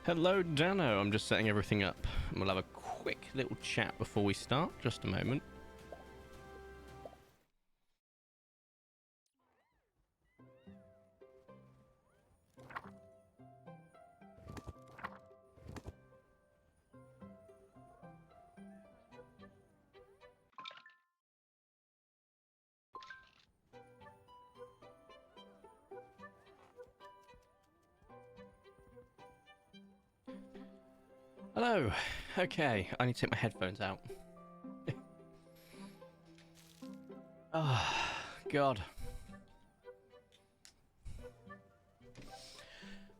Hello, Dano. I'm just setting everything up. And we'll have a quick little chat before we start. Just a moment. Hello. Okay, I need to take my headphones out. Oh, God.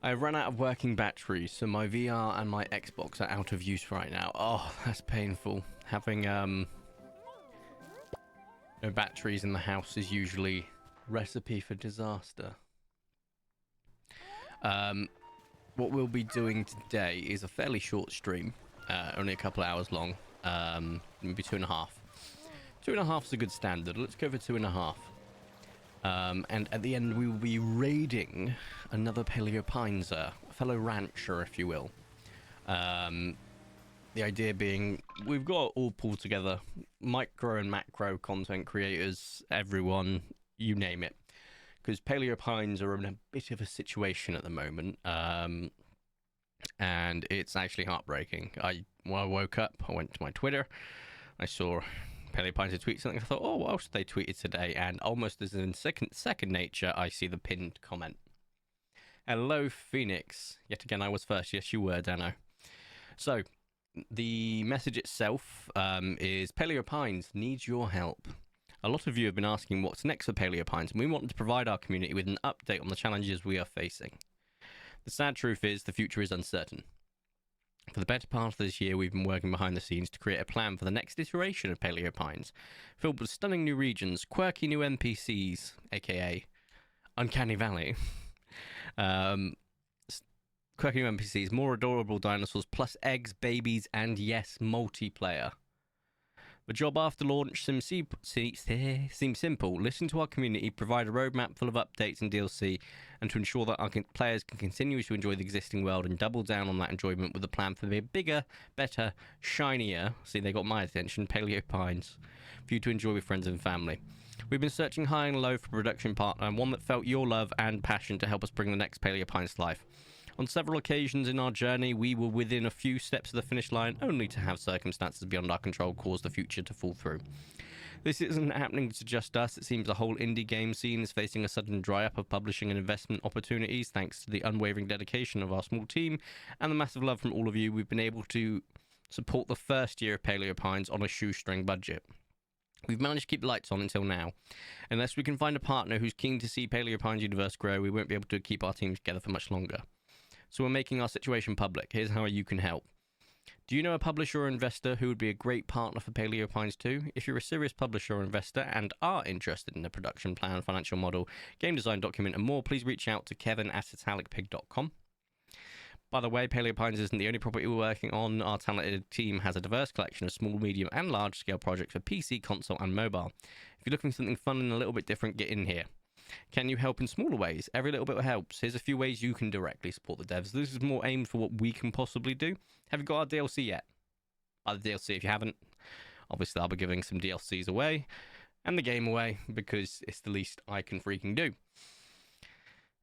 I ran out of working batteries, so my VR and my Xbox are out of use right now. Oh, that's painful. Having no batteries in the house is usually recipe for disaster. What we'll be doing today is a fairly short stream, only a couple hours long, maybe 2.5. 2.5 is a good standard. Let's go for 2.5. And at the end, we will be raiding another Paleopinzer, a fellow rancher, if you will. The idea being, we've got all pulled together, micro and macro content creators, everyone, you name it. Because Paleopines are in a bit of a situation at the moment, and it's actually heartbreaking. When I woke up, I went to my Twitter, I saw Paleopines had tweeted something, I thought, oh, what else they tweeted today? And almost as in second nature, I see the pinned comment. Hello, Phoenix. Yet again, I was first. Yes, you were, Dano. So, the message itself is Paleopines needs your help. A lot of you have been asking what's next for Paleopines, and we want to provide our community with an update on the challenges we are facing. The sad truth is the future is uncertain. For the better part of this year, we've been working behind the scenes to create a plan for the next iteration of Paleopines, filled with stunning new regions, quirky new NPCs, aka Uncanny Valley, quirky new NPCs, more adorable dinosaurs, plus eggs, babies, and yes, multiplayer. The job after launch seems simple. Listen to our community, provide a roadmap full of updates and DLC, and to ensure that our players can continue to enjoy the existing world and double down on that enjoyment with a plan for the bigger, better, shinier, see they got my attention, Paleopines, for you to enjoy with friends and family. We've been searching high and low for a production partner, and one that felt your love and passion to help us bring the next Paleopines to life. On several occasions in our journey, we were within a few steps of the finish line, only to have circumstances beyond our control cause the future to fall through. This isn't happening to just us. It seems the whole indie game scene is facing a sudden dry-up of publishing and investment opportunities thanks to the unwavering dedication of our small team and the massive love from all of you. We've been able to support the first year of Paleopines on a shoestring budget. We've managed to keep the lights on until now. Unless we can find a partner who's keen to see Paleopines universe grow, we won't be able to keep our team together for much longer. So we're making our situation public. Here's how you can help. Do you know a publisher or investor who would be a great partner for Paleopines 2? If you're a serious publisher or investor and are interested in a production plan, financial model, game design document, and more, please reach out to kevin@italicpig.com. By the way, Paleopines isn't the only property we're working on. Our talented team has a diverse collection of small, medium, and large-scale projects for PC, console, and mobile. If you're looking for something fun and a little bit different, get in here. Can you help in smaller ways? Every little bit helps. Here's a few ways you can directly support the devs. This is more aimed for what we can possibly do. Have you got our DLC yet? Buy the DLC if you haven't. Obviously, I'll be giving some DLCs away and the game away because it's the least I can freaking do.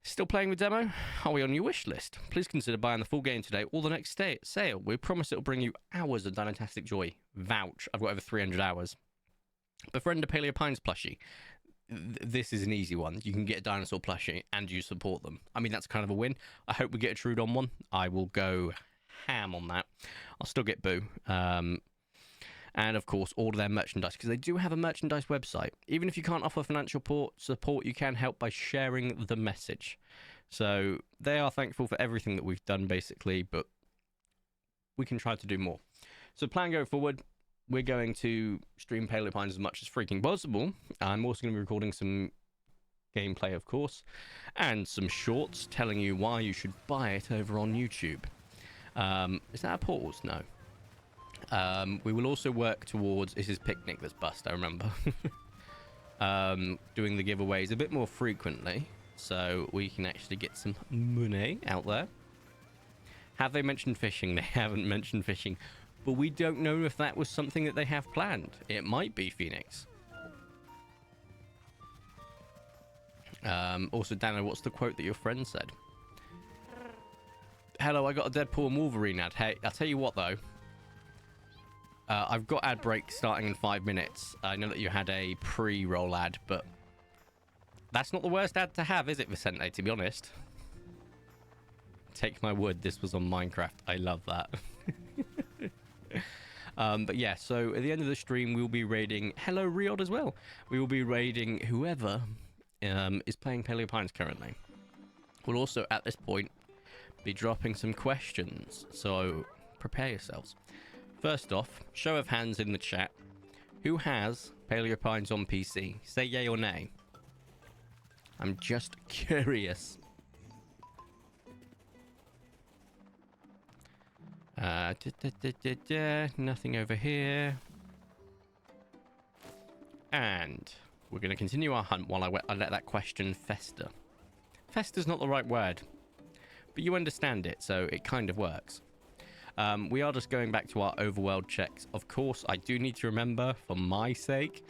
Still playing with demo? Are we on your wish list? Please consider buying the full game today or the next sale. We promise it'll bring you hours of dinotastic joy. Vouch. I've got over 300 hours. Befriend a Paleopines plushie. This is an easy one. You can get a dinosaur plushie and you support them. I mean, that's kind of a win. I hope we get a Trudon one. I will go ham on that. I'll still get Boo. And of course, order their merchandise because they do have a merchandise website. Even if you can't offer financial support, you can help by sharing the message. So they are thankful for everything that we've done, basically, but we can try to do more. So plan going forward. We're going to stream Paleopines as much as freaking possible. I'm also going to be recording some gameplay, of course, and some shorts telling you why you should buy it over on YouTube. Is that a pause? No. We will also work towards... This is Picnic that's bust, I remember. Doing the giveaways a bit more frequently, so we can actually get some money out there. Have they mentioned fishing? They haven't mentioned fishing. But we don't know if that was something that they have planned. It might be, Phoenix. Also, Dano, what's the quote that your friend said? Hello, I got a Deadpool and Wolverine ad. Hey, I'll tell you what, though. I've got ad break starting in 5 minutes. I know that you had a pre-roll ad, but that's not the worst ad to have, is it, Vicente, to be honest? Take my word, this was on Minecraft. I love that. But yeah, so at the end of the stream, we'll be raiding... Hello, Riod, as well. We will be raiding whoever is playing Paleo Pines currently. We'll also, at this point, be dropping some questions, so prepare yourselves. First off, show of hands in the chat. Who has Paleo Pines on PC? Say yay or nay. I'm just curious. Nothing over here. And we're going to continue our hunt while I let that question fester. Fester's not the right word, but you understand it, so it kind of works. We are just going back to our overworld checks. Of course, I do need to remember, for my sake,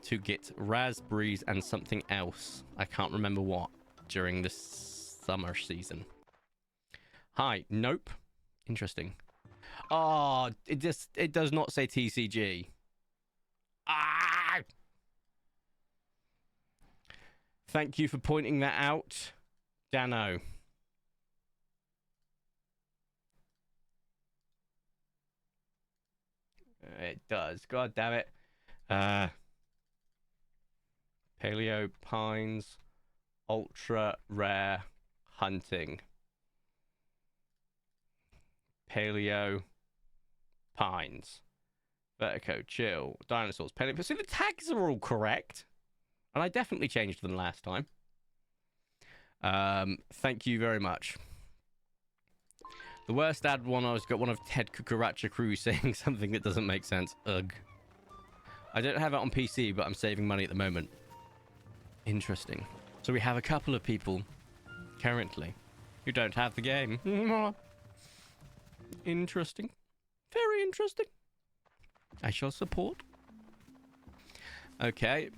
to get raspberries and something else. I can't remember what during this summer season. Hi. Nope. Interesting. Oh, it does not say TCG. Ah! Thank you for pointing that out, Dano. It does. God damn it. Paleo Pines ultra rare hunting. Paleo Pines. Vertico, chill, dinosaurs, paleo. See, the tags are all correct. And I definitely changed them last time. Thank you very much. The worst ad one I got one of Ted Cucaracha Crew saying something that doesn't make sense. Ugh. I don't have it on PC, but I'm saving money at the moment. Interesting. So we have a couple of people currently who don't have the game. Interesting. Very interesting. I shall support. Okay.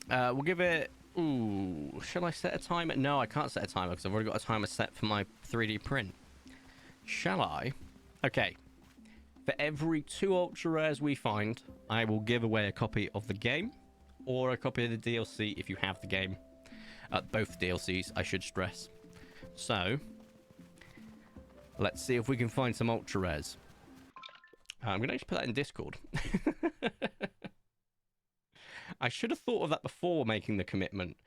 We'll give it... Ooh. Shall I set a timer? No, I can't set a timer because I've already got a timer set for my 3D print. Shall I? Okay. For every 2 ultra rares we find, I will give away a copy of the game or a copy of the DLC if you have the game. Both DLCs, I should stress. So, let's see if we can find some ultra rares. I'm going to actually put that in Discord. I should have thought of that before making the commitment.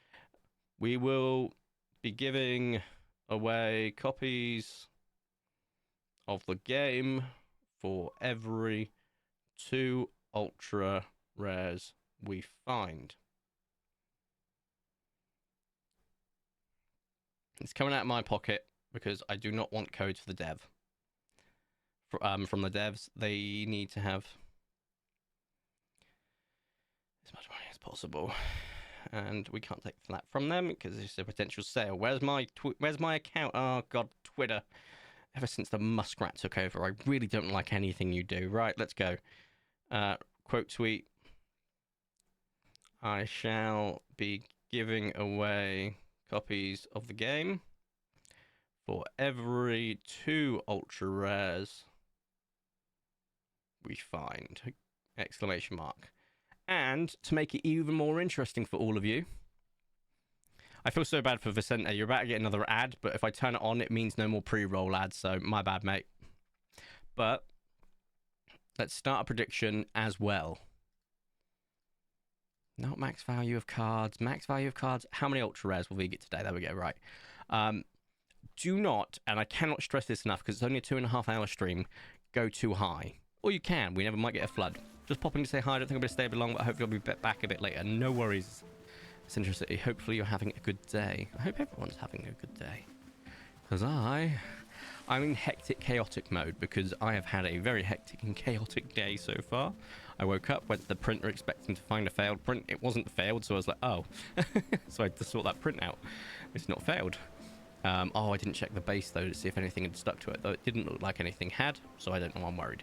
We will be giving away copies of the game for every 2 ultra rares we find. It's coming out of my pocket because I do not want codes for the dev. From the devs, they need to have as much money as possible, and we can't take that from them because it's a potential sale. Where's my account? Oh god, Twitter. Ever since the muskrat took over, I really don't like anything you do. Right, let's go. Quote tweet. I shall be giving away copies of the game for every 2 ultra rares we find. Exclamation mark. And to make it even more interesting for all of you, I feel so bad for Vicente. You're about to get another ad, but if I turn it on, it means no more pre-roll ads, so my bad, mate. But let's start a prediction as well. Not max value of cards. Max value of cards. How many ultra rares will we get today? There we go, right. Do not, and I cannot stress this enough because it's only a 2.5-hour stream, go too high. Or you can. We never might get a flood. Just popping to say hi. I don't think I'm going to stay a bit long, but hopefully I'll be back a bit later. No worries. It's interesting. Hopefully you're having a good day. I hope everyone's having a good day. Because I'm in hectic, chaotic mode because I have had a very hectic and chaotic day so far. I woke up, went to the printer expecting to find a failed print. It wasn't failed, so I was like, oh. So I had to sort that print out. It's not failed. Oh, I didn't check the base though to see if anything had stuck to it, though it didn't look like anything had, so I don't know, I'm worried.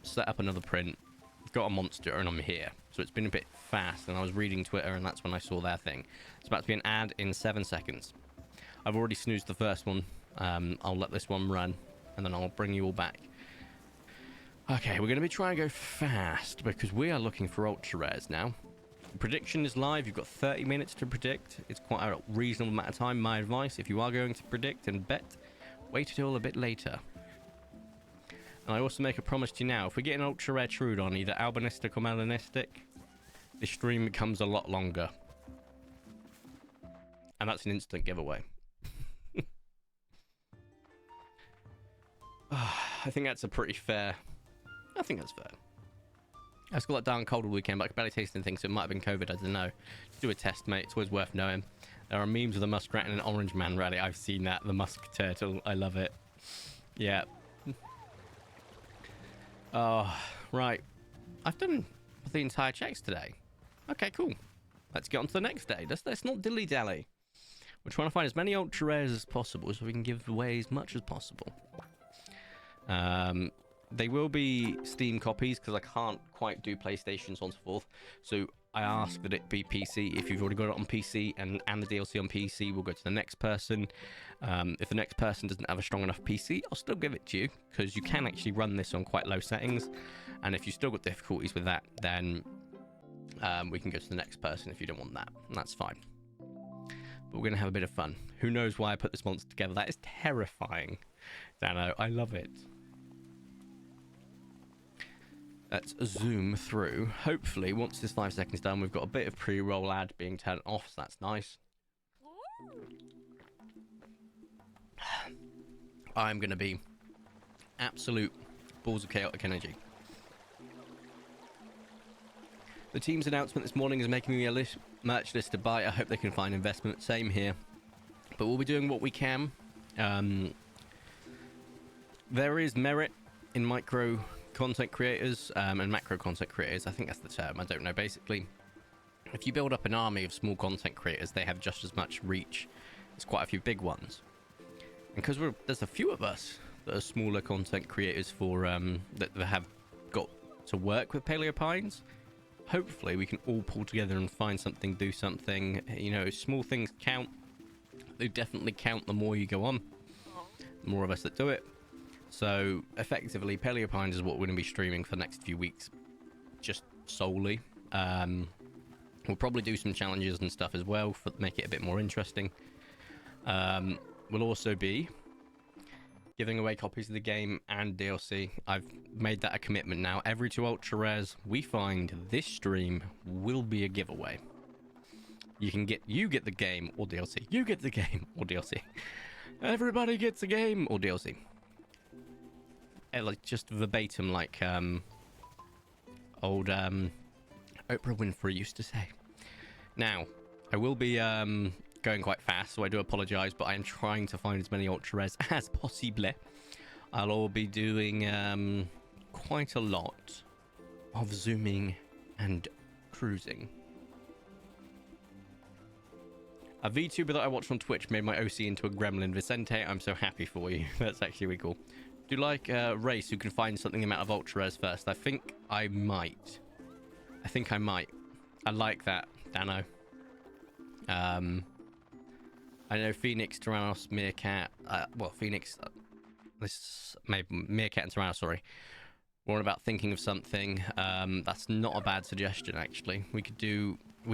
Set up another print, got a monster, and I'm here. So it's been a bit fast, and I was reading Twitter, and that's when I saw their thing. It's about to be an ad in 7 seconds. I've already snoozed the first one. I'll let this one run, and then I'll bring you all back. Okay, we're going to be trying to go fast, because we are looking for ultra rares now. Prediction is live. You've got 30 minutes to predict. It's quite a reasonable amount of time. My advice, if you are going to predict and bet, wait until a bit later. And I also make a promise to you now, if we get an ultra rare Troodon, either albinistic or melanistic, the stream becomes a lot longer. And that's an instant giveaway. I think that's a pretty fair... I think that's fair. I just got that down cold all weekend, but I could barely taste anything, so it might have been COVID, I don't know. Do a test, mate. It's always worth knowing. There are memes of the muskrat and an orange man rally. I've seen that. The musk turtle. I love it. Yeah. Oh, right. I've done the entire checks today. Okay, cool. Let's get on to the next day. Let's not dilly-dally. We're trying to find as many ultra rares as possible so we can give away as much as possible. They will be Steam copies because I can't quite do PlayStation, so on and so forth. So I ask that it be PC. If you've already got it on PC and the DLC on PC, we'll go to the next person. If the next person doesn't have a strong enough PC, I'll still give it to you because you can actually run this on quite low settings. And if you've still got difficulties with that, then we can go to the next person if you don't want that. And that's fine. But we're going to have a bit of fun. Who knows why I put this monster together? That is terrifying. Dano, I love it. Let's zoom through. Hopefully, once this 5 seconds done, we've got a bit of pre-roll ad being turned off, so that's nice. I'm going to be absolute balls of chaotic energy. The team's announcement this morning is making me a merch list to buy. I hope they can find investment. Same here. But we'll be doing what we can. There is merit in micro content creators and macro content creators. I think that's the term. I don't know. Basically, if you build up an army of small content creators, they have just as much reach as quite a few big ones. And because there's a few of us that are smaller content creators for that have got to work with Paleopines, hopefully we can all pull together and find something, do something. You know, small things count. They definitely count the more you go on. The more of us that do it. So, effectively, Paleopines is what we're going to be streaming for the next few weeks. Just solely. We'll probably do some challenges and stuff as well to make it a bit more interesting. We'll also be giving away copies of the game and DLC. I've made that a commitment now. Every 2 ultra rares we find this stream will be a giveaway. You get the game or DLC. You get the game or DLC. Everybody gets a game or DLC. Like just verbatim, like old Oprah Winfrey used to say. Now, I will be going quite fast, so I do apologise, but I am trying to find as many ultra rares as possible. I'll all be doing quite a lot of zooming and cruising. A VTuber that I watched on Twitch made my OC into a gremlin. Vicente, I'm so happy for you. That's actually really cool. Do you like a race who can find something amount of ultra rares first? I think I might. I like that, Dano. I know Phoenix, Tyrannos, Meerkat. Phoenix. This maybe Meerkat and Tyrannos. Sorry, we're on about thinking of something. That's not a bad suggestion, actually. We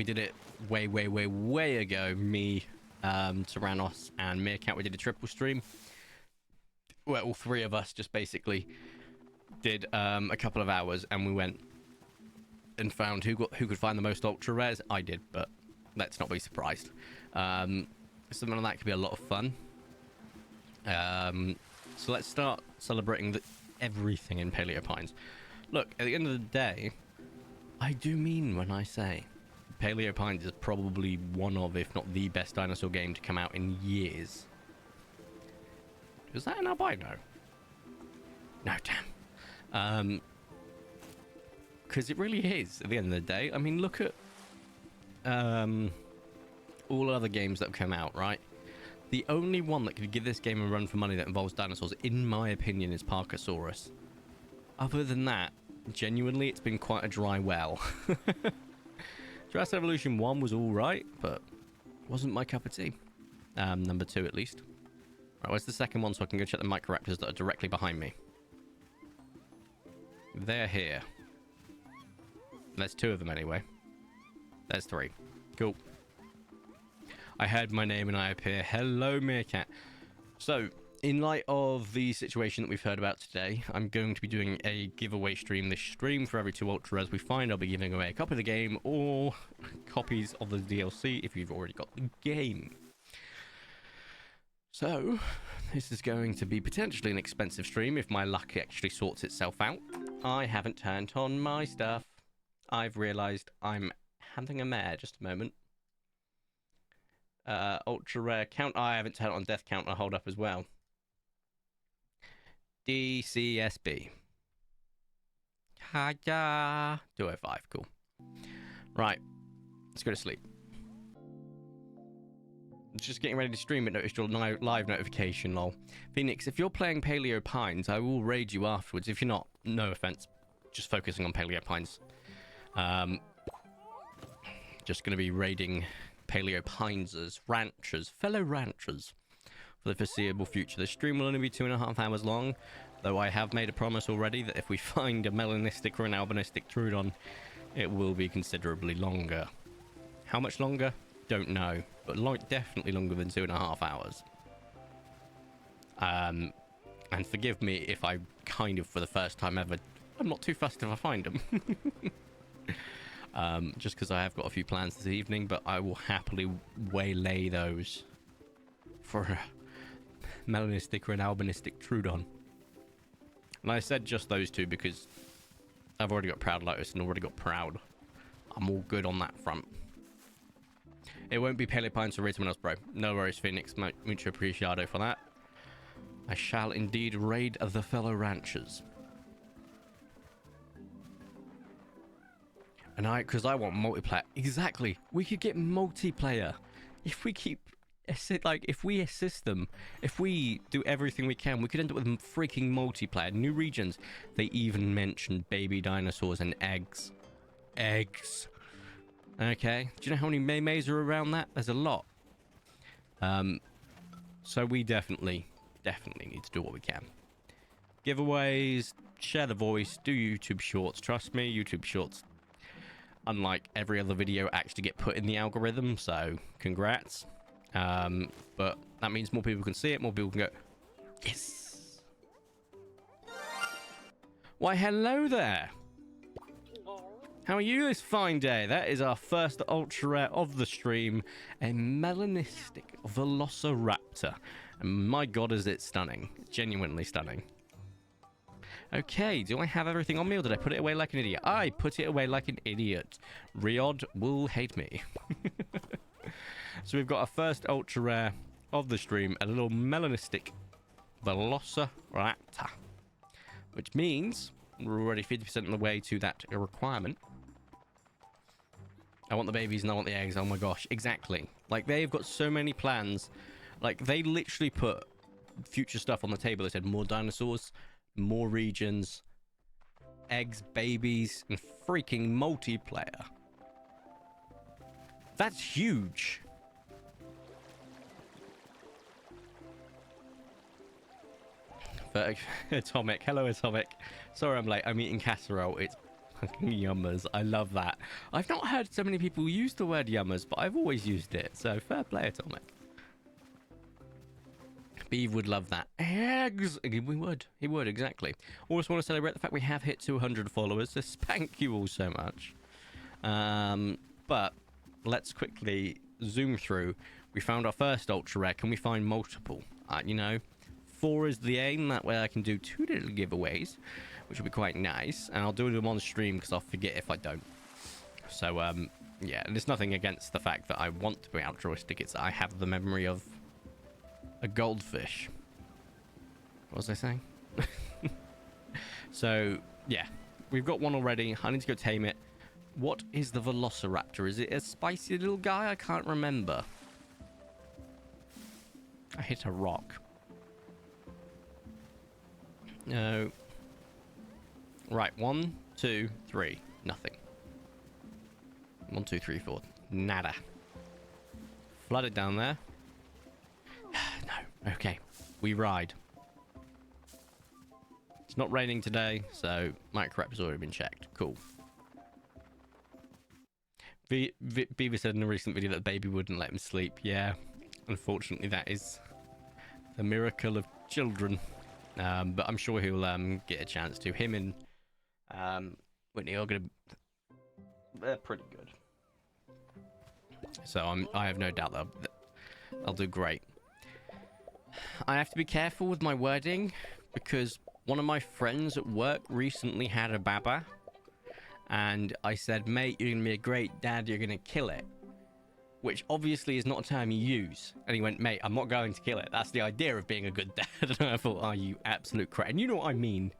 did it way ago. Me, Tyrannos, and Meerkat. We did a triple stream. Where all 3 of us just basically did a couple of hours, and we went and found who could find the most ultra rares. I did, but let's not be surprised. Something like that could be a lot of fun. So let's start celebrating everything in Paleopines. Look, at the end of the day, I do mean when I say Paleopines is probably one of, if not the best dinosaur game to come out in years. Is that an albino? No, damn. Because it really is, at the end of the day. I mean, look at all other games that have come out, right? The only one that could give this game a run for money that involves dinosaurs, in my opinion, is Parkasaurus. Other than that, genuinely, it's been quite a dry well. Jurassic Evolution 1 was alright, but wasn't my cup of tea. Number 2, at least. Right, where's the second one so I can go check the Microraptors that are directly behind me? They're here. There's 2 of them anyway. There's 3. Cool. I heard my name and I appear. Hello, Meerkat. So, in light of the situation that we've heard about today, I'm going to be doing a giveaway stream this stream. For every 2 Ultra Rares we find, I'll be giving away a copy of the game or copies of the DLC if you've already got the game. So, this is going to be potentially an expensive stream if my luck actually sorts itself out. I haven't turned on my stuff. I've realised I'm having a mare. Just a moment. Ultra Rare count. I haven't turned on death count. I'll hold up as well. DCSB. Hiya. 205. Cool. Right. Let's go to sleep. Just getting ready to stream it, noticed your live notification, lol. Phoenix, if you're playing Paleo Pines, I will raid you afterwards. If you're not, no offense. Just focusing on Paleo Pines. Just going to be raiding Paleo Pines' ranchers, fellow ranchers, for the foreseeable future. The stream will only be 2.5 hours long, though I have made a promise already that if we find a melanistic or an albinistic Trudon, it will be considerably longer. How much longer? Don't know, but definitely longer than 2.5 hours. And forgive me if I kind of, for the first time ever, I'm not too fussed if I find them. Just because I have got a few plans this evening, but I will happily waylay those for a melanistic or an albinistic Trudon. And I said just those 2 because I've already got Proud Lotus and already got Proud. I'm all good on that front. It won't be Paleo Pines or raid someone else, bro. No worries, Phoenix. Mucho appreciado for that. I shall indeed raid the fellow ranchers. And because I want multiplayer. Exactly. We could get multiplayer. If we keep, if we assist them, if we do everything we can, we could end up with freaking multiplayer. New regions. They even mentioned baby dinosaurs and eggs. Eggs. Okay. Do you know how many maymays are around that? There's a lot. So we definitely need to do what we can. Giveaways, share the voice, do YouTube Shorts. Trust me, YouTube Shorts, unlike every other video, actually get put in the algorithm, so congrats. But that means more people can see it, more people can go, yes. Why, hello there. How are you this fine day? That is our first ultra rare of the stream, a melanistic velociraptor. And my god, is it stunning. Genuinely stunning. Okay, do I have everything on me or did I put it away like an idiot? I put it away like an idiot. Riod will hate me. So we've got our first ultra rare of the stream, a little melanistic velociraptor. Which means we're already 50% of the way to that requirement. I want the babies and I want the eggs. Oh my gosh, exactly. Like, they've got so many plans. Like, they literally put future stuff on the table. They said more dinosaurs, more regions, eggs, babies, and freaking multiplayer. That's huge. Atomic. Hello, Atomic. Sorry I'm late. I'm eating casserole. It's fucking yummers. I love that. I've not heard so many people use the word yummers, but I've always used it. So fair play, Atomic. Beeve would love that. Eggs! We would. He would, exactly. Also want to celebrate the fact we have hit 200 followers, so spank you all so much. But let's quickly zoom through. We found our first ultra rare. Can we find multiple? You know, 4 is the aim. That way I can do 2 little giveaways, which would be quite nice. And I'll do them on stream because I'll forget if I don't. So, yeah, and there's nothing against the fact that I want to be altruistic. It's that I have the memory of a goldfish. What was I saying? So, yeah. We've got one already. I need to go tame it. What is the Velociraptor? Is it a spicy little guy? I can't remember. I hit a rock. No. Right, 1, 2, 3. Nothing. 1, 2, 3, 4. Nada. Flooded down there. No. Okay. We ride. It's not raining today, so microrep's already been checked. Cool. Beaver said in a recent video that the baby wouldn't let him sleep. Yeah. Unfortunately, that is the miracle of children. But I'm sure he'll get a chance to. Him and Whitney are going to... They're pretty good. So I have no doubt they'll do great. I have to be careful with my wording because one of my friends at work recently had a baba. And I said, mate, you're going to be a great dad. You're going to kill it. Which obviously is not a term you use. And he went, mate, I'm not going to kill it. That's the idea of being a good dad. And I thought, oh, you absolute crap. And you know what I mean.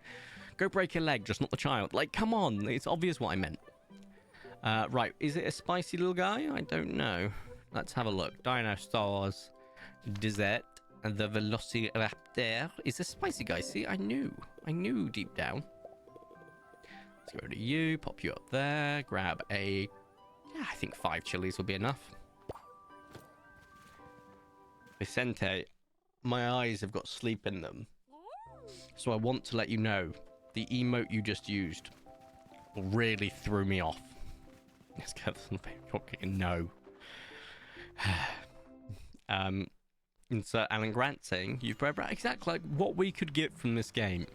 Go break a leg, just not the child. Like, come on. It's obvious what I meant. Right. Is it a spicy little guy? I don't know. Let's have a look. Dinosaurs. Dessert. And the Velociraptor is a spicy guy. See, I knew deep down. Let's go to you. Pop you up there. Grab a... Yeah, I think 5 chilies will be enough. Vicente, my eyes have got sleep in them. So I want to let you know, the emote you just used really threw me off. Let's get something. No. Insert Alan Grant saying, you've read exactly like what we could get from this game.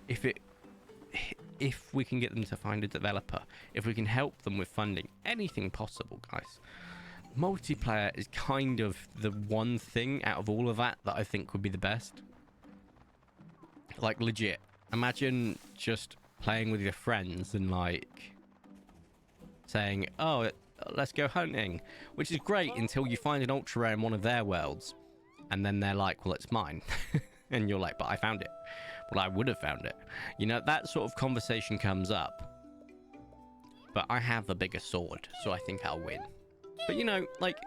If we can get them to find a developer, if we can help them with funding, anything possible, guys. Multiplayer is kind of the one thing out of all of that I think would be the best. Like, legit. Imagine just playing with your friends and, like, saying, oh, let's go hunting. Which is great until you find an ultra rare in one of their worlds. And then they're like, well, it's mine. And you're like, but I found it. Well, I would have found it. You know, that sort of conversation comes up. But I have the bigger sword, so I think I'll win. But, you know, like,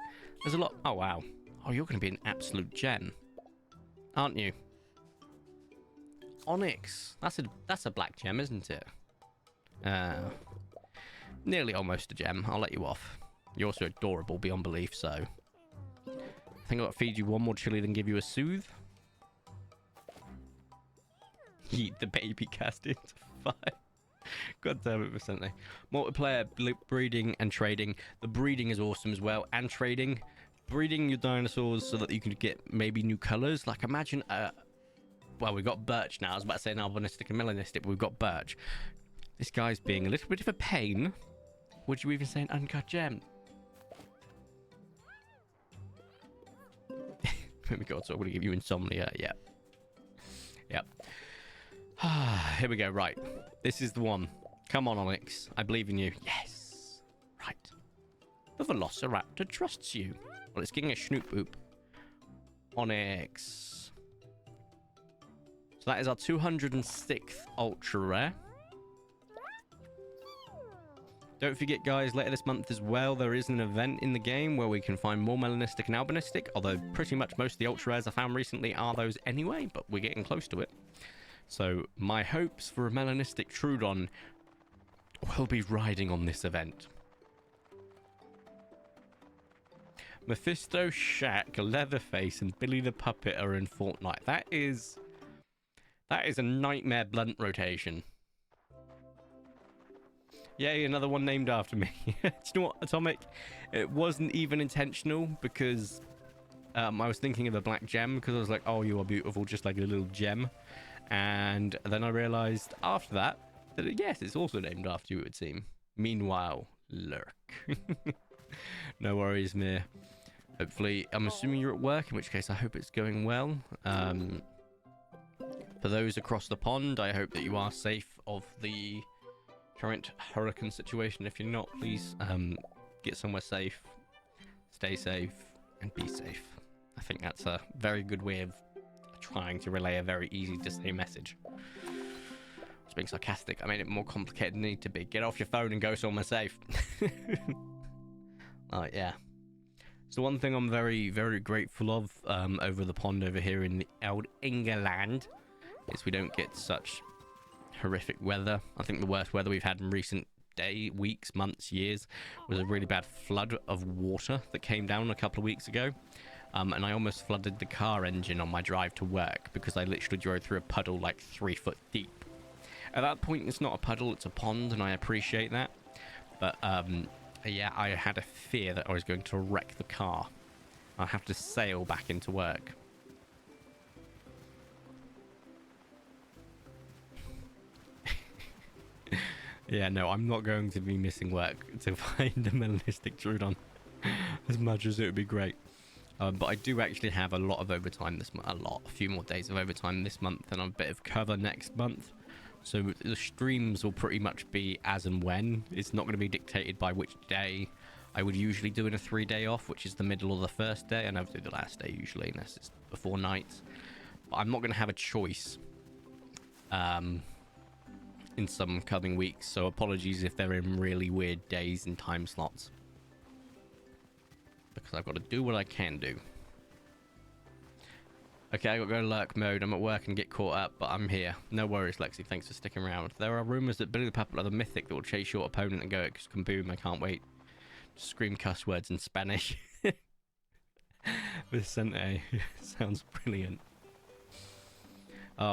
there's a lot... Oh, wow. Oh, you're going to be an absolute gem. Aren't you? Onyx. That's a black gem, isn't it? Nearly almost a gem. I'll let you off. You're also adorable beyond belief, so... I think I've got to feed you one more chili, then give you a soothe. Eat the baby cast into fire. God damn it, Vicente. Multiplayer, breeding, and trading. The breeding is awesome as well, and trading. Breeding your dinosaurs so that you can get maybe new colors. Like, imagine, well, we've got birch now. I was about to say an albinistic and melanistic, but we've got birch. This guy's being a little bit of a pain. Would you even say an uncut gem? Oh my God, so I'm going to give you insomnia. Yeah. Yep. Here we go. Right. This is the one. Come on, Onyx. I believe in you. Yes. Right. The Velociraptor trusts you. Well, it's getting a snoop boop. Onyx. So that is our 206th ultra rare. Don't forget, guys, later this month as well, there is an event in the game where we can find more melanistic and albinistic, although pretty much most of the ultra rares I found recently are those anyway, but we're getting close to it. So my hopes for a melanistic Trudon will be riding on this event. Mephisto, Shaq, Leatherface, and Billy the Puppet are in Fortnite. That is a nightmare blunt rotation. Yay, another one named after me. Do you know what, Atomic? It wasn't even intentional because I was thinking of a black gem because I was like, oh, you are beautiful, just like a little gem. And then I realized after that yes, it's also named after you, it would seem. Meanwhile, lurk. No worries, Mir. Hopefully, I'm assuming you're at work, in which case I hope it's going well. For those across the pond, I hope that you are safe of the current hurricane situation. If you're not, please get somewhere safe, stay safe, and be safe. I think that's a very good way of trying to relay a very easy to say message. I was being sarcastic. I made it more complicated than it needed to be. Get off your phone and go somewhere safe. Oh, yeah. So one thing I'm very, very grateful of over the pond over here in the old England is we don't get such horrific weather. I think the worst weather we've had in recent weeks, months, years was a really bad flood of water that came down a couple of weeks ago. And I almost flooded the car engine on my drive to work because I literally drove through a puddle like 3 foot deep. At that point, it's not a puddle, it's a pond, and I appreciate that. But yeah, I had a fear that I was going to wreck the car. I'll have to sail back into work. Yeah, no, I'm not going to be missing work to find a melanistic Trudon as much as it would be great. But I do actually have a lot of overtime this month, a few more days of overtime this month, and a bit of cover next month. So the streams will pretty much be as and when. It's not going to be dictated by which day. I would usually do in a 3-day off, which is the middle of the first day. I never do the last day usually, unless it's before night. But I'm not going to have a choice in some coming weeks. So apologies if they're in really weird days and time slots. Because I've got to do what I can do. Okay, I got to go to lurk mode. I'm at work and get caught up, but I'm here. No worries, Lexi. Thanks for sticking around. There are rumours that Billy the Puppet are the mythic that will chase your opponent and go kaboom. I can't wait. Just scream cuss words in Spanish. With Sente. Sounds brilliant.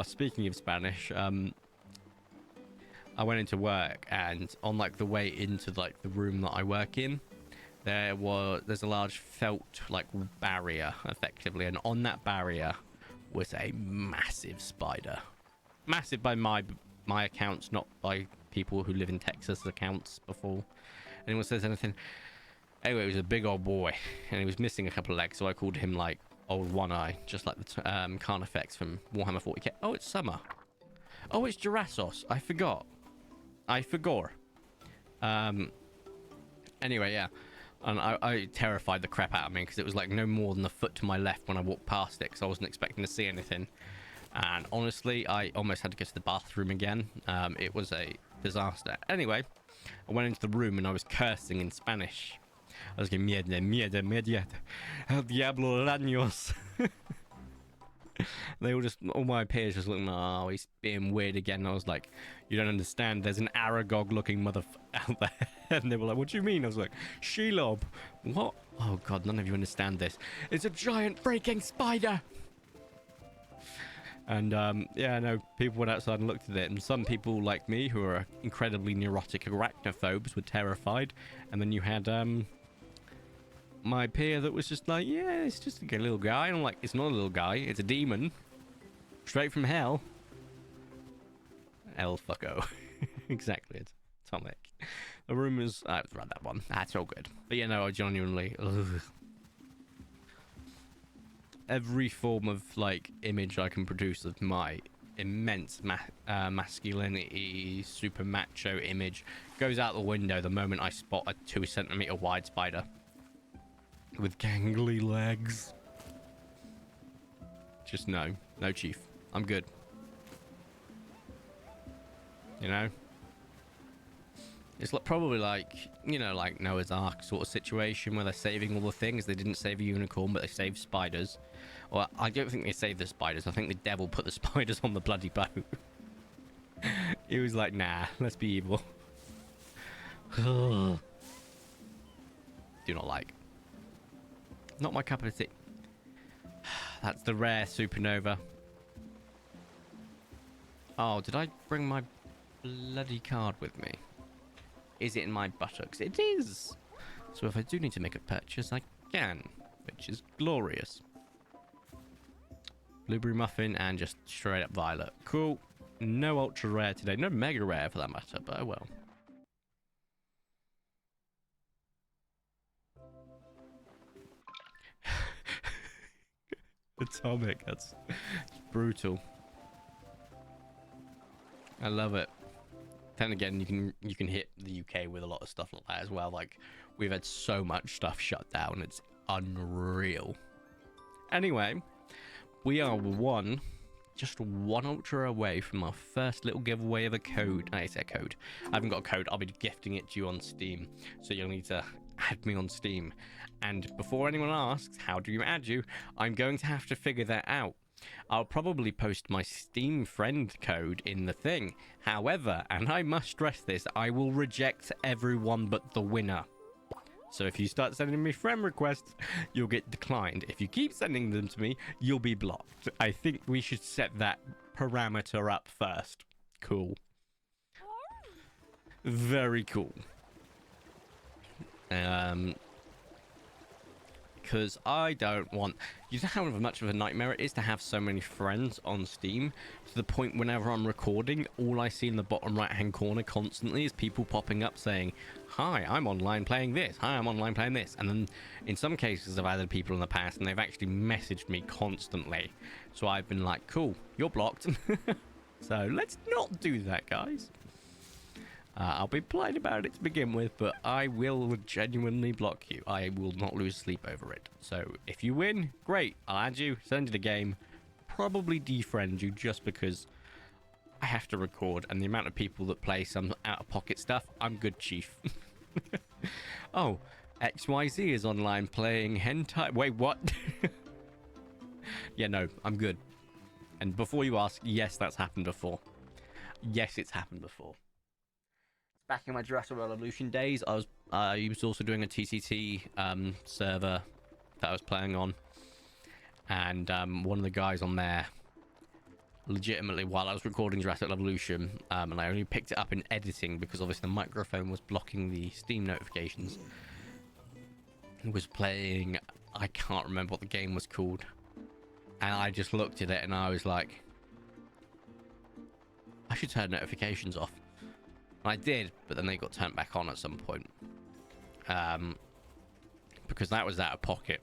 Speaking of Spanish, I went into work, and on like the way into like the room that I work in, there's a large felt like barrier effectively, and on that barrier was a massive spider. Massive by my accounts, not by people who live in Texas accounts before anyone says anything. Anyway, it was a big old boy, and he was missing a couple of legs, so I called him like Old One Eye, just like the Carnifex from Warhammer 40k. Oh, it's summer. Oh, it's Jurassos. I forgot. Anyway, yeah. And I terrified the crap out of me because it was like no more than a foot to my left when I walked past it, because I wasn't expecting to see anything. And honestly, I almost had to go to the bathroom again. It was a disaster. Anyway, I went into the room and I was cursing in Spanish. I was going, mierda, mierda, mierda, el diablo raños. They all my peers just looking, oh, he's being weird again. And I was like, you don't understand, there's an Aragog looking mother out there. And they were like, what do you mean? I was like, Shelob. What? Oh god, none of you understand this. It's a giant freaking spider. And yeah, no, people went outside and looked at it, and some people like me who are incredibly neurotic arachnophobes were terrified. And then you had my peer that was just like, yeah, it's just a little guy. And I'm like, it's not a little guy, it's a demon. Straight from hell. El fucko. Exactly, it's Atomic. The rumours, I've read that one. That's all good. But yeah, no, I genuinely... Ugh. Every form of, like, image I can produce of my immense masculinity, super macho image goes out the window the moment I spot a 2 centimeter wide spider. With gangly legs. Just no. No, chief. I'm good. You know? It's like, probably like, you know, like Noah's Ark sort of situation where they're saving all the things. They didn't save a unicorn, but they saved spiders. Well, I don't think they saved the spiders. I think the devil put the spiders on the bloody boat. He was like, nah, let's be evil. Do not like. Not my cup of tea. That's the rare supernova. Oh, did I bring my bloody card with me? Is it in my buttocks? It is! So if I do need to make a purchase, I can. Which is glorious. Blueberry muffin and just straight up violet. Cool. No ultra rare today. No mega rare for that matter, but oh well. Atomic, that's brutal. I love it. Then again, you can hit the UK with a lot of stuff like that as well. Like, we've had so much stuff shut down, it's unreal. Anyway, we are just one ultra away from our first little giveaway of a code. I say code. I haven't got a code. I'll be gifting it to you on Steam, so you'll need to add me on Steam. And before anyone asks, how do you add you? I'm going to have to figure that out. I'll probably post my Steam friend code in the thing. However, and I must stress this, I will reject everyone but the winner. So if you start sending me friend requests, you'll get declined. If you keep sending them to me, you'll be blocked. I think we should set that parameter up first. Cool. Very cool. Because I don't want... You know how much of a nightmare it is to have so many friends on Steam, to the point whenever I'm recording, all I see in the bottom right-hand corner constantly is people popping up saying, hi, I'm online playing this. Hi, I'm online playing this. And then in some cases, I've added people in the past, and they've actually messaged me constantly. So I've been like, cool, you're blocked. So let's not do that, guys. I'll be polite about it to begin with, but I will genuinely block you. I will not lose sleep over it. So if you win, great. I'll add you, send you the game, probably defriend you just because I have to record. And the amount of people that play some out-of-pocket stuff, I'm good, chief. Oh, XYZ is online playing hentai. Wait, what? Yeah, no, I'm good. And before you ask, yes, that's happened before. Yes, it's happened before. Back in my Jurassic Revolution days, I was also doing a TCT server that I was playing on, and one of the guys on there, legitimately, while I was recording Jurassic Revolution, and I only picked it up in editing because obviously the microphone was blocking the Steam notifications, was playing, I can't remember what the game was called, and I just looked at it and I was like, I should turn notifications off. I did, but then they got turned back on at some point. Because that was out of pocket.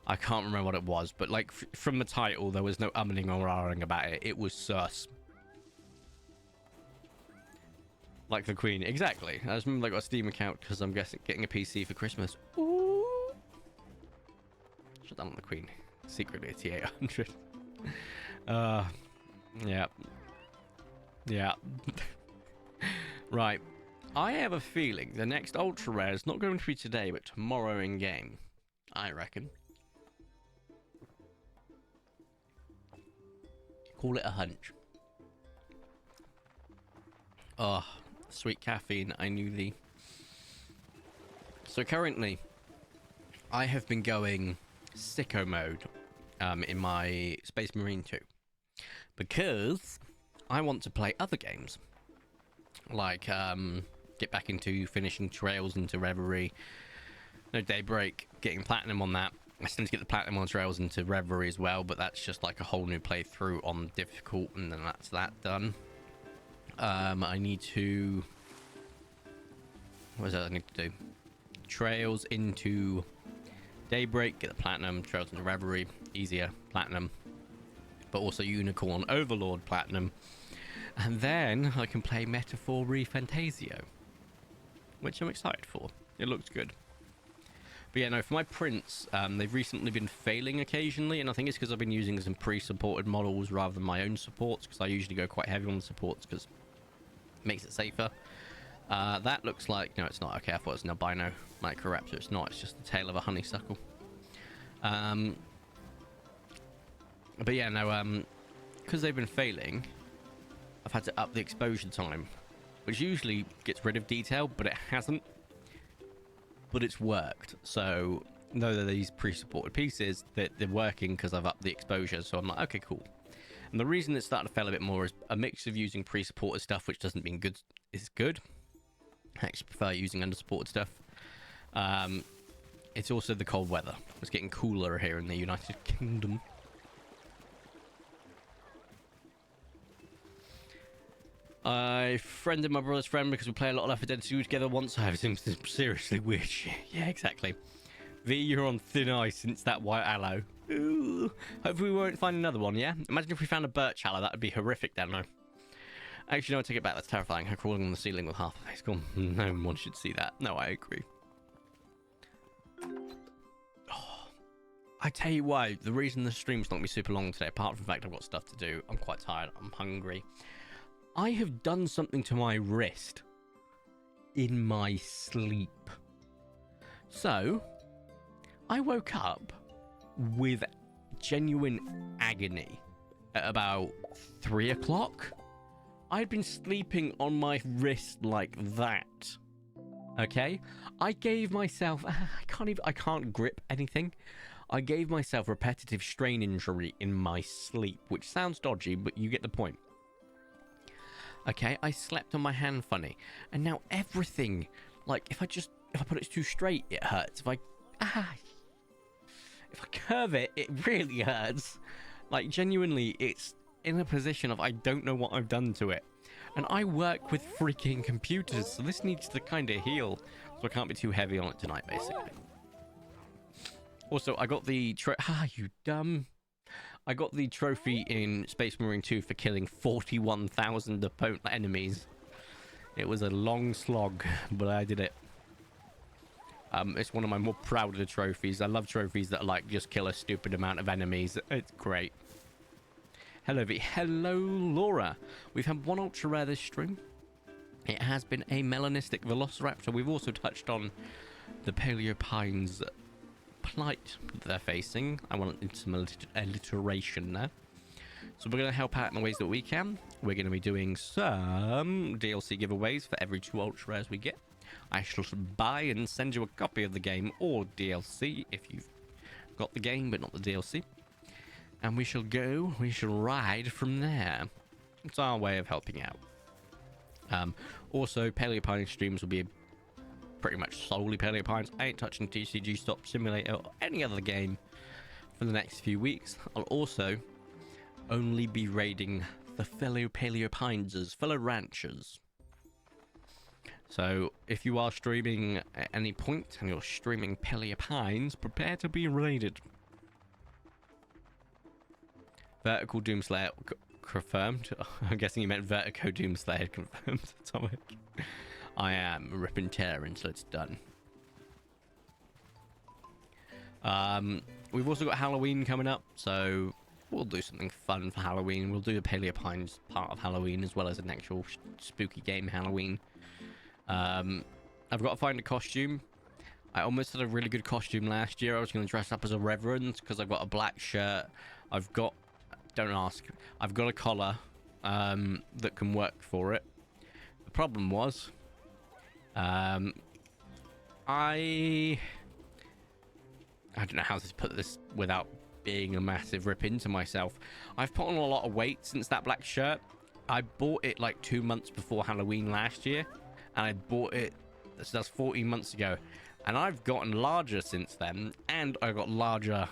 I can't remember what it was, but like from the title, there was no umming or ahhing about it. It was sus. Like the Queen. Exactly. I just remember I got a Steam account because I'm guessing getting a PC for Christmas. Ooh. Shut down on the Queen. Secretly a T800. Yeah. Yeah. Right, I have a feeling the next ultra rare is not going to be today, but tomorrow in game. I reckon. Call it a hunch. Oh, sweet caffeine, I knew thee. So currently, I have been going sicko mode in my Space Marine 2. Because I want to play other games. Like, get back into finishing Trails into Reverie. No, Daybreak, getting Platinum on that. I still need to get the Platinum on Trails into Reverie as well, but that's just like a whole new playthrough on difficult, and then that's that done. I need to... What is that I need to do? Trails into Daybreak, get the Platinum, Trails into Reverie, easier, Platinum. But also Unicorn Overlord Platinum. And then I can play Metaphor Fantasio, which I'm excited for. It looks good. But yeah, no, for my prints, they've recently been failing occasionally, and I think it's because I've been using some pre-supported models rather than my own supports, because I usually go quite heavy on the supports because it makes it safer. That looks like... No, it's not. Okay, I thought it was an albino Microraptor. It's not. It's just the tail of a honeysuckle. But yeah, no, because they've been failing... I've had to up the exposure time, which usually gets rid of detail, but it hasn't. But it's worked. So, though they're these pre-supported pieces, they're working because I've upped the exposure. So I'm like, okay, cool. And the reason it's starting to fail a bit more is a mix of using pre-supported stuff, which doesn't mean good is good. I actually prefer using under-supported stuff. It's also the cold weather. It's getting cooler here in the United Kingdom. I friended my brother's friend because we play a lot of Left 4 Dead 2 together once. I have some seriously weird shit. Yeah, exactly. V, you're on thin ice since that white aloe. Ooh. Hopefully we won't find another one, yeah? Imagine if we found a birch aloe. That would be horrific, don't know. Actually, no, I take it back. That's terrifying. Her crawling on the ceiling with half a face gone. No one should see that. No, I agree. Oh, I tell you why. The reason the stream's not going to be super long today, apart from the fact I've got stuff to do, I'm quite tired. I'm hungry. I have done something to my wrist in my sleep. So, I woke up with genuine agony at about 3 o'clock. I'd been sleeping on my wrist like that. Okay? I gave myself... I can't grip anything. I gave myself repetitive strain injury in my sleep, which sounds dodgy, but you get the point. Okay, I slept on my hand funny, and now everything, like, if I put it too straight, it hurts. If I curve it, it really hurts. Like, genuinely, it's in a position of I don't know what I've done to it. And I work with freaking computers, so this needs to kind of heal, so I can't be too heavy on it tonight, basically. Also, I got the you dumb. I got the trophy in Space Marine 2 for killing 41,000 opponent enemies. It was a long slog, but I did it. It's one of my more prouder trophies. I love trophies that like just kill a stupid amount of enemies. It's great. Hello, V. Hello, Laura. We've had one ultra rare this stream. It has been a melanistic velociraptor. We've also touched on the Paleopines plight that they're facing. I want some alliteration there. So we're going to help out in the ways that we can. We're going to be doing some DLC giveaways for every 2 ultra rares we get. I shall buy and send you a copy of the game or DLC if you've got the game but not the DLC. And we shall ride from there. It's our way of helping out. Also, Paleopine streams will be pretty much solely Paleopines. I ain't touching TCG Stop Simulator or any other game for the next few weeks. I'll also only be raiding the fellow Paleopines, fellow ranchers. So if you are streaming at any point and you're streaming Paleopines, prepare to be raided. Vertical Doomslayer confirmed. I'm guessing you meant Vertigo Doomslayer confirmed. Atomic. I am ripping tearing, so it's done. We've also got Halloween coming up, so we'll do something fun for Halloween. We'll do the Paleopines part of Halloween as well as an actual spooky game Halloween. I've got to find a costume. I almost had a really good costume last year. I was going to dress up as a reverend because I've got a black shirt. I've got... Don't ask. I've got a collar that can work for it. The problem was... I don't know how to put this without being a massive rip into myself. I've put on a lot of weight since that black shirt. I bought it like 2 months before Halloween last year, and I bought it, so that's 14 months ago, and I've gotten larger since then, and I got larger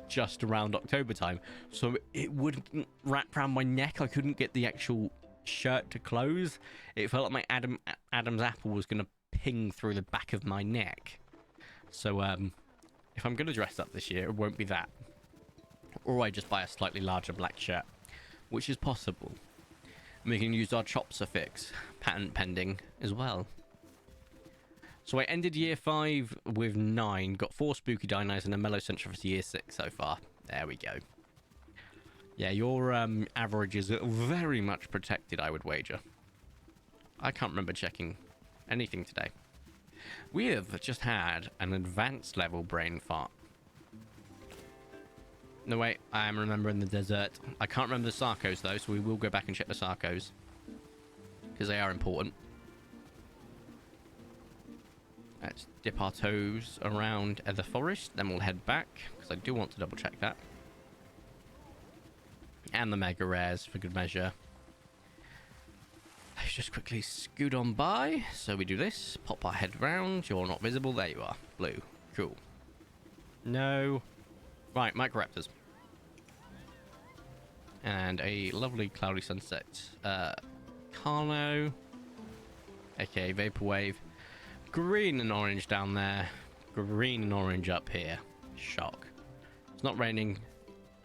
just around October time, so it wouldn't wrap around my neck. I couldn't get the actual shirt to close. It felt like my Adam's apple was going to ping through the back of my neck. So if I'm going to dress up this year, it won't be that, or I just buy a slightly larger black shirt, which is possible. And we can use our chops affix, patent pending as well. So I ended year 5 with 9, got 4 spooky dinos and a mellow central for year 6 so far. There we go. Yeah, your average is very much protected, I would wager. I can't remember checking anything today. We have just had an advanced level brain fart. No, wait, I am remembering the desert. I can't remember the Sarcos, though, so we will go back and check the Sarcos. Because they are important. Let's dip our toes around the forest, then we'll head back, because I do want to double check that. And the mega rares, for good measure. Let's just quickly scoot on by. So we do this, pop our head round. You're not visible, there you are. Blue, cool. No. Right, Microraptors. And a lovely cloudy sunset. Carno. Okay, Vaporwave. Green and orange down there. Green and orange up here. Shock. It's not raining,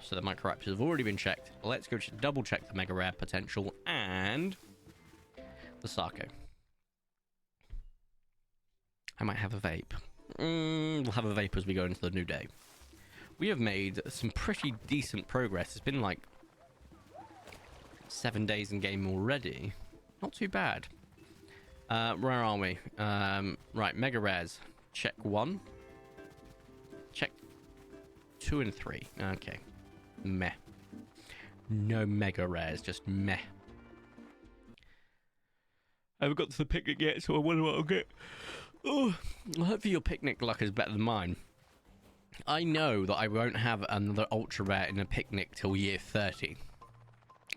so the Microraptors have already been checked. Let's go double check the Mega Rare potential and the Sarco. I might have a vape. We'll have a vape as we go into the new day. We have made some pretty decent progress. It's been like 7 days in game already. Not too bad. Where are we? Right, Mega Rares. Check 1. Check 2 and 3. Okay. Meh. No mega rares, just meh. I haven't got to the picnic yet, so I wonder what I'll get. Oh, hopefully your picnic luck is better than mine. I know that I won't have another ultra rare in a picnic till year 30.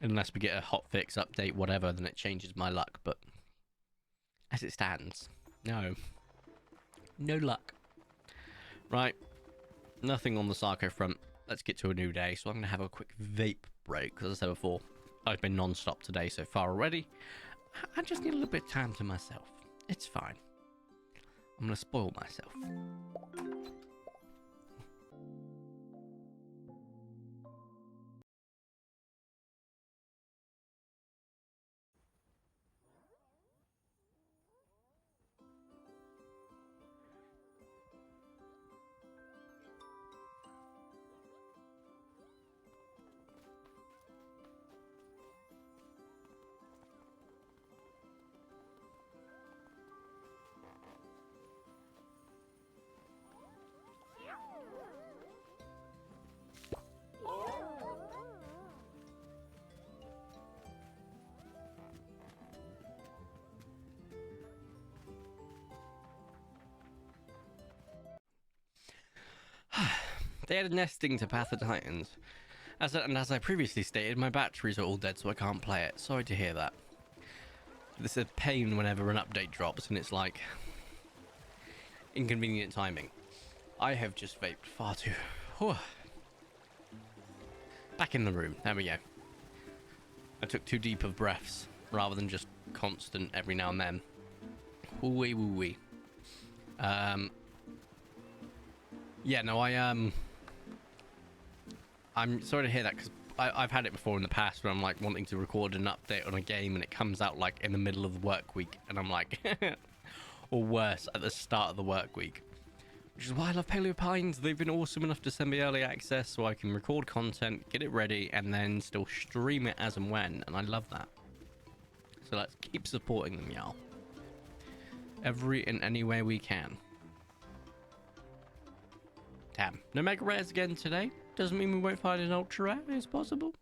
Unless we get a hotfix update, whatever, then it changes my luck. But as it stands, no. No luck. Right. Nothing on the Sarko front. Let's get to a new day. So I'm going to have a quick vape break. Because as I said before, I've been non-stop today so far already. I just need a little bit of time to myself. It's fine. I'm going to spoil myself. They added nesting to Path of Titans. As I previously stated, my batteries are all dead, so I can't play it. Sorry to hear that. This is a pain whenever an update drops, and it's like inconvenient timing. I have just vaped far too. Back in the room. There we go. I took too deep of breaths rather than just constant every now and then. Woo-wee, woo-wee. Yeah, no, I'm sorry to hear that, because I've had it before in the past where I'm like wanting to record an update on a game and it comes out like in the middle of the work week, and I'm like, or worse, at the start of the work week. Which is why I love Paleo Pines. They've been awesome enough to send me early access so I can record content, get it ready, and then still stream it as and when, and I love that. So let's keep supporting them, y'all. Every and any way we can. Damn. No mega rares again today. Doesn't mean we won't find an ultra rare. It's possible.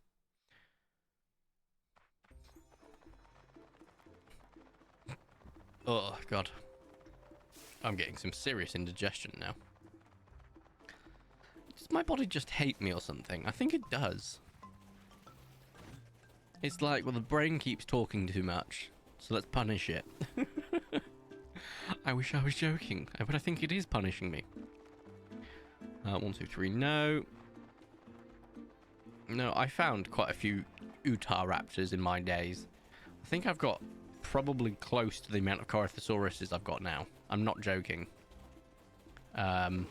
Oh, God. I'm getting some serious indigestion now. Does my body just hate me or something? I think it does. It's like, well, the brain keeps talking too much, so let's punish it. I wish I was joking, but I think it is punishing me. 1, 2, 3, no. No, I found quite a few Utah raptors in my days. I think I've got probably close to the amount of Corythosauruses I've got now. I'm not joking. And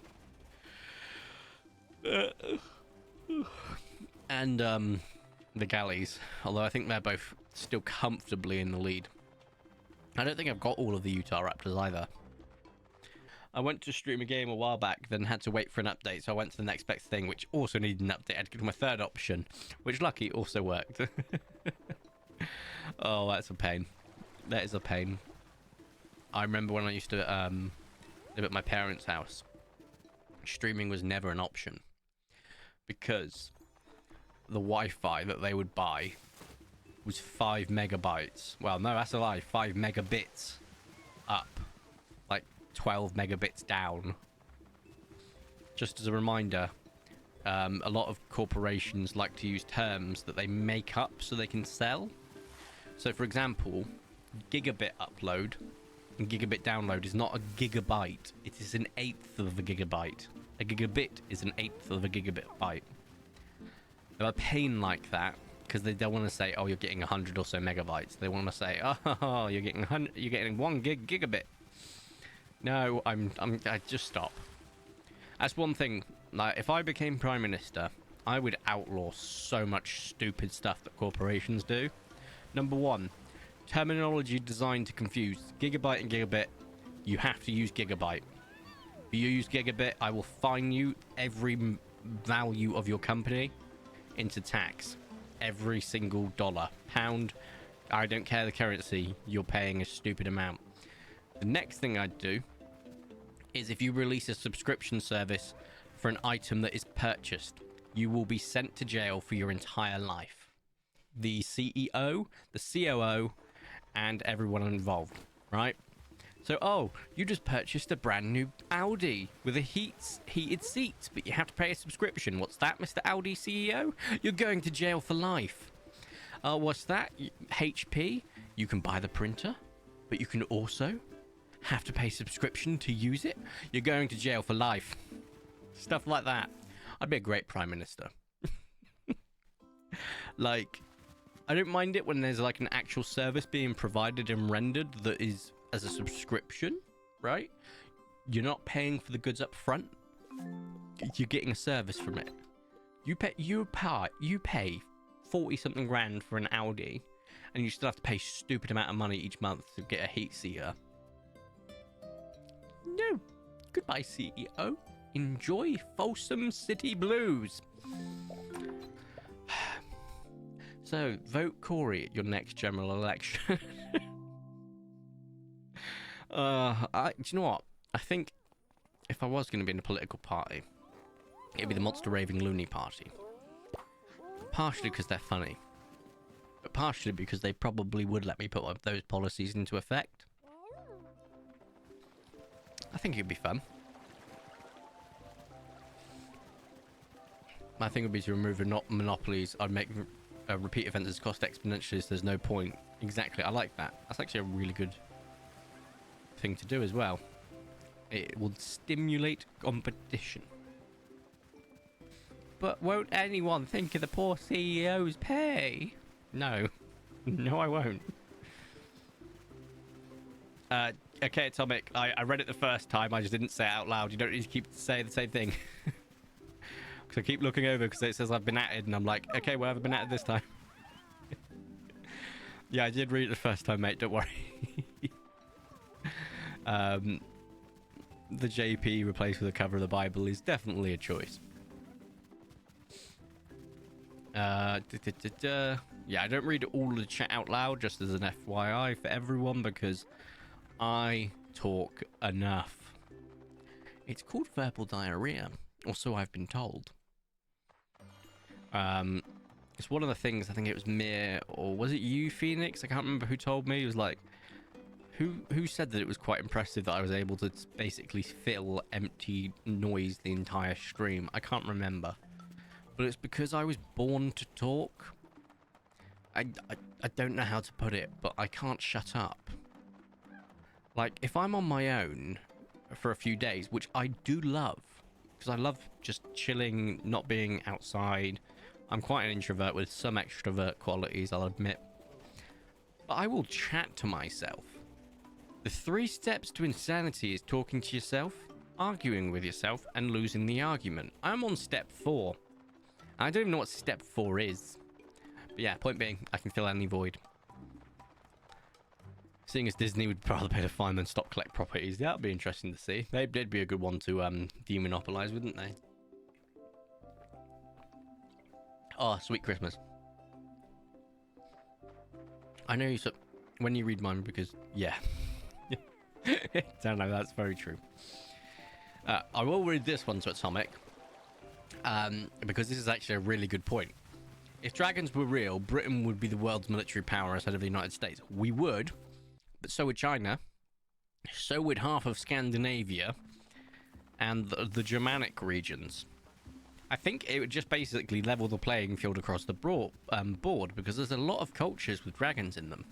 the galleys, although I think they're both still comfortably in the lead. I don't think I've got all of the Utah raptors either. I went to stream a game a while back, then had to wait for an update, so I went to the next best thing, which also needed an update. I had to go to my third option, which lucky also worked. Oh, that's a pain. That is a pain. I remember when I used to live at my parents' house, streaming was never an option, because the Wi-Fi that they would buy was 5 megabytes. Well, no, that's a lie. 5 megabits up. 12 megabits down. Just as a reminder, a lot of corporations like to use terms that they make up so they can sell. So for example, gigabit upload and gigabit download is not a gigabyte, it is an eighth of a gigabyte. A gigabit is an eighth of a gigabit byte. They're a pain like that because they don't want to say, oh, you're getting 100 or so megabytes. They want to say, oh, you're getting 1 gigabit. No, I just stop. That's one thing. Like, if I became Prime Minister, I would outlaw so much stupid stuff that corporations do. Number 1, terminology designed to confuse. Gigabyte and gigabit, you have to use gigabyte. If you use gigabit, I will fine you every value of your company into tax. Every single dollar, pound, I don't care the currency, you're paying a stupid amount. The next thing I'd do is if you release a subscription service for an item that is purchased, you will be sent to jail for your entire life. The CEO, the COO, and everyone involved, right? So, oh, you just purchased a brand new Audi with a heated seats, but you have to pay a subscription. What's that, Mr. Audi CEO? You're going to jail for life. What's that? HP? You can buy the printer, but you can also have to pay subscription to use it. You're going to jail for life. Stuff like that. I'd be a great prime minister. Like, I don't mind it when there's like an actual service being provided and rendered that is as a subscription, right? You're not paying for the goods up front. You're getting a service from it. You pay 40 something grand for an Audi, and you still have to pay a stupid amount of money each month to get a heat seeker. No. Goodbye, CEO. Enjoy Folsom City Blues. So, vote Corey at your next general election. Do you know what? I think if I was going to be in a political party, it'd be the Monster Raving Loony Party. Partially because they're funny, but partially because they probably would let me put those policies into effect. I think it'd be fun. My thing would be to remove monopolies. I'd make repeat offences cost exponentially, so there's no point. Exactly, I like that. That's actually a really good thing to do as well. It will stimulate competition. But won't anyone think of the poor CEO's pay? No. No, I won't. Okay, Atomic, I read it the first time, I just didn't say it out loud. You don't need to keep saying the same thing. Because I keep looking over because it says I've been added, and I'm like, okay, well, I've been added this time. Yeah, I did read it the first time, mate, don't worry. The JP replaced with the cover of the Bible is definitely a choice. Yeah, I don't read all the chat out loud, just as an FYI for everyone, because I talk enough. It's called verbal diarrhea, or so I've been told. It's one of the things, I think it was Mir, or was it you, Phoenix? I can't remember who told me. It was like, who said that it was quite impressive that I was able to basically fill empty noise the entire stream? I can't remember. But it's because I was born to talk. I don't know how to put it, but I can't shut up. Like, if I'm on my own for a few days, which I do love, because I love just chilling, not being outside. I'm quite an introvert with some extrovert qualities, I'll admit. But I will chat to myself. The 3 steps to insanity is talking to yourself, arguing with yourself, and losing the argument. I'm on step 4. I don't even know what step 4 is. But yeah, point being, I can fill any void. Seeing as Disney would rather pay the fine than stop collect properties, that would be interesting to see. They'd be a good one to demonopolize, wouldn't they? Oh, sweet Christmas. I know you said when you read mine, because yeah. Don't know, that's very true. I will read this one to Atomic, because this is actually a really good point. If dragons were real, Britain would be the world's military power instead of the United States. We would, but so would China, so would half of Scandinavia, and the Germanic regions. I think it would just basically level the playing field across the board, because there's a lot of cultures with dragons in them.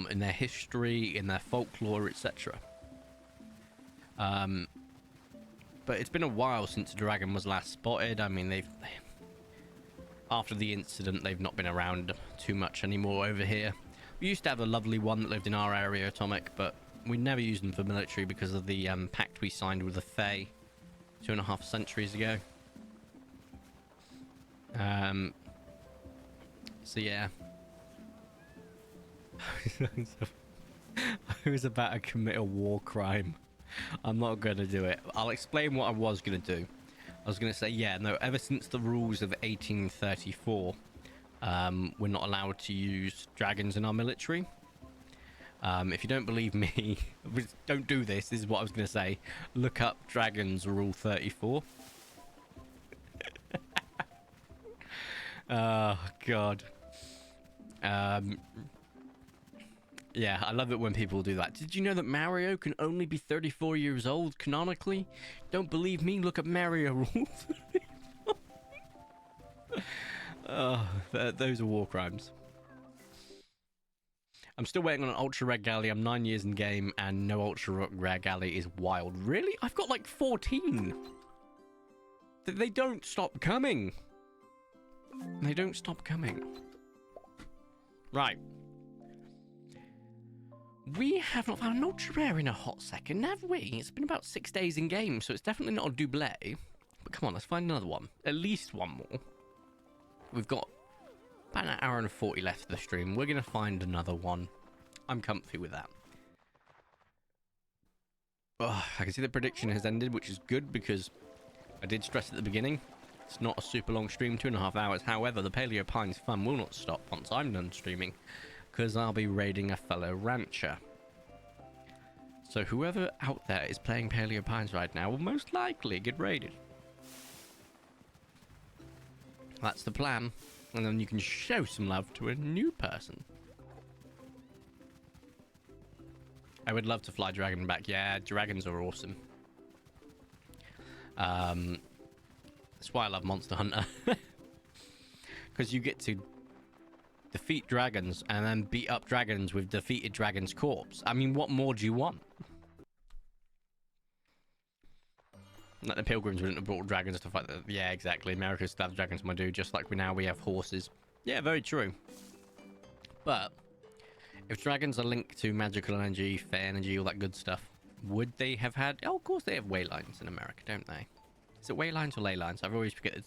In their history, in their folklore, etc. But it's been a while since a dragon was last spotted. I mean, after the incident, they've not been around too much anymore over here. We used to have a lovely one that lived in our area, Atomic, but we never used them for military because of the pact we signed with the Fae 2.5 centuries ago. So yeah. I was about to commit a war crime. I'm not going to do it. I'll explain what I was going to do. I was going to say, yeah, no, ever since the rules of 1834, we're not allowed to use dragons in our military. If you don't believe me, don't do this. This is what I was going to say. Look up Dragons Rule 34. Oh, God. Yeah, I love it when people do that. Did you know that Mario can only be 34 years old canonically? Don't believe me? Look at Mario rules. Oh, those are war crimes. I'm still waiting on an ultra rare galley. I'm 9 years in game and no ultra rare galley is wild. Really? I've got like 14. They don't stop coming. They don't stop coming. Right. We have not found an ultra rare in a hot second, have we? It's been about 6 days in game, so it's definitely not a double. But come on, let's find another one. At least one more. We've got about an hour and 40 left of the stream. We're going to find another one. I'm comfy with that. Oh, I can see the prediction has ended, which is good because I did stress at the beginning. It's not a super long stream, 2.5 hours. However, the Paleo Pines fun will not stop once I'm done streaming, because I'll be raiding a fellow rancher. So whoever out there is playing Paleo Pines right now will most likely get raided. That's the plan. And then you can show some love to a new person. I would love to fly Dragon back. Yeah, dragons are awesome. That's why I love Monster Hunter. Because you get to defeat dragons and then beat up dragons with defeated dragon's corpse. I mean, what more do you want? Like the pilgrims wouldn't have brought dragons to fight. Yeah, exactly. America still have dragons, my dude. Just like we have horses. Yeah, very true. But if dragons are linked to magical energy, fae energy, all that good stuff, would they have had? Oh, of course they have way lines in America, don't they? Is it way lines or ley lines? I've always forget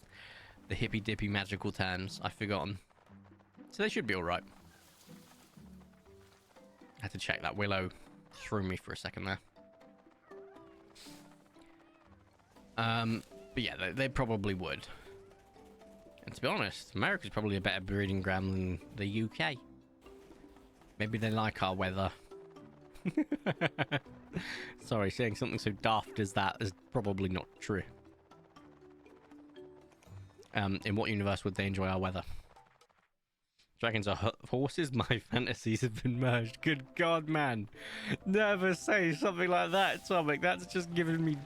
the hippy dippy magical terms. I've forgotten. So they should be all right. I had to check that. Willow threw me for a second there. But yeah, they probably would. And to be honest, America's probably a better breeding ground than the UK. Maybe they like our weather. Sorry, saying something so daft as that is probably not true. In what universe would they enjoy our weather? Dragons are horses? My fantasies have been merged. Good God, man. Never say something like that, Tomic. That's just giving me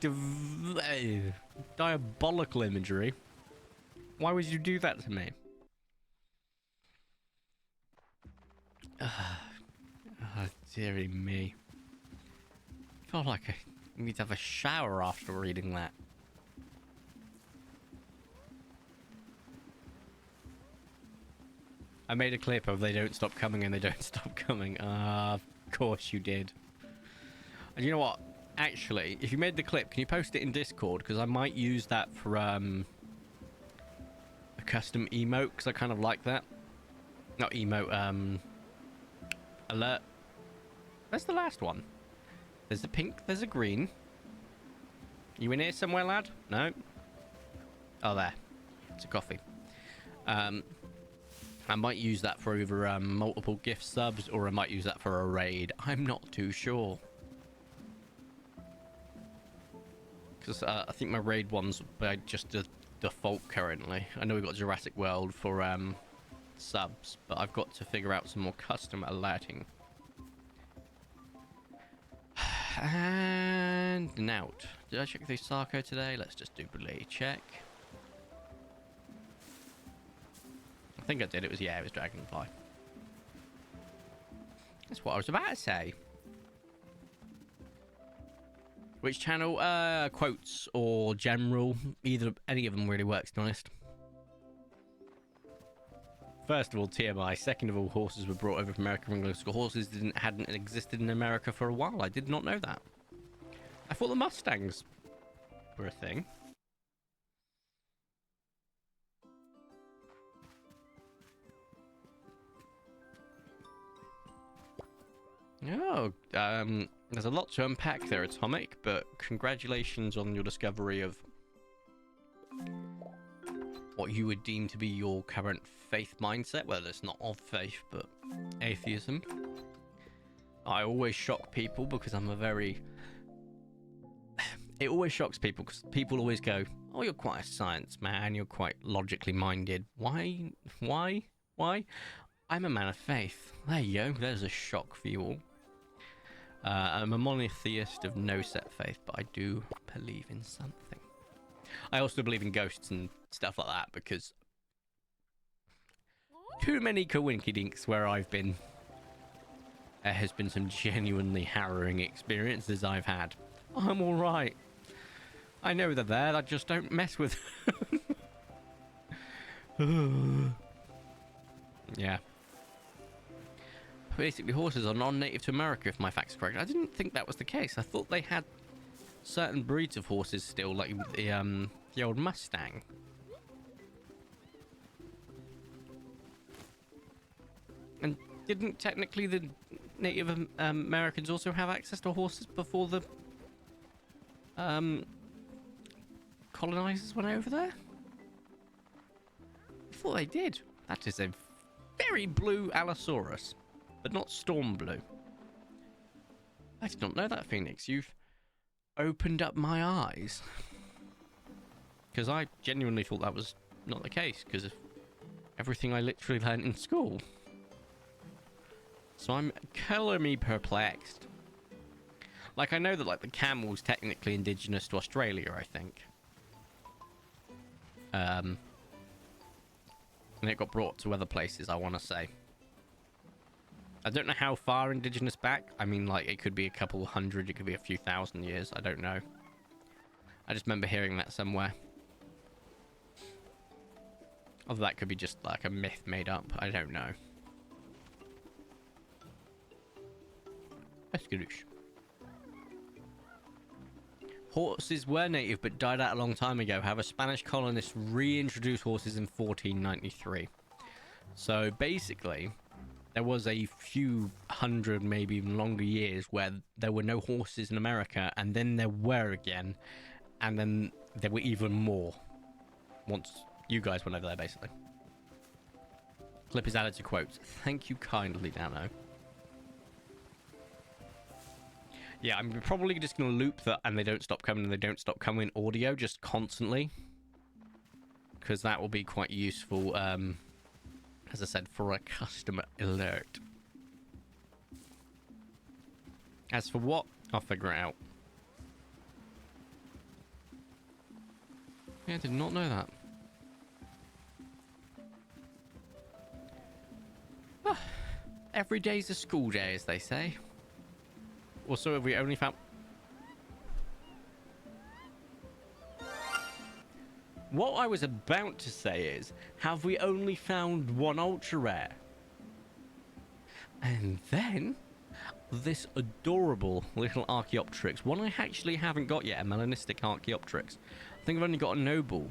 diabolical imagery. Why would you do that to me? Oh, dearie me. I feel like I need to have a shower after reading that. I made a clip of they don't stop coming and they don't stop coming. Of course you did. And you know what? Actually, if you made the clip, can you post it in Discord? Because I might use that for a custom emote, because I kind of like that. Not emote, alert. Where's the last one? There's a pink, there's a green. You in here somewhere, lad? No? Oh, there. It's a coffee. I might use that for either multiple gift subs, or I might use that for a raid. I'm not too sure. Because I think my raid one's by just the default currently. I know we've got Jurassic World for subs, but I've got to figure out some more custom alerting. And now, did I check through Sarko today? Let's just duplicate check. I think I did. It was Dragonfly. That's what I was about to say. Which channel? Quotes or general? Any of them really works, to be honest. First of all, TMI. Second of all, horses were brought over from America from England. So horses hadn't existed in America for a while. I did not know that. I thought the Mustangs were a thing. Oh, there's a lot to unpack there, Atomic, but congratulations on your discovery of what you would deem to be your current faith mindset. Well, it's not of faith, but atheism. I always shock people because I'm a very... It always shocks people because people always go, oh, you're quite a science man, you're quite logically minded. Why? I'm a man of faith. There you go, there's a shock for you all. I'm a monotheist of no set faith, but I do believe in something. I also believe in ghosts and stuff like that because too many coinkydinks where I've been. There has been some genuinely harrowing experiences I've had. I'm alright. I know they're there, I just don't mess with them. Yeah. Basically, horses are non-native to America, if my facts are correct. I didn't think that was the case. I thought they had certain breeds of horses still, like the old Mustang. And didn't technically the Native Americans also have access to horses before the colonizers went over there? I thought they did. That is a very blue Allosaurus, but not storm blue. I did not know that, Phoenix. You've opened up my eyes. Because I genuinely thought that was not the case, because of everything I literally learned in school. So I'm color me perplexed. Like, I know that, like, the camel's technically indigenous to Australia, I think. And it got brought to other places, I want to say. I don't know how far indigenous back. I mean, like, it could be a couple hundred, it could be a few thousand years. I don't know. I just remember hearing that somewhere. Although that could be just, like, a myth made up. I don't know. Escaloosh. Horses were native but died out a long time ago. However, Spanish colonists reintroduced horses in 1493. So basically, there was a few hundred, maybe even longer years where there were no horses in America, and then there were again, and then there were even more once you guys went over there, basically. Clip is added to quotes. Thank you kindly, Dano. Yeah, I'm probably just going to loop that and they don't stop coming and they don't stop coming audio just constantly. Because that will be quite useful, as I said, for a customer alert. As for what, I'll figure it out. Yeah, I did not know that. Every day's a school day, as they say. Also, have we only found... What I was about to say is, have we only found one ultra rare? And then, this adorable little Archaeopteryx. One I actually haven't got yet, a melanistic Archaeopteryx. I think I've only got a noble.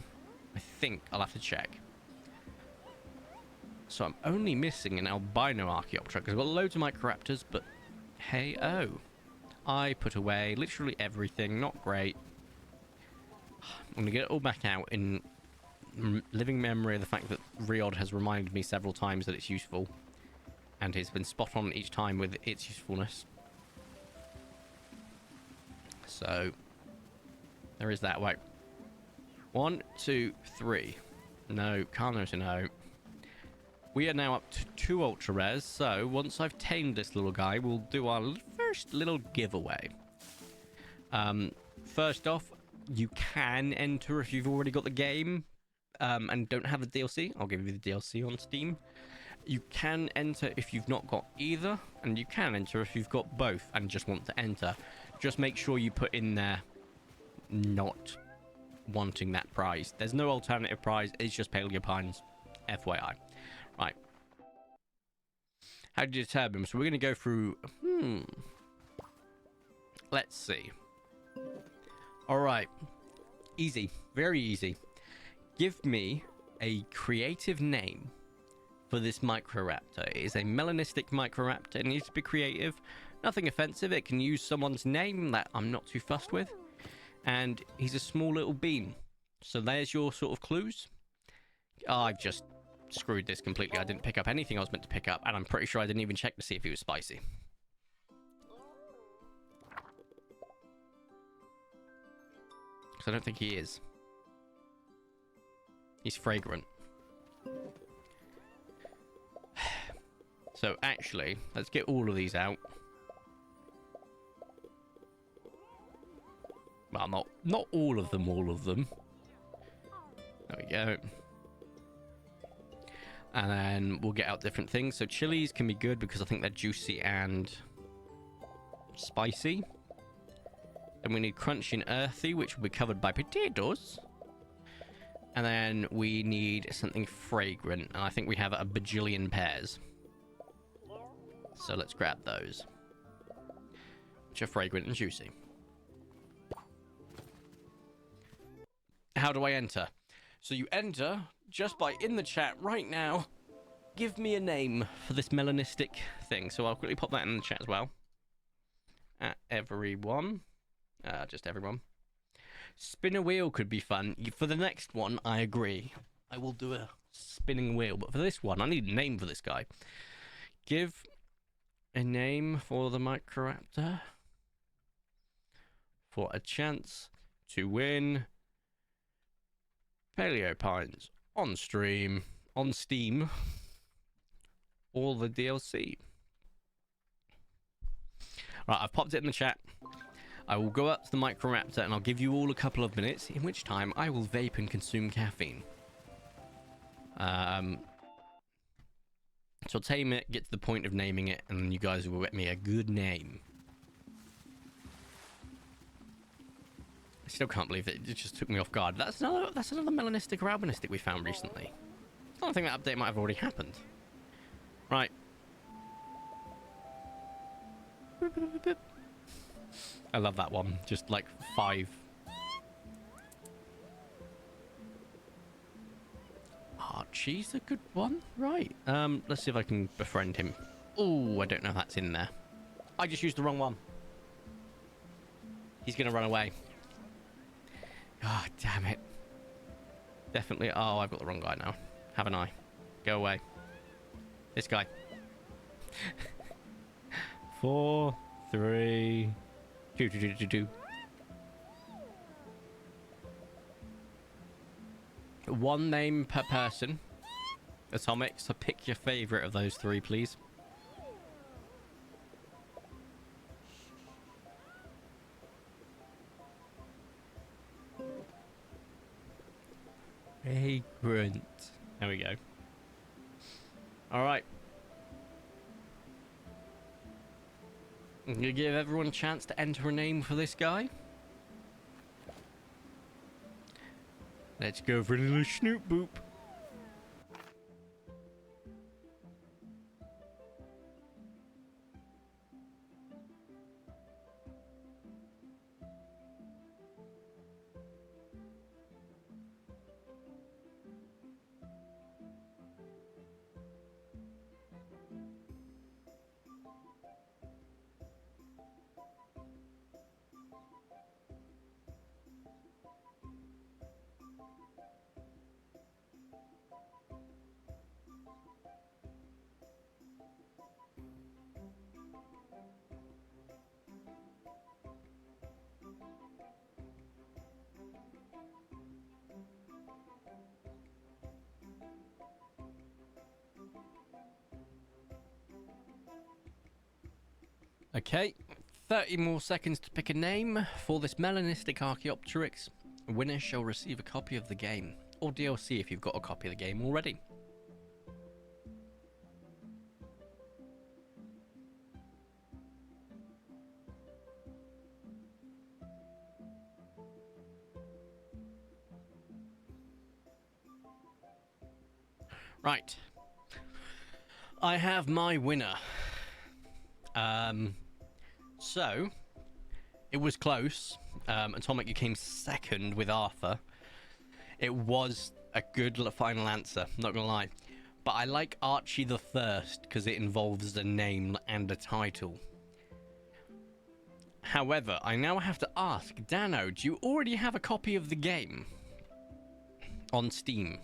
I think. I'll have to check. So I'm only missing an albino Archaeopteryx. I've got loads of Microraptors, but hey-oh. I put away literally everything. Not great. I'm going to get it all back out in living memory of the fact that Riod has reminded me several times that it's useful. And has been spot on each time with its usefulness. So, there is that. Wait. 1, 2, 3. No, Carno's a no. We are now up to 2 ultra rares, so once I've tamed this little guy, we'll do our first little giveaway. First off, you can enter if you've already got the game and don't have the DLC. I'll give you the DLC on Steam. You can enter if you've not got either, and you can enter if you've got both and just want to enter. Just make sure you put in there not wanting that prize. There's no alternative prize, it's just Paleopines, FYI. Right. How do you determine? So we're going to go through... Let's see. Alright. Easy. Very easy. Give me a creative name for this Microraptor. It is a melanistic Microraptor. It needs to be creative. Nothing offensive. It can use someone's name that I'm not too fussed with. And he's a small little bean. So there's your sort of clues. I've just screwed this completely. I didn't pick up anything I was meant to pick up, and I'm pretty sure I didn't even check to see if he was spicy. Because I don't think he is. He's fragrant. So actually, let's get all of these out. Well, not all of them, There we go. And then we'll get out different things. So chilies can be good because I think they're juicy and spicy. Then we need crunchy and earthy, which will be covered by potatoes. And then we need something fragrant. And I think we have a bajillion pairs. So let's grab those. Which are fragrant and juicy. How do I enter? So you enter just by in the chat right now. Give me a name for this melanistic thing. So I'll quickly pop that in the chat as well. At everyone. Just everyone. Spin a wheel could be fun. For the next one, I agree. I will do a spinning wheel. But for this one, I need a name for this guy. Give a name for the Microraptor. For a chance to win Paleo Pines on stream, on Steam, all the DLC. Right, I've popped it in the chat. I will go up to the Microraptor and I'll give you all a couple of minutes, in which time I will vape and consume caffeine. So I'll tame it, get to the point of naming it, and then you guys will get me a good name. I still can't believe it. It just took me off guard. That's another melanistic or albinistic we found recently. I don't think that update might have already happened. Right. I love that one. Just like 5. Archie's a good one. Right. Let's see if I can befriend him. Oh, I don't know if that's in there. I just used the wrong one. He's going to run away. Oh, damn it. Definitely. Oh, I've got the wrong guy now. Haven't I? Go away. This guy. 4, 3, 2. One name per person. Atomic, so pick your favorite of those 3, please. Vagrant. There we go. Alright. I'm going to give everyone a chance to enter a name for this guy. Let's go for a little snoop boop. Okay, 30 more seconds to pick a name for this melanistic Archaeopteryx. Winner shall receive a copy of the game, or DLC if you've got a copy of the game already. Right. I have my winner. So, it was close. Atomic, you came second with Arthur. It was a good final answer, not gonna lie. But I like Archie the First because it involves a name and a title. However, I now have to ask, Dano, do you already have a copy of the game on Steam?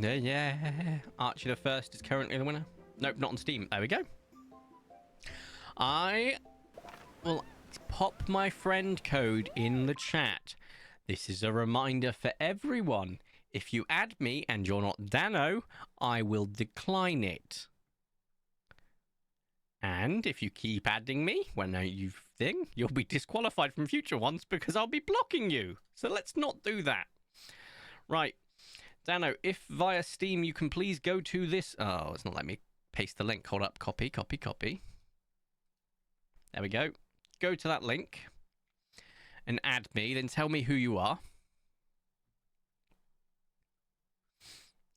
Yeah. Archie the First is currently the winner. Nope, not on Steam. There we go. I will pop my friend code in the chat. This is a reminder for everyone. If you add me and you're not Dano, I will decline it. And if you keep adding me when you think, you'll be disqualified from future ones because I'll be blocking you. So let's not do that. Right. Dano, if via Steam you can please go to this... Oh, it's not letting me paste the link. Hold up. Copy. There we go. Go to that link and add me. Then tell me who you are.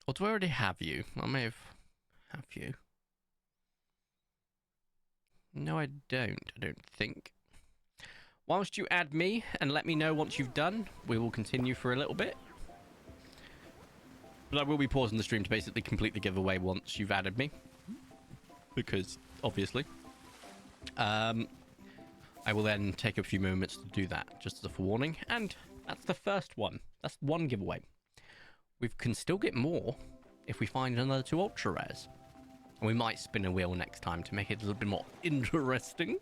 Or do I already have you? I may have you. No, I don't. I don't think. Whilst you add me and let me know once you've done, we will continue for a little bit. But I will be pausing the stream to basically complete the giveaway once you've added me. Because, obviously. I will then take a few moments to do that, just as a forewarning. And that's the first one. That's one giveaway. We can still get more if we find another 2 ultra rares. And we might spin a wheel next time to make it a little bit more interesting.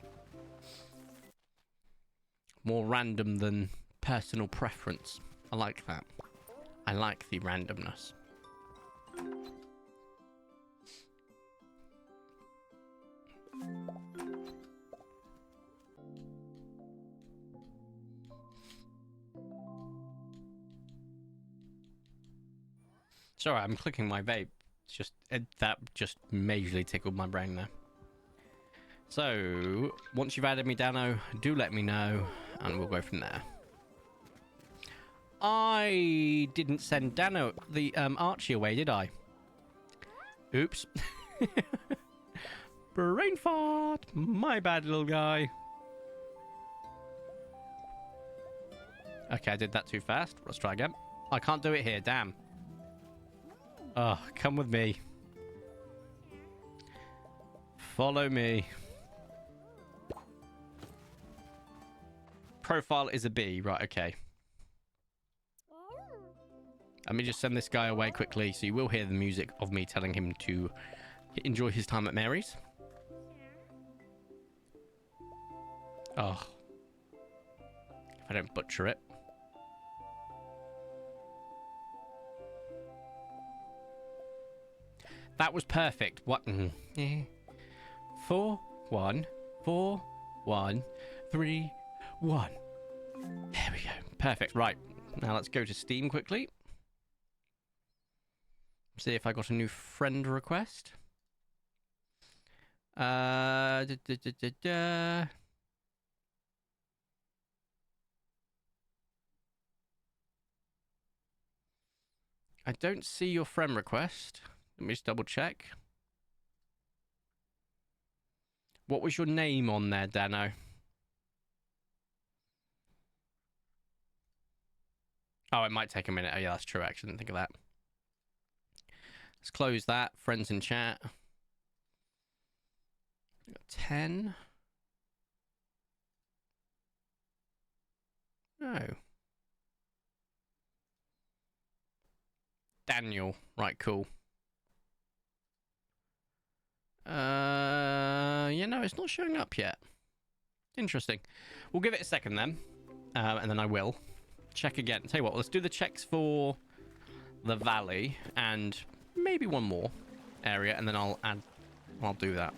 More random than personal preference. I like that. I like the randomness. Sorry, I'm clicking my vape. It's just that just majorly tickled my brain there. So once you've added me, Dano, do let me know, and we'll go from there. I didn't send Dano the Archie away, did I? Oops. Brain fart. My bad, little guy. Okay, I did that too fast. Let's try again. I can't do it here. Damn. Oh, come with me. Follow me. Profile is a B. Right, okay. Let me just send this guy away quickly so you will hear the music of me telling him to enjoy his time at Mary's. Oh. If I don't butcher it. That was perfect. What? 4, 1, 4, 1, 3, 1. There we go. Perfect. Right. Now let's go to Steam quickly. See if I got a new friend request. I don't see your friend request. Let me just double check. What was your name on there, Dano? Oh, it might take a minute. Oh, yeah, that's true. Actually, I didn't think of that. Let's close that. Friends in chat. We got 10. No. Daniel. Right, cool. Yeah, no, it's not showing up yet. Interesting. We'll give it a second then. And then I will. Check again. Tell you what, let's do the checks for the valley and maybe one more area, and then I'll do that.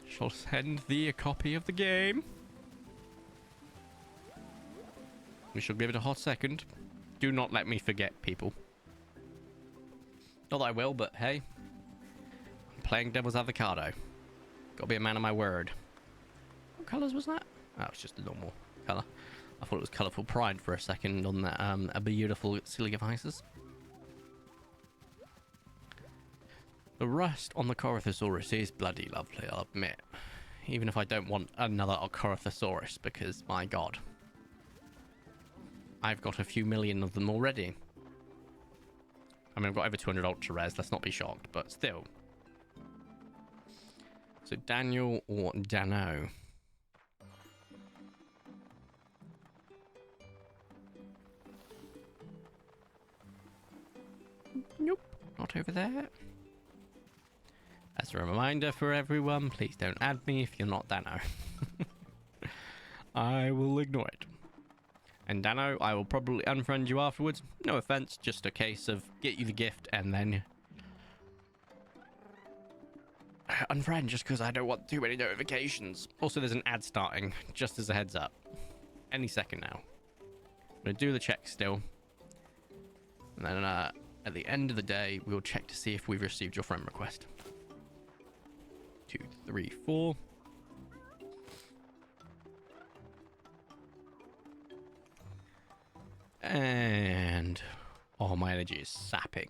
Shall send thee a copy of the game. We shall give it a hot second. Do not let me forget, people. Not that I will, but hey. I'm playing devil's avocado. Gotta be a man of my word. What colours was that? Oh, it's just a normal colour. I thought it was Colourful Pride for a second on that a beautiful silly devices. The rust on the Corythosaurus is bloody lovely, I'll admit. Even if I don't want another Corythosaurus, because, my god. I've got a few million of them already. I mean, I've got over 200 ultra rares, let's not be shocked, but still. So, Daniel or Dano? not over there. As a reminder for everyone, please don't add me if you're not Dano. I will ignore it. And Dano, I will probably unfriend you afterwards. No offense, just a case of get you the gift and then unfriend just because I don't want too many notifications. Also, there's an ad starting, just as a heads up. Any second now. I'm going to do the check still. And then at the end of the day, we'll check to see if we've received your friend request. 2, 3, 4. And oh, my energy is sapping.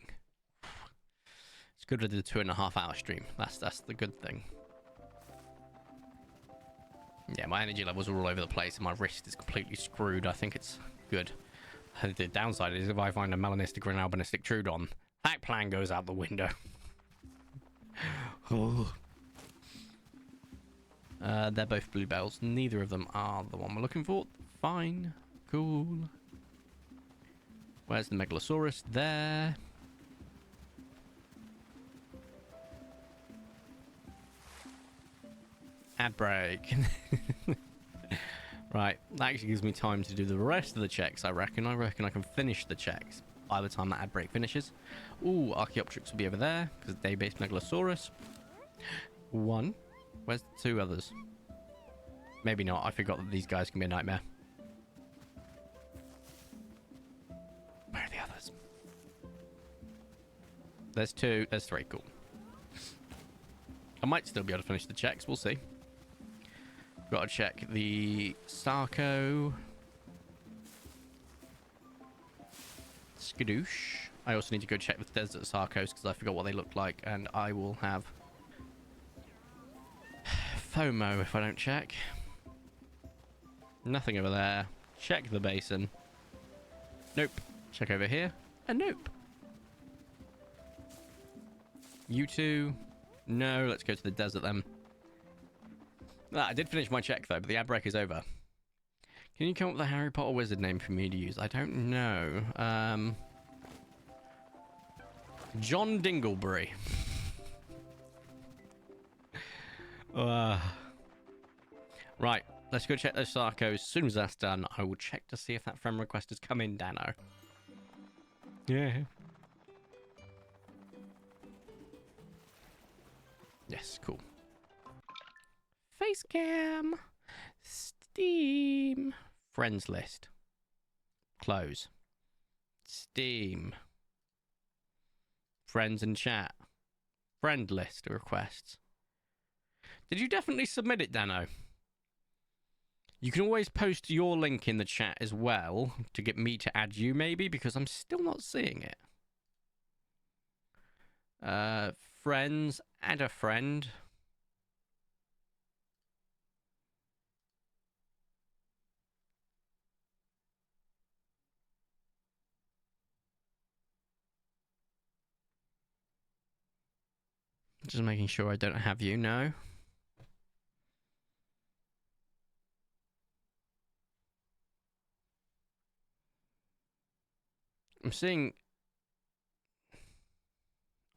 It's good with the 2.5 hour stream. That's the good thing. Yeah, my energy levels are all over the place and my wrist is completely screwed. I think it's good. The downside is if I find a melanistic or an albinistic Trudon, that plan goes out the window. Oh. They're both bluebells. Neither of them are the one we're looking for. Fine. Cool. Where's the Megalosaurus? There. Ad break. Right, that actually gives me time to do the rest of the checks, I reckon. I reckon I can finish the checks by the time that ad break finishes. Ooh, Archaeopteryx will be over there, because day-based Megalosaurus. 1. Where's the 2 others? Maybe not, I forgot that these guys can be a nightmare. Where are the others? There's 2, there's 3, cool. I might still be able to finish the checks, we'll see. Got to check the Sarco. Skadoosh. I also need to go check the Desert Sarcos because I forgot what they look like, and I will have FOMO if I don't check. Nothing over there. Check the basin. Nope. Check over here. And nope. You two. No, let's go to the desert then. I did finish my check though, but the ad break is over. Can you come up with a Harry Potter wizard name for me to use? I don't know. John Dingleberry. Right, let's go check those Sarcos. As soon as that's done, I will check to see if that friend request has come in, Dano. Yeah. Yes, cool. Facecam. Steam. Friends list. Close. Steam. Friends and chat. Friend list requests. Did you definitely submit it, Dano? You can always post your link in the chat as well to get me to add you, maybe, because I'm still not seeing it. Friends. Add a friend. Just making sure I don't have you, no. I'm seeing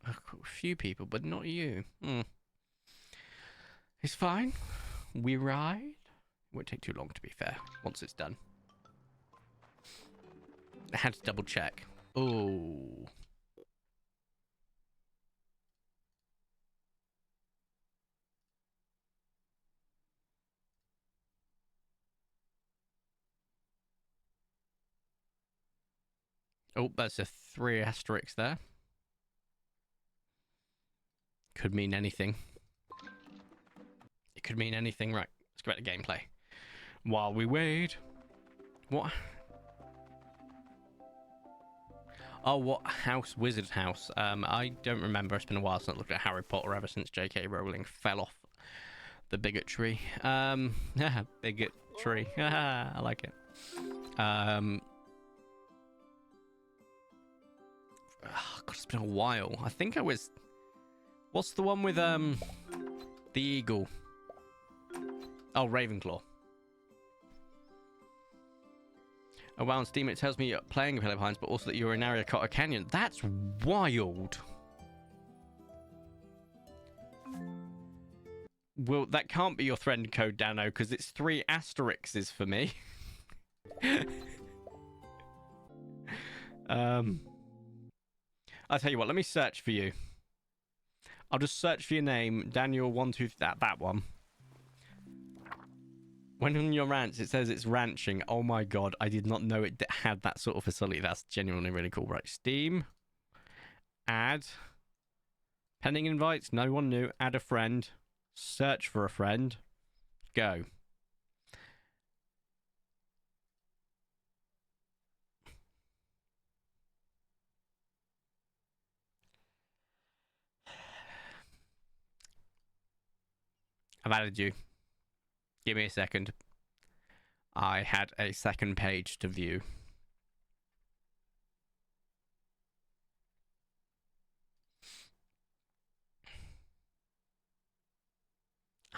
a few people, but not you. It's fine. We ride. It won't take too long, to be fair, once it's done. I had to double check. Oh. Oh, that's a 3 asterisks there. Could mean anything. It could mean anything. Right, let's go back to gameplay. While we wait. What? Oh, what house? Wizard house. I don't remember. It's been a while since I looked at Harry Potter ever since J.K. Rowling fell off the bigotry. Bigotry. I like it. Oh, God, it's been a while. I think I was... What's the one with the eagle? Oh, Ravenclaw. Oh, wow, on Steam it tells me you're playing Pillar Pines, but also that you're in Ariakota Canyon. That's wild. Well, that can't be your friend code, Dano, because it's 3 asterisks for me. I'll tell you what, let me search for you. I'll just search for your name, Daniel12, that one. When on your rants, it says it's ranching. Oh my god, I did not know it had that sort of facility. That's genuinely really cool. Right, Steam. Add. Pending invites, no one new. Add a friend. Search for a friend. Go. I've added you. Give me a second. I had a second page to view.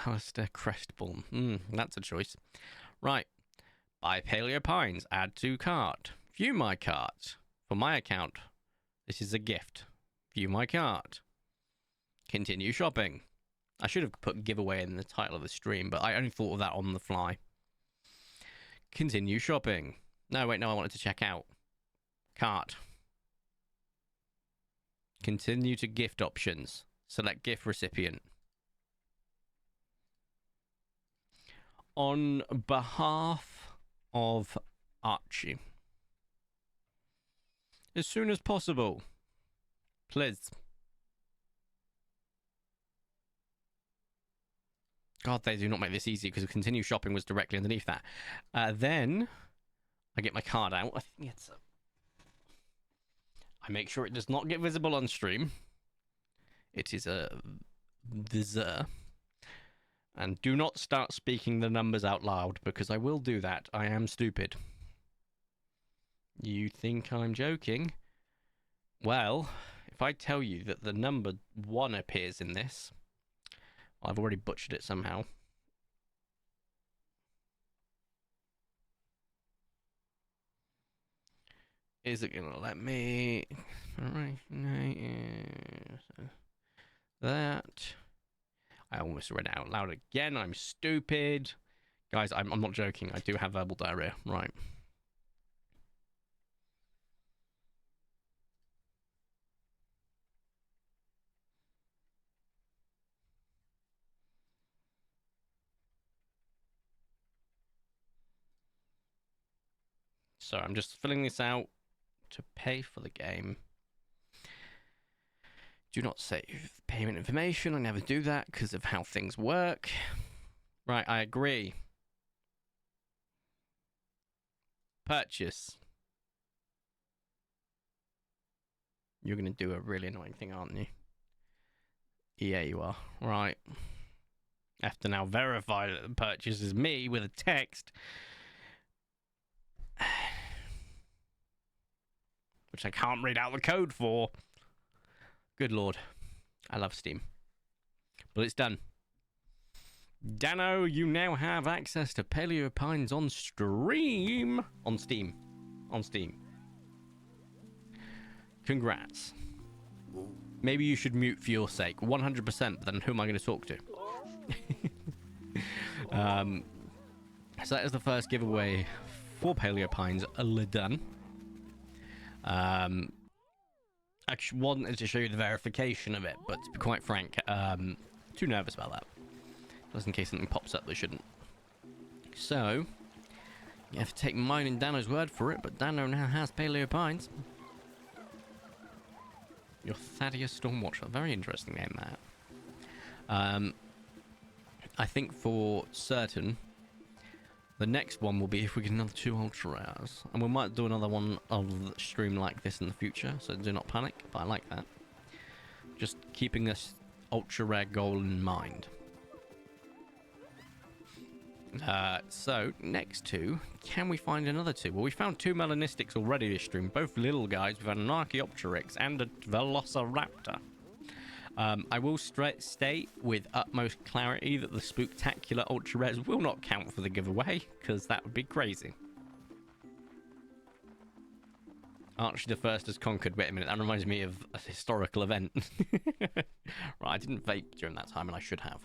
Alistair Crestbourne. That's a choice. Right. Buy Paleo Pines. Add to cart. View my cart. For my account. This is a gift. View my cart. Continue shopping. I should have put giveaway in the title of the stream, but I only thought of that on the fly. Continue shopping. No, wait, no, I wanted to check out. Cart. Continue to gift options. Select gift recipient. On behalf of Archie. As soon as possible. Please. God, they do not make this easy because continue shopping was directly underneath that. Then I get my card out. I think it's I make sure it does not get visible on stream. It is a visitor. And do not start speaking the numbers out loud because I will do that. I am stupid. You think I'm joking? Well, if I tell you that the number 1 appears in this, I've already butchered it somehow. Is it going to let me... That... I almost read it out loud again. I'm stupid. Guys, I'm not joking. I do have verbal diarrhea. Right. So I'm just filling this out to pay for the game. Do not save payment information. I never do that because of how things work. Right, I agree. Purchase. You're going to do a really annoying thing, aren't you? Yeah, you are. Right. I have to now verify that the purchase is me with a text. Which I can't read out the code for. Good lord. I love Steam. But it's done. Dano, you now have access to Paleo Pines on stream. On Steam. On Steam. Congrats. Maybe you should mute for your sake. 100%, but then who am I going to talk to? So that is the first giveaway for Paleo Pines done. I actually wanted to show you the verification of it, but to be quite frank, too nervous about that. Just in case something pops up that shouldn't. So, you have to take mine and Dano's word for it, but Dano now has Paleo Pines. Your Thaddeus Stormwatcher. Very interesting name, that. I think for certain, the next one will be if we get another 2 ultra rares. And we might do another one of the stream like this in the future, so do not panic, but I like that. Just keeping this ultra rare goal in mind. So, next 2, can we find another 2? Well, we found 2 Melanistics already this stream, both little guys. We've had an Archaeopteryx and a Velociraptor. I will state with utmost clarity that the Spooktacular Ultra Rares will not count for the giveaway, because that would be crazy. Archie the First has conquered. Wait a minute, that reminds me of a historical event. Right, I didn't vape during that time, and I should have.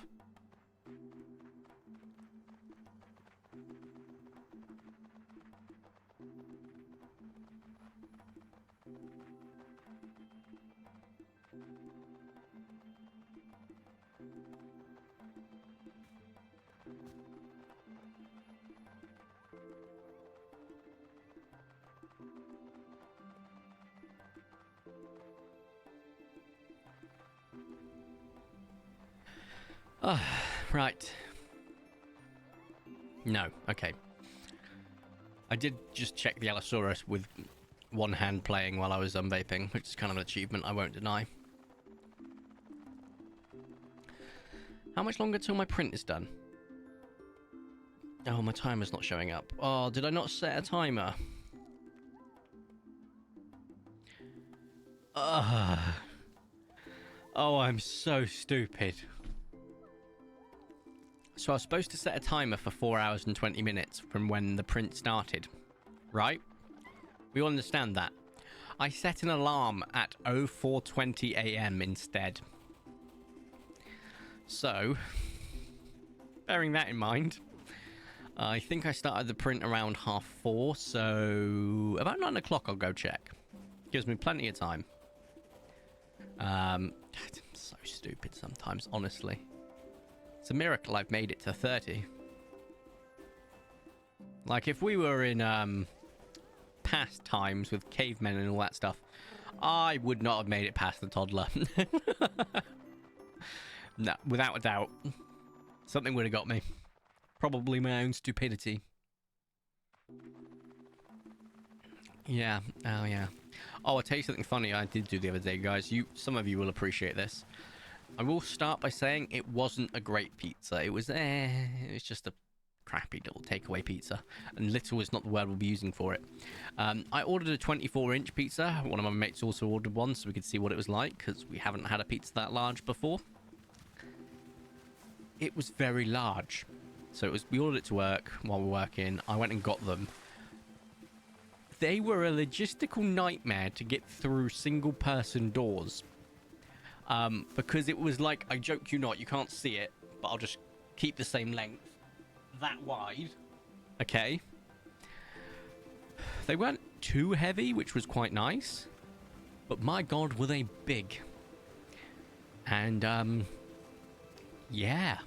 Right. No, okay. I did just check the Allosaurus with one hand playing while I was vaping, which is kind of an achievement I won't deny. How much longer till my print is done? Oh, my timer's not showing up. Oh, did I not set a timer? Ugh. Oh, I'm so stupid. So I was supposed to set a timer for 4 hours and 20 minutes from when the print started, right? We all understand that. I set an alarm at 04:20 AM instead. So, bearing that in mind, I think I started the print around 4:30, so about 9 o'clock I'll go check. Gives me plenty of time. I'm so stupid sometimes, honestly. It's a miracle I've made it to 30. Like, if we were in past times with cavemen and all that stuff, I would not have made it past the toddler. No, without a doubt. Something would have got me. Probably my own stupidity. Yeah, oh yeah. Oh, I'll tell you something funny I did do the other day, guys. Some of you will appreciate this. I will start by saying it wasn't a great pizza. It was just a crappy little takeaway pizza. And little is not the word we'll be using for it. I ordered a 24-inch pizza. One of my mates also ordered one so we could see what it was like, because we haven't had a pizza that large before. It was very large. So we ordered it to work while we were working. I went and got them. They were a logistical nightmare to get through single-person doors. Because it was like, I joke you not, you can't see it, but I'll just keep the same length. That wide. Okay. They weren't too heavy, which was quite nice. But my God, were they big. And, yeah.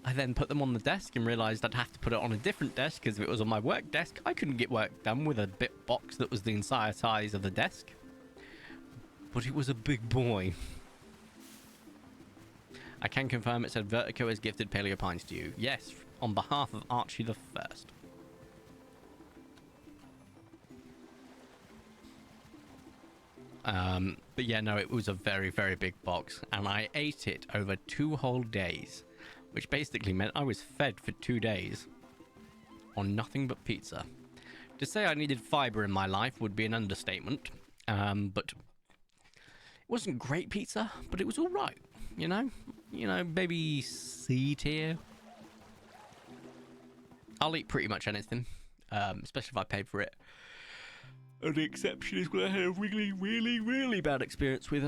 I then put them on the desk and realised I'd have to put it on a different desk, because if it was on my work desk, I couldn't get work done with a bit box that was the entire size of the desk. But it was a big boy. I can confirm it said Vertico has gifted Paleo Pines to you. Yes, on behalf of Archie the First. But yeah, no, it was a very, very big box, and I ate it over 2 whole days, which basically meant I was fed for 2 days on nothing but pizza. To say I needed fiber in my life would be an understatement, but it wasn't great pizza, but it was all right, you know, maybe C tier. I'll eat pretty much anything, especially if I paid for it. And the exception is when I had a really, really, really bad experience with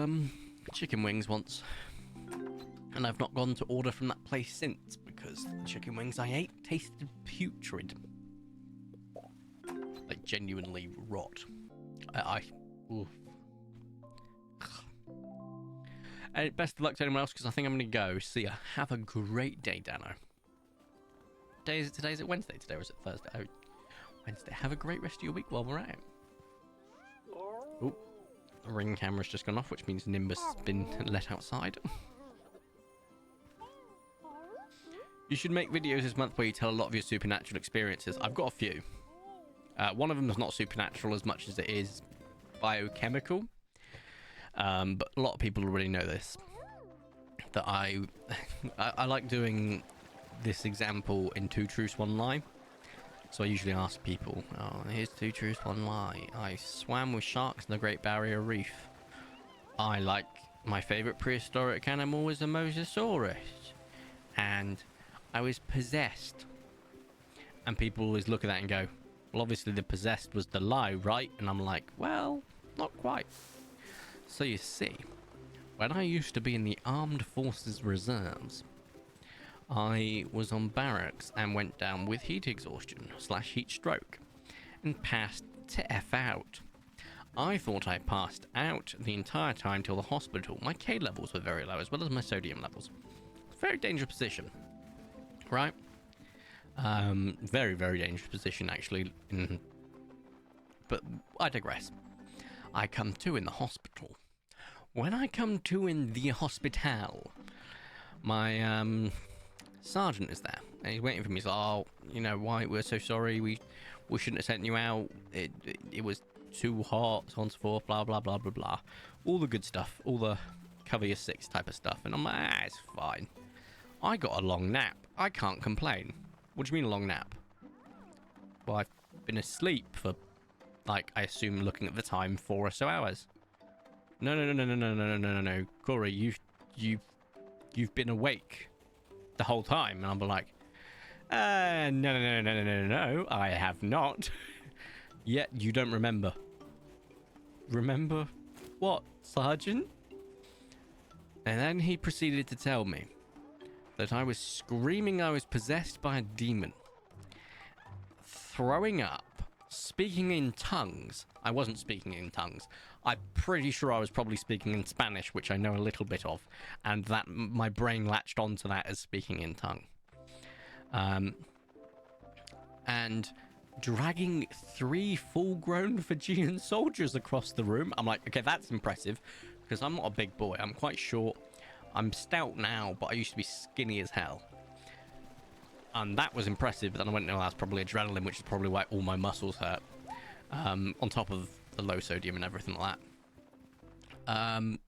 chicken wings once. And I've not gone to order from that place since, because the chicken wings I ate tasted putrid. Like, genuinely rot. Oof. And best of luck to anyone else, because I think I'm going to go. See ya. Have a great day, Dano. Day is it today? Is it Wednesday today, or is it Thursday? Oh, Wednesday. Have a great rest of your week while we're at it. Oh, the ring camera's just gone off, which means Nimbus has been let outside. You should make videos this month where you tell a lot of your supernatural experiences. I've got a few. One of them is not supernatural as much as it is biochemical. But a lot of people already know this. That I like doing this example in 2 truths, 1 lie. So I usually ask people, oh, here's 2 truths, 1 lie. I swam with sharks in the Great Barrier Reef. My favourite prehistoric animal was a Mosasaurus. And I was possessed. And people always look at that and go, well, obviously the possessed was the lie, right? And I'm like, well, not quite. So you see, when I used to be in the Armed Forces Reserves, I was on barracks and went down with heat exhaustion / heat stroke and passed to F out. I thought I passed out the entire time till the hospital. My K levels were very low, as well as my sodium levels. Very dangerous position, right? Very, very dangerous position, actually. But I digress. I come to in the hospital. When I come to in the hospital, my sergeant is there, and he's waiting for me. He's like, oh, you know, why, we're so sorry, we shouldn't have sent you out, it was too hot, so on and so forth, blah blah blah blah blah, all the good stuff, all the cover your six type of stuff. And I'm like, it's fine, I got a long nap, I can't complain. What do you mean a long nap? Well, I've been asleep for, like, I assume, looking at the time, 4 or so hours. No, Corey, you've been awake the whole time. And I'm like, no, I have not. Yet you don't remember. Remember what, Sergeant? And then he proceeded to tell me that I was screaming I was possessed by a demon, throwing up, speaking in tongues. I wasn't speaking in tongues. I'm pretty sure I was probably speaking in Spanish, which I know a little bit of, and that my brain latched onto that as speaking in tongue. And dragging 3 full-grown Fijian soldiers across the room. I'm like, okay, that's impressive, because I'm not a big boy. I'm quite short. I'm stout now, but I used to be skinny as hell. And that was impressive, but then I went, no, that's probably adrenaline, which is probably why all my muscles hurt. On top of the low sodium and everything like that.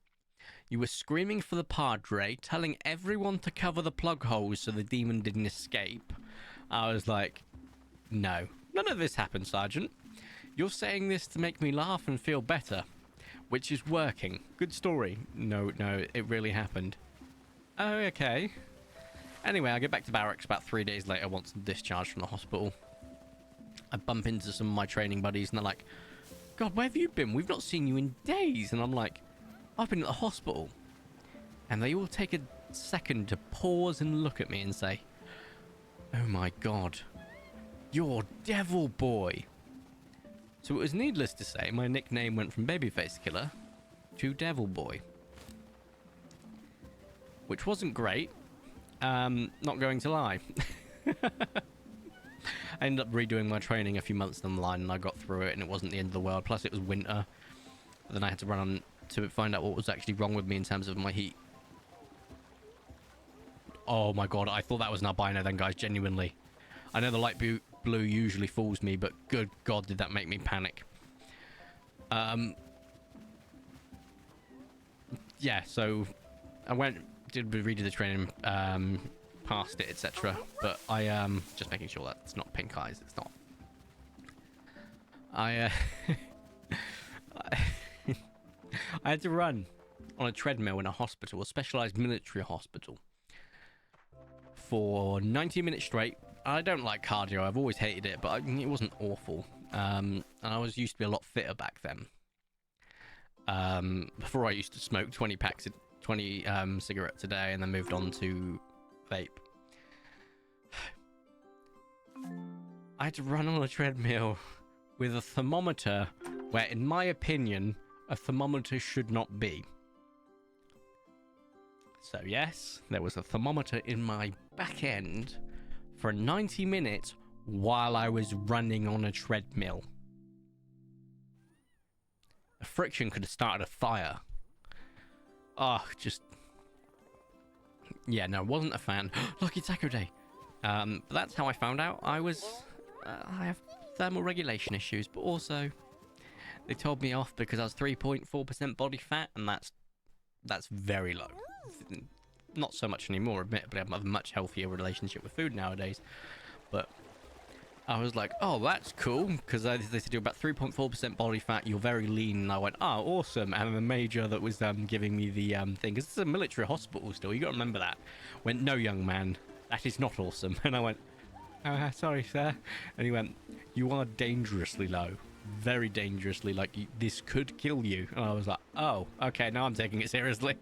You were screaming for the Padre, telling everyone to cover the plug holes so the demon didn't escape. I was like, no, none of this happened, Sergeant. You're saying this to make me laugh and feel better, which is working. Good story. No, it really happened. Oh, okay. Anyway, I get back to barracks about 3 days later once I'm discharged from the hospital. I bump into some of my training buddies and they're like, God, where have you been? We've not seen you in days. And I'm like, I've been at the hospital. And they all take a second to pause and look at me and say, oh my God, you're Devil Boy. So it was needless to say, my nickname went from Babyface Killer to Devil Boy. Which wasn't great. Not going to lie. I ended up redoing my training a few months down the line and I got through it and it wasn't the end of the world. Plus it was winter. But then I had to run on to find out what was actually wrong with me in terms of my heat. Oh my God, I thought that was an albino then, guys, genuinely. I know the light blue usually fools me, but good God, did that make me panic. Yeah, so I did redo the training, passed it, etc. But I just making sure that it's not pink eyes. It's not. I had to run on a treadmill in a hospital, a specialized military hospital, for 90 minutes straight. I don't like cardio. I've always hated it, but it wasn't awful. And I was used to be a lot fitter back then. Before I used to smoke 20 cigarettes a day and then moved on to vape. I had to run on a treadmill with a thermometer where, in my opinion, a thermometer should not be. So yes, there was a thermometer in my back end for 90 minutes while I was running on a treadmill. The friction could have started a fire. Oh, just... Yeah, no, wasn't a fan. Lucky Taco Day. But that's how I found out I have thermal regulation issues, but also they told me off because I was 3.4% body fat, and that's very low. Not so much anymore, admittedly. I have a much healthier relationship with food nowadays. But I was like, oh, that's cool, because they said you're about 3.4% body fat, you're very lean, and I went, oh, awesome. And the major that was giving me the thing, because it's a military hospital still, you got to remember that, went, no, young man, that is not awesome. And I went, oh, sorry, sir. And he went, you are dangerously low, very dangerously, like, this could kill you. And I was like, oh, okay, now I'm taking it seriously.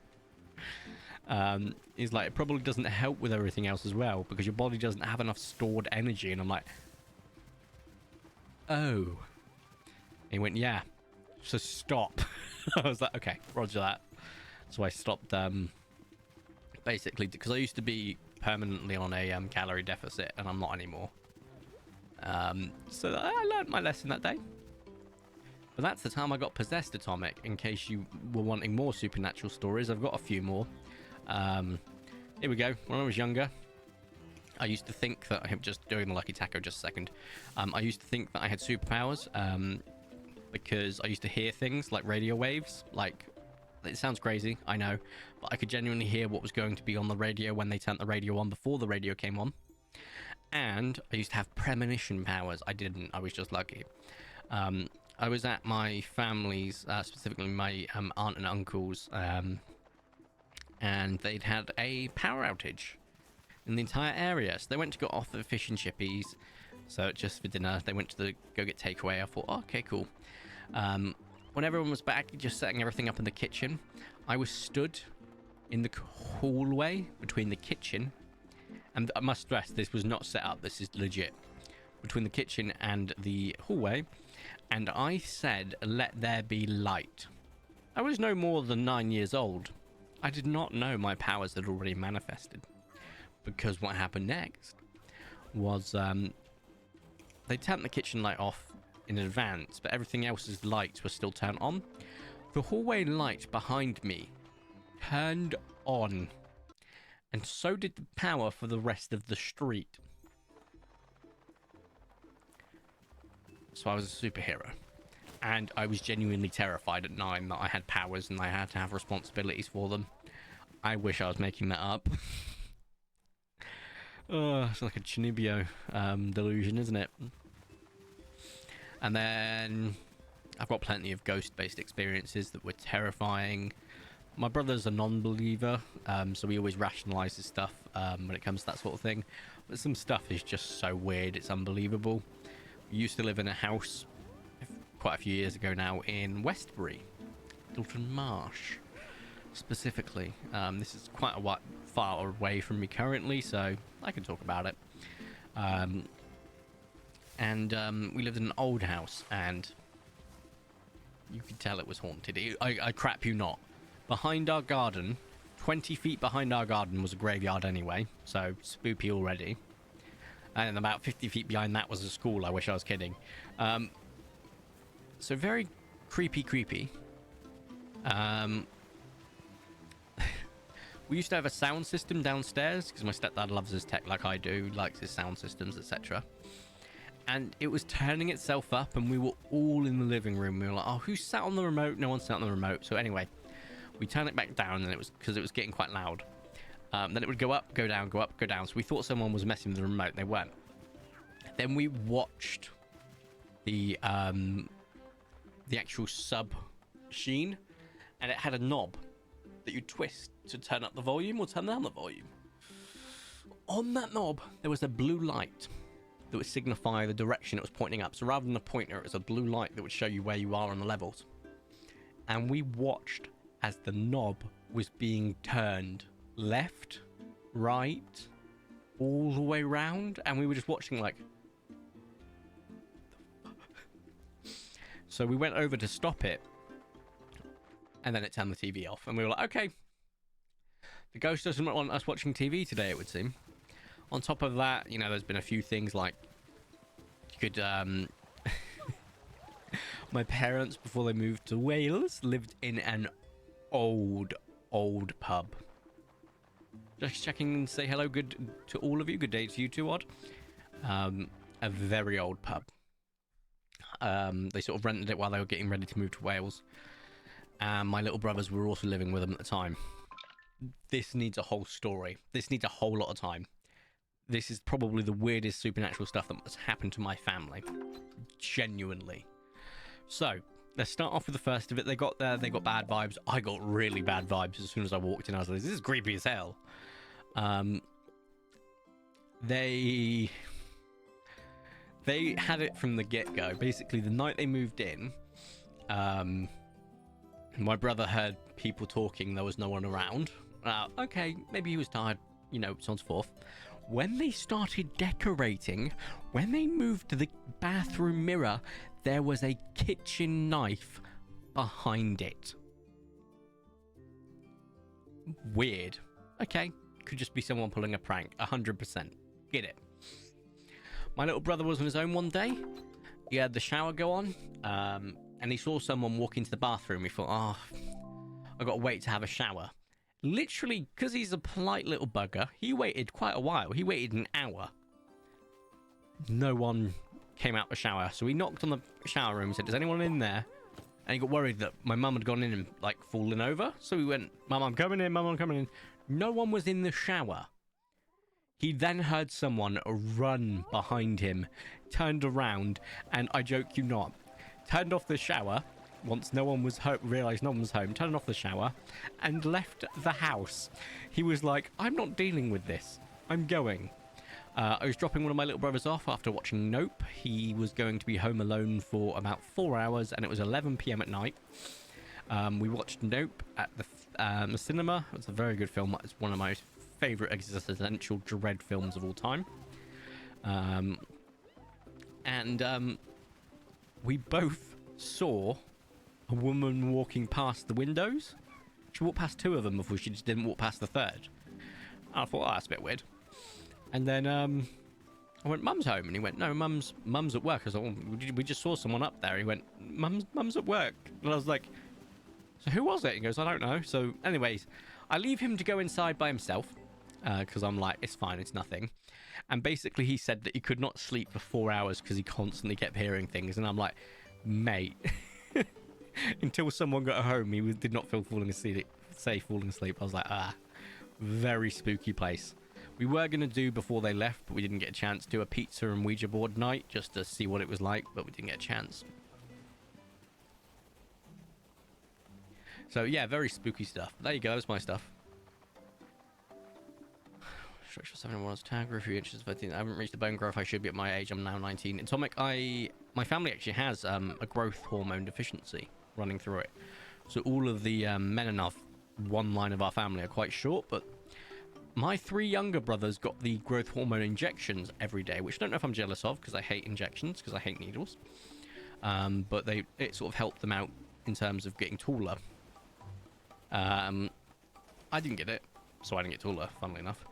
He's like, it probably doesn't help with everything else as well, because your body doesn't have enough stored energy. And I'm like, oh. And he went, yeah, so stop. I was like, okay, roger that. So I stopped, basically, because I used to be permanently on a calorie deficit, and I'm not anymore. So I learned my lesson that day. But that's the time I got possessed, Atomic. In case you were wanting more supernatural stories, I've got a few more. here we go. When I was younger, I used to think that I'm just doing the lucky taco just a second. I used to think that I had superpowers because I used to hear things like radio waves. Like, it sounds crazy, I know, but I could genuinely hear what was going to be on the radio when they turned the radio on before the radio came on. And I used to have premonition powers. I didn't. I was just lucky. I was at my family's, specifically my aunt and uncle's, and they'd had a power outage in the entire area. So they went to go off the fish and chippies. So just for dinner, they went to go get takeaway. I thought, oh, okay, cool. When everyone was back, just setting everything up in the kitchen, I was stood in the hallway between the kitchen, and I must stress, this was not set up, this is legit, between the kitchen and the hallway, and I said, let there be light. I was no more than 9 years old. I did not know my powers had already manifested, because what happened next was they turned the kitchen light off in advance, but everything else's lights were still turned on. The hallway light behind me turned on, and so did the power for the rest of the street. So I was a superhero, and I was genuinely terrified at 9 that I had powers and I had to have responsibilities for them. I wish I was making that up. Oh, it's like a Chinibio delusion, isn't it? And then I've got plenty of ghost-based experiences that were terrifying. My brother's a non-believer, so he always rationalizes stuff when it comes to that sort of thing. But some stuff is just so weird, it's unbelievable. We used to live in a house quite a few years ago now in Westbury, Dalton Marsh, specifically. This is quite a far away from me currently, so I can talk about it. We lived in an old house, and you could tell it was haunted. I crap you not. Behind our garden, 20 feet behind our garden, was a graveyard anyway, so spoopy already. And about 50 feet behind that was a school. I wish I was kidding. So very creepy. We used to have a sound system downstairs because my stepdad loves his tech like I do, likes his sound systems, etc. And it was turning itself up, and we were all in the living room. We were like, oh, who sat on the remote? No one sat on the remote. So anyway, we turned it back down, and it was because it was getting quite loud. Then it would go up, go down, go up, go down. So we thought someone was messing with the remote. They weren't. Then we watched the actual sub machine, and it had a knob that you twist to turn up the volume or turn down the volume. On that knob, there was a blue light that would signify the direction it was pointing up. So rather than a pointer, it was a blue light that would show you where you are on the levels. And we watched as the knob was being turned left, right, all the way round, and we were just watching like... So we went over to stop it, and then it turned the TV off, and we were like, okay, the ghost doesn't want us watching TV today, it would seem. On top of that, you know, there's been a few things like you could my parents, before they moved to Wales, lived in an old pub. Just checking and say hello, good to all of you. Good day to you too, Odd. A very old pub. They sort of rented it while they were getting ready to move to Wales. And my little brothers were also living with them at the time. This needs a whole story. This needs a whole lot of time. This is probably the weirdest supernatural stuff that has happened to my family. Genuinely. So, let's start off with the first of it. They got bad vibes. I got really bad vibes as soon as I walked in. I was like, this is creepy as hell. They had it from the get-go. Basically, the night they moved in, my brother heard people talking. There was no one around. Okay, maybe he was tired, you know, so on and so forth. When they started decorating, when they moved to the bathroom mirror, there was a kitchen knife behind it. Weird. Okay, could just be someone pulling a prank. 100%. Get it. My little brother was on his own one day. He had the shower go on, and he saw someone walk into the bathroom. He thought, oh, I've got to wait to have a shower. Literally, because he's a polite little bugger, he waited quite a while. He waited an hour. No one came out the shower. So he knocked on the shower room and said, "Is anyone in there?" And he got worried that my mum had gone in and, like, fallen over. So he went, "Mum, I'm coming in. Mum, I'm coming in." No one was in the shower. He then heard someone run behind him, turned around, and I joke you not, turned off the shower once no one was home, realised no one was home, turned off the shower, and left the house. He was like, "I'm not dealing with this. I'm going." I was dropping one of my little brothers off after watching Nope. He was going to be home alone for about 4 hours, and it was 11 p.m. at night. We watched Nope at the cinema. It was a very good film. It's one of my favourite existential dread films of all time. We both saw a woman walking past the windows. She walked past 2 of them before she just didn't walk past the 3rd. I thought, oh, that's a bit weird. And then I went, "Mum's home." And he went, "No, mum's at work." I was like, "Oh, we just saw someone up there." He went, Mum's at work." And I was like, "So who was it?" He goes, "I don't know." So anyways, I leave him to go inside by himself because I'm like, it's fine, it's nothing. And basically he said that he could not sleep for 4 hours because he constantly kept hearing things. And I'm like, mate, until someone got home, he did not feel safe falling asleep. I was like, very spooky place. We were going to do, before they left, but we didn't get a chance, do a pizza and Ouija board night just to see what it was like, but we didn't get a chance. So yeah, very spooky stuff. There you go, that was my stuff. Structure 7 was tag, grew a few inches, 13. I haven't reached the bone growth I should be at my age. I'm now 19. Atomic, my family actually has a growth hormone deficiency running through it. So all of the men in our one line of our family are quite short, but my 3 younger brothers got the growth hormone injections every day, which I don't know if I'm jealous of because I hate injections, because I hate needles. But it sort of helped them out in terms of getting taller. I didn't get it, so I didn't get taller, funnily enough.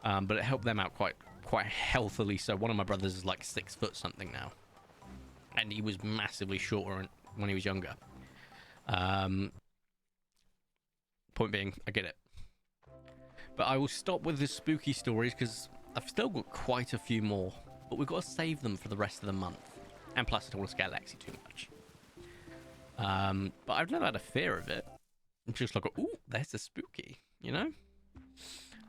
But it helped them out quite healthily. So one of my brothers is like 6 foot something now, and he was massively shorter when he was younger. Point being, I get it. But I will stop with the spooky stories because I've still got quite a few more, but we've got to save them for the rest of the month. And plus, I don't want to scare Lexi too much. But I've never had a fear of it. I'm just like, ooh, there's a spooky, you know?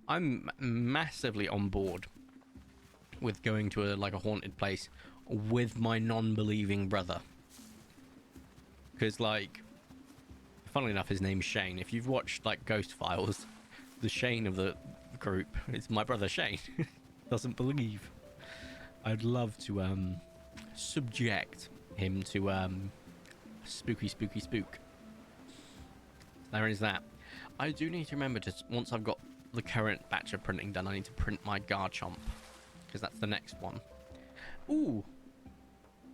I'm massively on board with going to a haunted place with my non-believing brother. Because, like, funnily enough, his name's Shane. If you've watched, like, Ghost Files, the Shane of the group is my brother Shane. Doesn't believe. I'd love to subject him to spooky spook. There is that. I do need to remember to, once I've got the current batch of printing done, I need to print my Garchomp, because that's the next one. Ooh,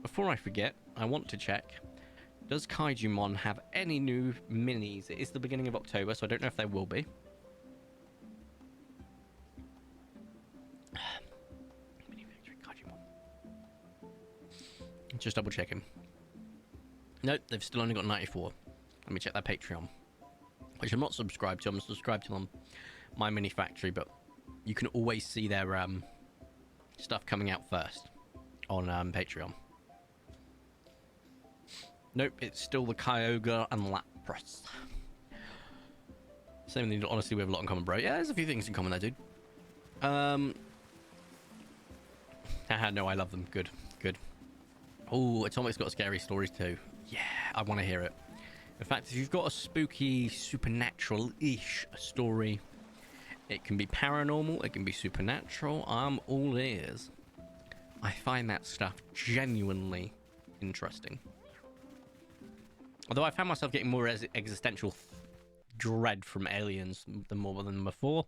before I forget, I want to check, does Kaijumon have any new minis? It is the beginning of October, so I don't know if there will be. Just double checking. Nope, they've still only got 94. Let me check their Patreon, which I'm not subscribed to. I'm subscribed to them on My Mini Factory, but you can always see their stuff coming out first on Patreon. Nope, it's still the Kyogre and Lapras. Same thing, honestly, we have a lot in common, bro. Yeah, there's a few things in common there, dude. No, I love them. Good. Oh, Atomic's got scary stories too. Yeah, I want to hear it. In fact, if you've got a spooky, supernatural-ish story, it can be paranormal, it can be supernatural, I'm all ears. I find that stuff genuinely interesting. Although I found myself getting more existential dread from aliens more than before.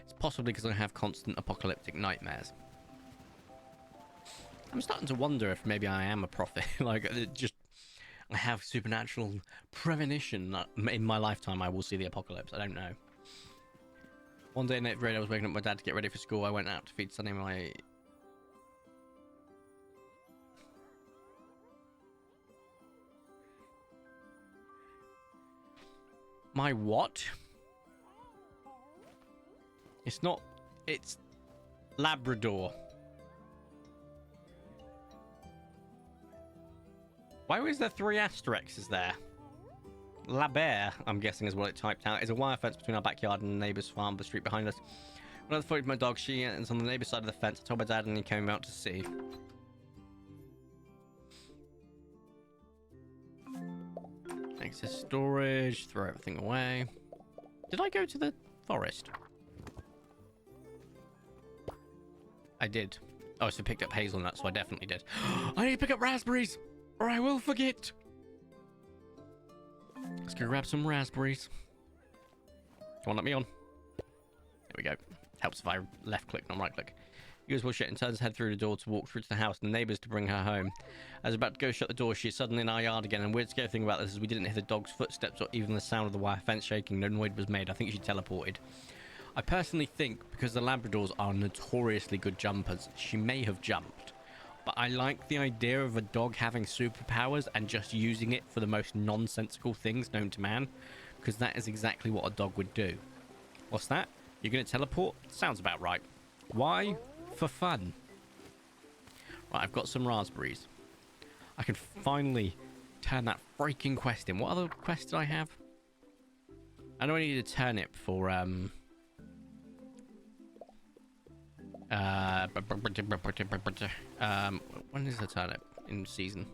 It's possibly because I have constant apocalyptic nightmares. I'm starting to wonder if maybe I am a prophet. Like, I have supernatural premonition that in my lifetime I will see the apocalypse. I don't know. One day in 8th grade, I was waking up my dad to get ready for school. I went out to feed Sunny my what? It's not. It's Labrador. Why was there 3 asterisks there? La Bear, I'm guessing is what it typed out, is a wire fence between our backyard and the neighbour's farm, the street behind us. When I was with my dog, she is on the neighbour's side of the fence. I told my dad and he came out to see. Access storage, throw everything away. Did I go to the forest? I did. Oh, so picked up hazelnuts, so I definitely did. I need to pick up raspberries, or I will forget. Let's go grab some raspberries. Come on, let me on. There we go. Helps if I left click, not right click. He goes bullshit and turns his head through the door to walk through to the house and the neighbours to bring her home. As I was about to go shut the door, she is suddenly in our yard again. And weird scary thing about this is we didn't hear the dog's footsteps or even the sound of the wire fence shaking. No noise was made. I think she teleported. I personally think because the Labradors are notoriously good jumpers, she may have jumped. But I like the idea of a dog having superpowers and just using it for the most nonsensical things known to man, because that is exactly what a dog would do. What's that? You're going to teleport? Sounds about right. Why? For fun. Right, I've got some raspberries. I can finally turn that freaking quest in. What other quest did I have? I know I need a turnip for, when is the turnip in season?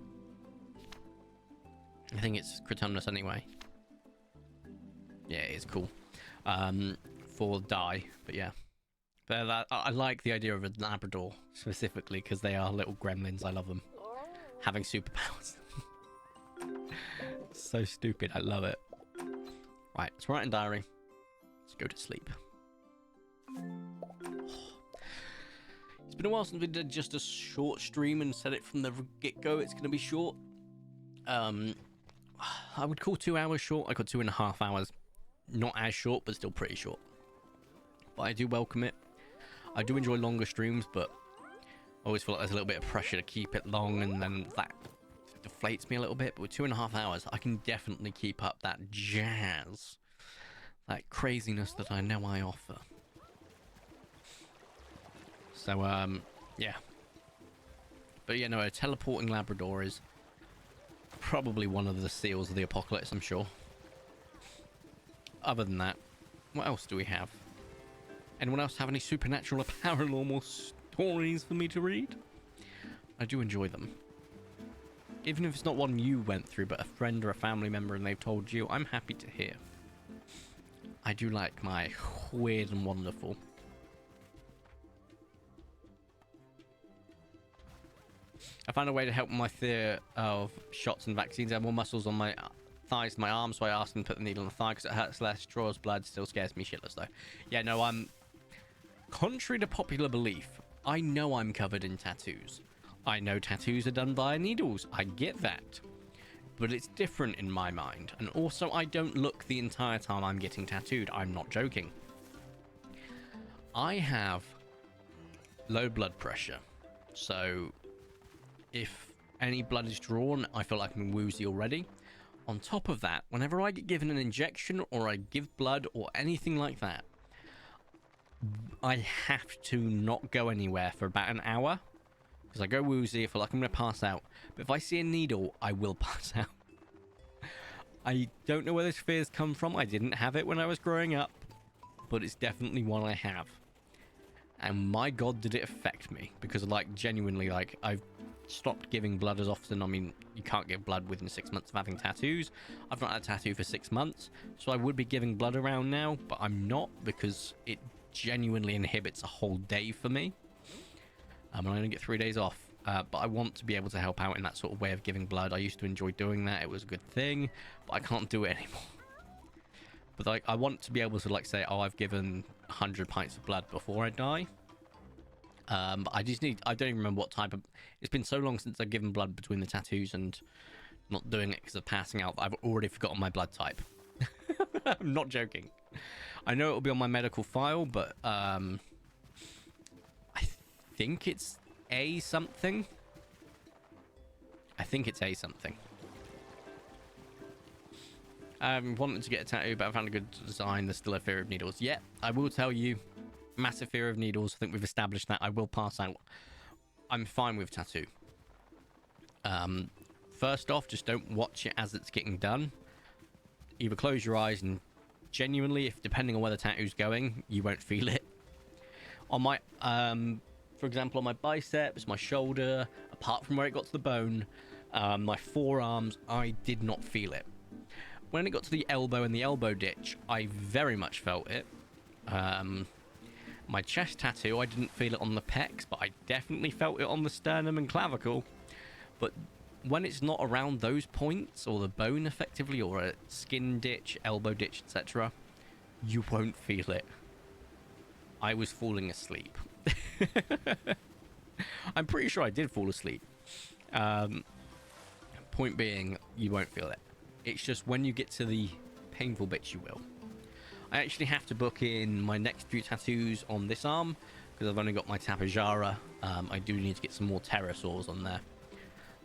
I think it's Critumnus anyway. Yeah, it's cool. For dye, but yeah. But I like the idea of a Labrador specifically because they are little gremlins. I love them having superpowers. So stupid. I love it. Right, let's write in diary. Let's go to sleep. It's been a while since we did just a short stream and said it from the get-go. It's going to be short. I would call 2 hours short. I got 2.5 hours. Not as short, but still pretty short. But I do welcome it. I do enjoy longer streams, but I always feel like there's a little bit of pressure to keep it long, and then that deflates me a little bit. But with 2.5 hours, I can definitely keep up that jazz, that craziness that I know I offer. So, yeah. But yeah, no, a teleporting Labrador is probably one of the seals of the apocalypse, I'm sure. Other than that, what else do we have? Anyone else have any supernatural or paranormal stories for me to read? I do enjoy them. Even if it's not one you went through, but a friend or a family member and they've told you, I'm happy to hear. I do like my weird and wonderful. I found a way to help my fear of shots and vaccines. I have more muscles on my thighs than my arms, so I asked them to put the needle on the thigh because it hurts less, draws blood, still scares me shitless though. Yeah, no, contrary to popular belief, I know I'm covered in tattoos. I know tattoos are done via needles. I get that. But it's different in my mind. And also, I don't look the entire time I'm getting tattooed. I'm not joking. I have low blood pressure. So if any blood is drawn, I feel like I'm woozy already. On top of that, whenever I get given an injection or I give blood or anything like that, I have to not go anywhere for about an hour because I go woozy. I feel like I'm going to pass out. But if I see a needle, I will pass out. I don't know where this fear's come from. I didn't have it when I was growing up, but it's definitely one I have. And my God, did it affect me? Because, like, genuinely, like, I've stopped giving blood as often. I mean, you can't give blood within 6 months of having tattoos. I've not had a tattoo for 6 months, so I would be giving blood around now, but I'm not because it genuinely inhibits a whole day for me. I only get 3 days off, but I want to be able to help out in that sort of way of giving blood. I used to enjoy doing that. It was a good thing, but I can't do it anymore. But like, I want to be able to like say, oh, I've given 100 pints of blood before I die. But I don't even remember what type of, it's been so long since I've given blood between the tattoos and not doing it because of passing out. I've already forgotten my blood type. I'm not joking. I know it'll be on my medical file, but I think it's A something. I think it's A something. I wanted to get a tattoo, but I found a good design. There's still a fear of needles. Yeah, I will tell you, Massive fear of needles. I think we've established that. I will pass out. I'm fine with tattoo. First off, just don't watch it as it's getting done. Either close your eyes and genuinely, if depending on where the tattoo's going, you won't feel it. On my, for example, on my biceps, my shoulder, apart from where it got to the bone, my forearms, I did not feel it. When it got to the elbow and the elbow ditch, I very much felt it. My chest tattoo, I didn't feel it on the pecs, but I definitely felt it on the sternum and clavicle. But when it's not around those points, or the bone effectively, or a skin ditch, elbow ditch, etc., you won't feel it. I was falling asleep. I'm pretty sure I did fall asleep. Point being, you won't feel it. It's just when you get to the painful bits, you will. I actually have to book in my next few tattoos on this arm, because I've only got my Tapejara. I do need to get some more pterosaurs on there.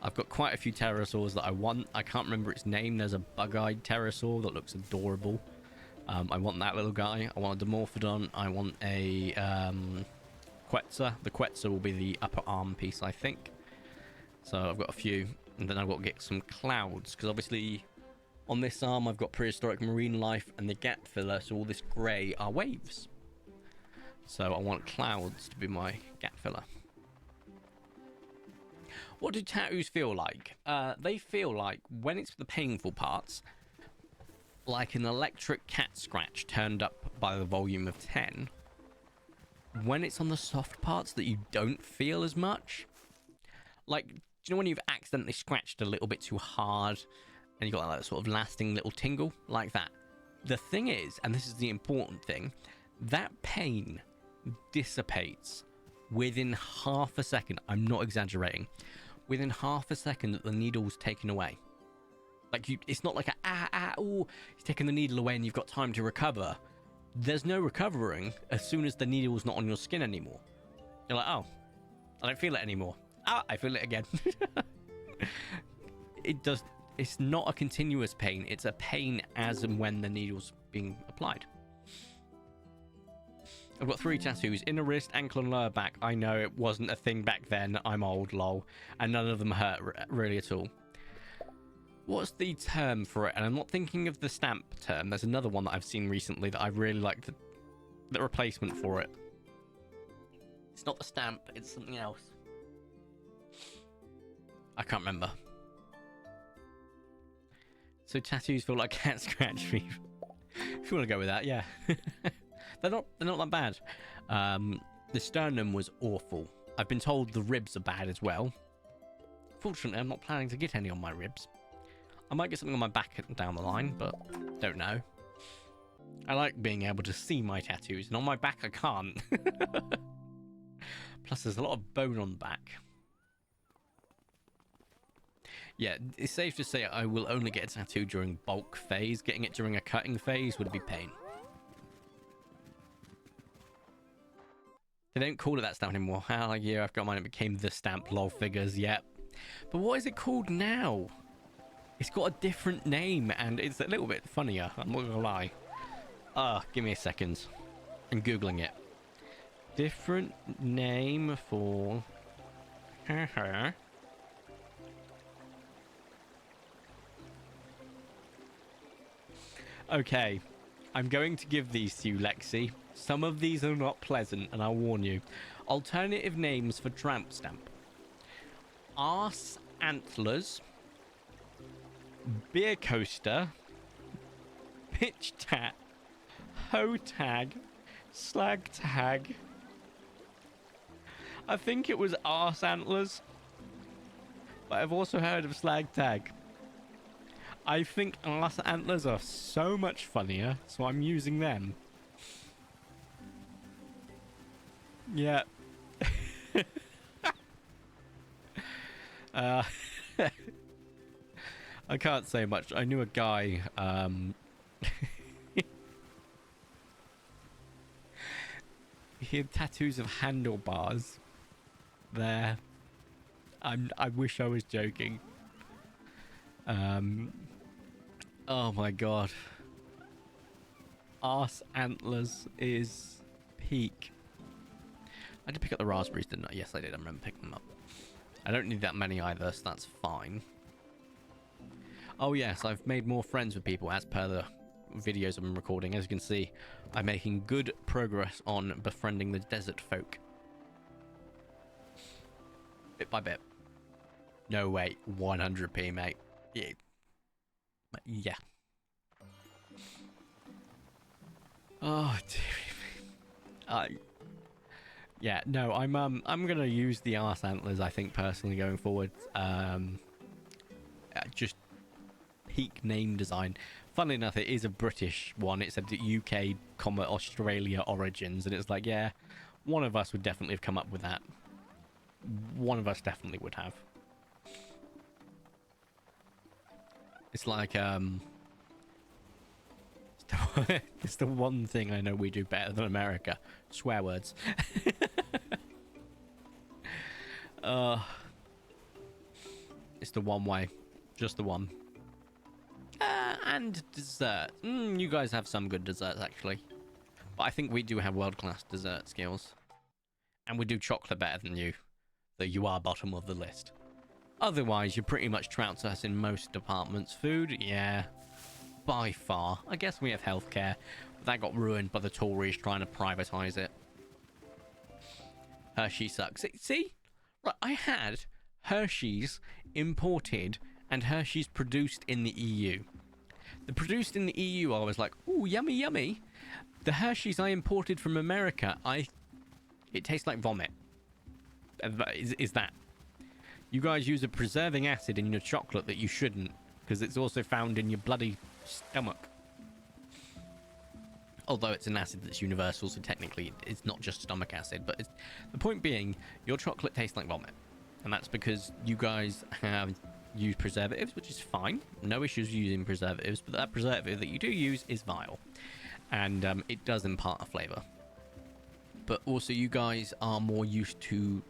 I've got quite a few pterosaurs that I want. I can't remember its name. There's a bug-eyed pterosaur that looks adorable. I want that little guy. I want a Dimorphodon. I want a Quetzal. The Quetzal will be the upper arm piece, I think. So I've got a few. And then I've got to get some clouds, because obviously on this arm I've got prehistoric marine life and the gap filler, so all this grey are waves. So I want clouds to be my gap filler. What do tattoos feel like? They feel like, when it's the painful parts, like an electric cat scratch turned up by the volume of 10. When it's on the soft parts that you don't feel as much. Like, do you know when you've accidentally scratched a little bit too hard and you got that sort of lasting little tingle? Like that. The thing is, and this is the important thing, that pain dissipates within half a second. I'm not exaggerating. Within half a second that the needle's taken away. Like, it's not like it's taking the needle away and you've got time to recover. There's no recovering as soon as the needle's not on your skin anymore. You're like, oh, I don't feel it anymore. I feel it again. It's not a continuous pain. It's a pain as and when the needle's being applied. I've got 3 tattoos. Inner wrist, ankle, and lower back. I know it wasn't a thing back then. I'm old, lol. And none of them hurt really at all. What's the term for it? And I'm not thinking of the stamp term. There's another one that I've seen recently that I really like the replacement for it. It's not the stamp. It's something else. I can't remember. So tattoos feel like cat scratch fever. If you want to go with that, yeah. They're not that bad. The sternum was awful. I've been told the ribs are bad as well. Fortunately, I'm not planning to get any on my ribs. I might get something on my back down the line, but don't know. I like being able to see my tattoos, and on my back I can't. Plus, there's a lot of bone on the back. Yeah, it's safe to say I will only get a tattoo during bulk phase. Getting it during a cutting phase would be pain. They don't call it that stamp anymore. Hell yeah, I've got mine. It became the stamp lol figures. Yep. But what is it called now? It's got a different name and it's a little bit funnier. I'm not gonna lie. Give me a second. I'm Googling it. Different name for... Okay. I'm going to give these to you, Lexi. Some of these are not pleasant, and I'll warn you. Alternative names for tramp stamp. Arse antlers. Beer coaster. Pitch tat. Hoe tag. Slag tag. I think it was arse antlers. But I've also heard of slag tag. I think arse antlers are so much funnier, so I'm using them. Yeah. I can't say much. I knew a guy, he had tattoos of handlebars there. I wish I was joking. Oh my god. Arse antlers is peak. I did pick up the raspberries, didn't I? Yes, I did. I remember picking them up. I don't need that many either, so that's fine. Oh yes, I've made more friends with people as per the videos I've been recording. As you can see, I'm making good progress on befriending the desert folk. Bit by bit. No, wait. 100p, mate. Yeah. Yeah. Oh, dear. Yeah, no, I'm gonna use the arse antlers, I think, personally, going forward. Just peak name design. Funnily enough, it is a British one. It said UK, Australia origins, and it's like, yeah, one of us would definitely have come up with that. One of us definitely would have. It's like, it's the one thing I know we do better than America. Swear words. It's the one way. Just the one. And dessert. You guys have some good desserts, actually. But I think we do have world-class dessert skills. And we do chocolate better than you. Though you are bottom of the list. Otherwise, you pretty much trounce us in most departments. Food, yeah. By far. I guess we have healthcare. But that got ruined by the Tories trying to privatise it. Hershey sucks. See? Right, I had Hershey's imported and Hershey's produced in the EU. The produced in the EU, I was like, ooh, yummy, yummy. The Hershey's I imported from America, it tastes like vomit. Is that? You guys use a preserving acid in your chocolate that you shouldn't, because it's also found in your bloody stomach. Although it's an acid that's universal, so technically it's not just stomach acid. But the point being, your chocolate tastes like vomit. And that's because you guys have used preservatives, which is fine. No issues using preservatives, but that preservative that you do use is vile. And it does impart a flavour. But also you guys are more used to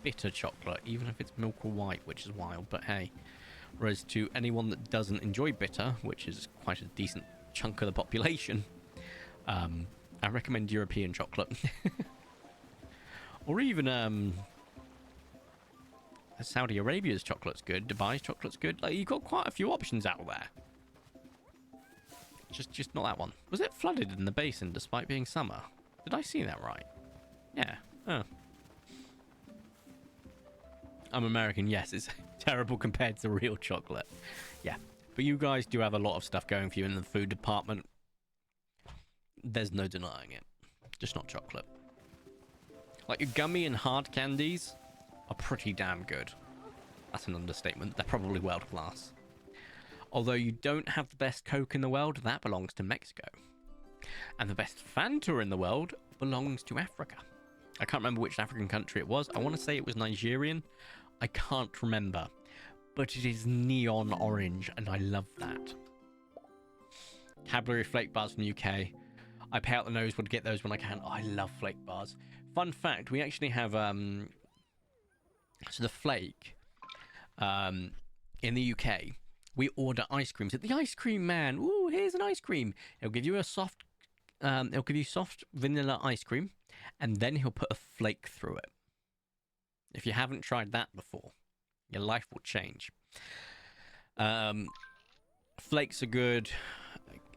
bitter chocolate, even if it's milk or white, which is wild, but hey. Whereas to anyone that doesn't enjoy bitter, which is quite a decent chunk of the population, I recommend European chocolate. Or even Saudi Arabia's chocolate's good, Dubai's chocolate's good. Like, you've got quite a few options out there. Just not that one. Was it flooded in the basin despite being summer? Did I see that right? Yeah. Oh. I'm American, yes, it's terrible compared to real chocolate. Yeah. But you guys do have a lot of stuff going for you in the food department. There's no denying it. Just not chocolate. Like, your gummy and hard candies are pretty damn good. That's an understatement. They're probably world class. Although you don't have the best Coke in the world, that belongs to Mexico. And the best Fanta in the world belongs to Africa. I can't remember which African country it was. I want to say it was Nigerian. I can't remember. But it is neon orange, and I love that. Cadbury flake bars from the UK. I pay out the nose to get those when I can. Oh, I love flake bars. Fun fact, we actually have so the flake in the UK, we order ice creams at the ice cream man. Ooh, here's an ice cream. He'll give you a soft vanilla ice cream, and then he'll put a flake through it. If you haven't tried that before, your life will change. Flakes are good.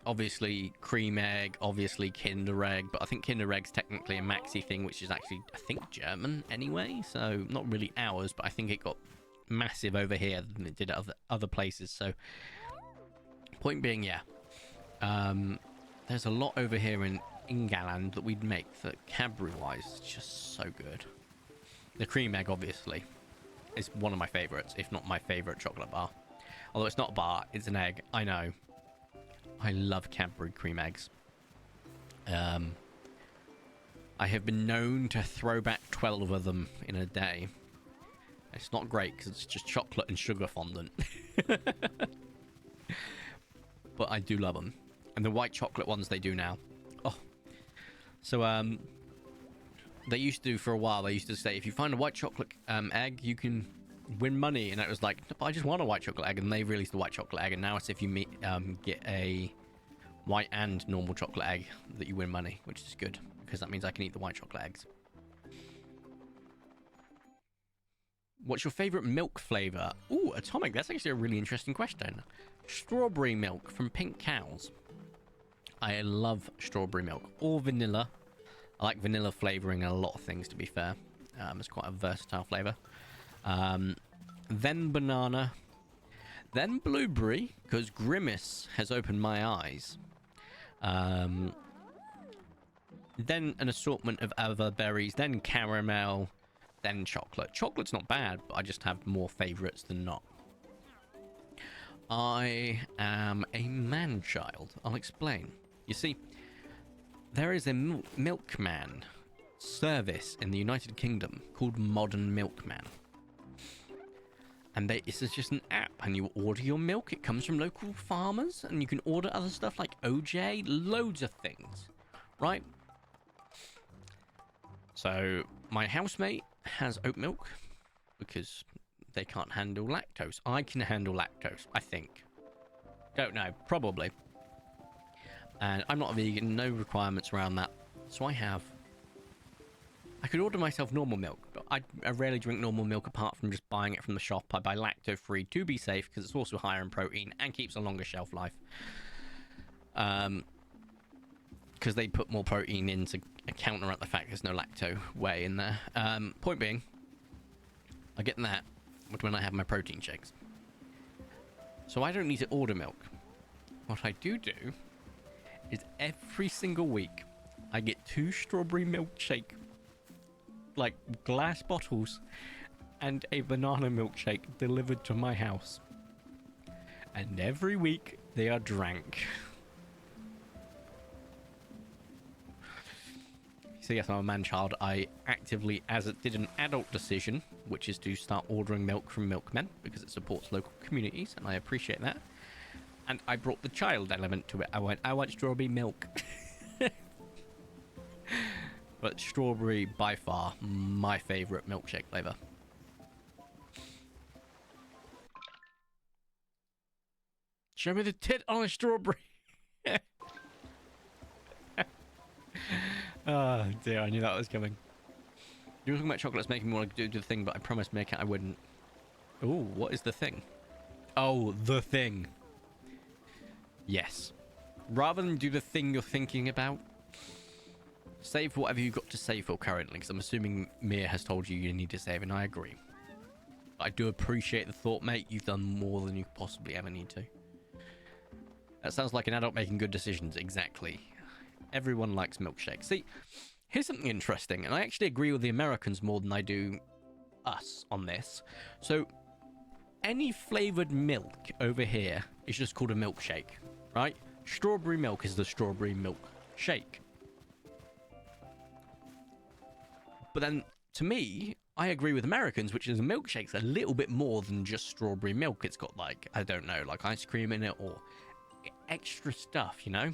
Obviously cream egg, obviously Kinder Egg, but I think Kinder Egg's technically a Maxi thing, which is actually, I think, German anyway, so not really ours, but I think it got massive over here than it did at other places. So point being, yeah, there's a lot over here in England that we'd make that Cadbury wise is just so good. The cream egg obviously is one of my favorites, if not my favorite chocolate bar. Although it's not a bar, it's an egg. I know. I love Cadbury cream eggs. I have been known to throw back 12 of them in a day. It's not great because it's just chocolate and sugar fondant. But I do love them. And the white chocolate ones they do now. Oh. So, they used to, for a while, they used to say, if you find a white chocolate egg, you can win money. And it was like, but I just want a white chocolate egg. And they released the white chocolate egg. And now it's if you get a white and normal chocolate egg that you win money, which is good. Because that means I can eat the white chocolate eggs. What's your favorite milk flavor? Ooh, Atomic. That's actually a really interesting question. Strawberry milk from Pink Cows. I love strawberry milk. Or vanilla. I like vanilla flavoring in a lot of things, to be fair. It's quite a versatile flavor. Then banana. Then blueberry, because Grimace has opened my eyes. Then an assortment of other berries. Then caramel. Then chocolate. Chocolate's not bad, but I just have more favorites than not. I am a man-child. I'll explain. You see, there is a milkman service in the United Kingdom called Modern Milkman. And this is just an app, and you order your milk. It comes from local farmers, and you can order other stuff like OJ, loads of things, right? So my housemate has oat milk because they can't handle lactose. I can handle lactose, I think. Don't know, probably. And I'm not a vegan, no requirements around that. So I could order myself normal milk, but I rarely drink normal milk apart from just buying it from the shop. I buy lacto-free to be safe because it's also higher in protein and keeps a longer shelf life. Because they put more protein in to counteract the fact there's no lacto whey in there. Point being, I get that when I have my protein shakes. So I don't need to order milk. What I do is every single week I get 2 strawberry milkshake, like glass bottles, and a banana milkshake delivered to my house. And every week they are drank. So yes, I'm a man-child. I actively, as it did an adult decision, which is to start ordering milk from milkmen because it supports local communities, and I appreciate that. And I brought the child element to it. I want strawberry milk. But strawberry, by far, my favorite milkshake flavor. Show me the tit on a strawberry. Oh dear, I knew that was coming. You were talking about chocolates making me want to do the thing, but I promised Mick I wouldn't. Oh, what is the thing? Oh, the thing. Yes. Rather than do the thing you're thinking about, save whatever you've got to save for currently, because I'm assuming Mia has told you need to save, and I agree. But I do appreciate the thought, mate. You've done more than you possibly ever need to. That sounds like an adult making good decisions. Exactly. Everyone likes milkshakes. See, here's something interesting, and I actually agree with the Americans more than I do us on this. So, any flavored milk over here is just called a milkshake, right? Strawberry milk is the strawberry milk shake. But then, to me, I agree with Americans, which is a milkshake's a little bit more than just strawberry milk. It's got, like, I don't know, like ice cream in it or extra stuff, you know?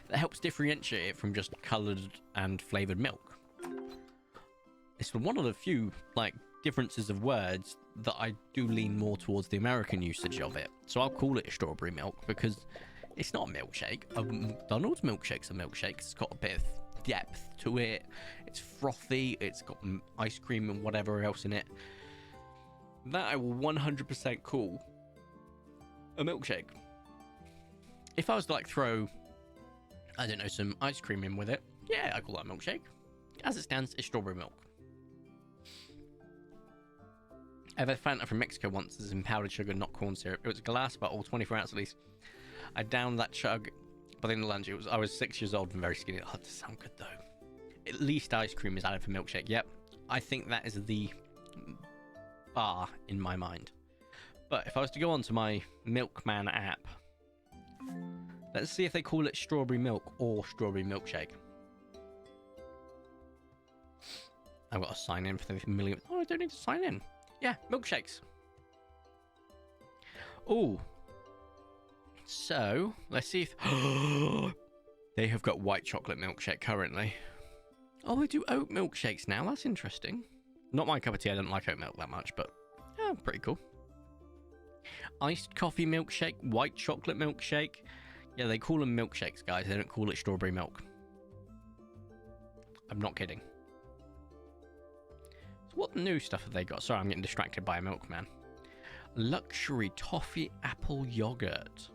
That helps differentiate it from just coloured and flavoured milk. It's one of the few, like, differences of words that I do lean more towards the American usage of it. So I'll call it a strawberry milk because it's not a milkshake. A McDonald's milkshake's a milkshake. It's got a bit of depth to it. It's frothy. It's got ice cream and whatever else in it. That I will 100% call a milkshake. If I was to, like, throw, I don't know, some ice cream in with it, yeah, I call that a milkshake. As it stands, it's strawberry milk. I've had Fanta from Mexico once. This is in powdered sugar, not corn syrup. It was a glass bottle, 24 ounce at least. I downed that chug by the end of lunch. I was 6 years old and very skinny. Oh, that sounds good though. At least ice cream is added for milkshake. Yep, I think that is the bar in my mind. But if I was to go onto my Milkman app, let's see if they call it strawberry milk or strawberry milkshake. I've got to sign in for the million. Oh, I don't need to sign in. Yeah, milkshakes. Oh. So, let's see if... they have got white chocolate milkshake currently. Oh, they do oat milkshakes now. That's interesting. Not my cup of tea. I don't like oat milk that much, but... yeah, pretty cool. Iced coffee milkshake, white chocolate milkshake. Yeah, they call them milkshakes, guys. They don't call it strawberry milk. I'm not kidding. What new stuff have they got? Sorry, I'm getting distracted by a milkman. Luxury toffee apple yogurt.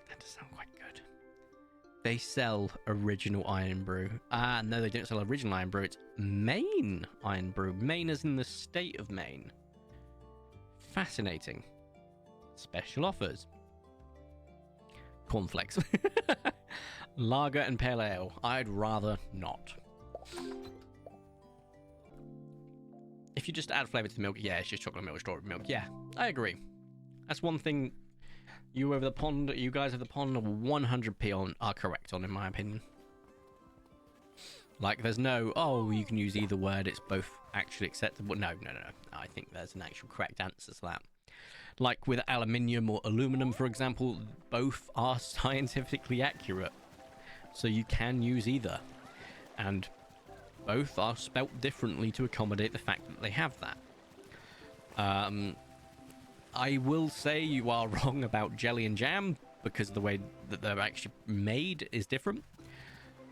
That does sound quite good. They sell original Iron Brew. Ah, no, they don't sell original Iron Brew. It's Maine Iron Brew. Maine is in the state of Maine. Fascinating. Special offers. Cornflakes. Lager and pale ale. I'd rather not. If you just add flavour to the milk, yeah, it's just chocolate milk, strawberry milk. Yeah, I agree. That's one thing you over the pond, you guys over the pond, 100p on are correct on, in my opinion. Like, there's no, oh, you can use either word, it's both actually acceptable. No. I think there's an actual correct answer to that. Like with aluminium or aluminum, for example, both are scientifically accurate. So you can use either. And both are spelt differently to accommodate the fact that they have that. I will say you are wrong about jelly and jam, because the way that they're actually made is different.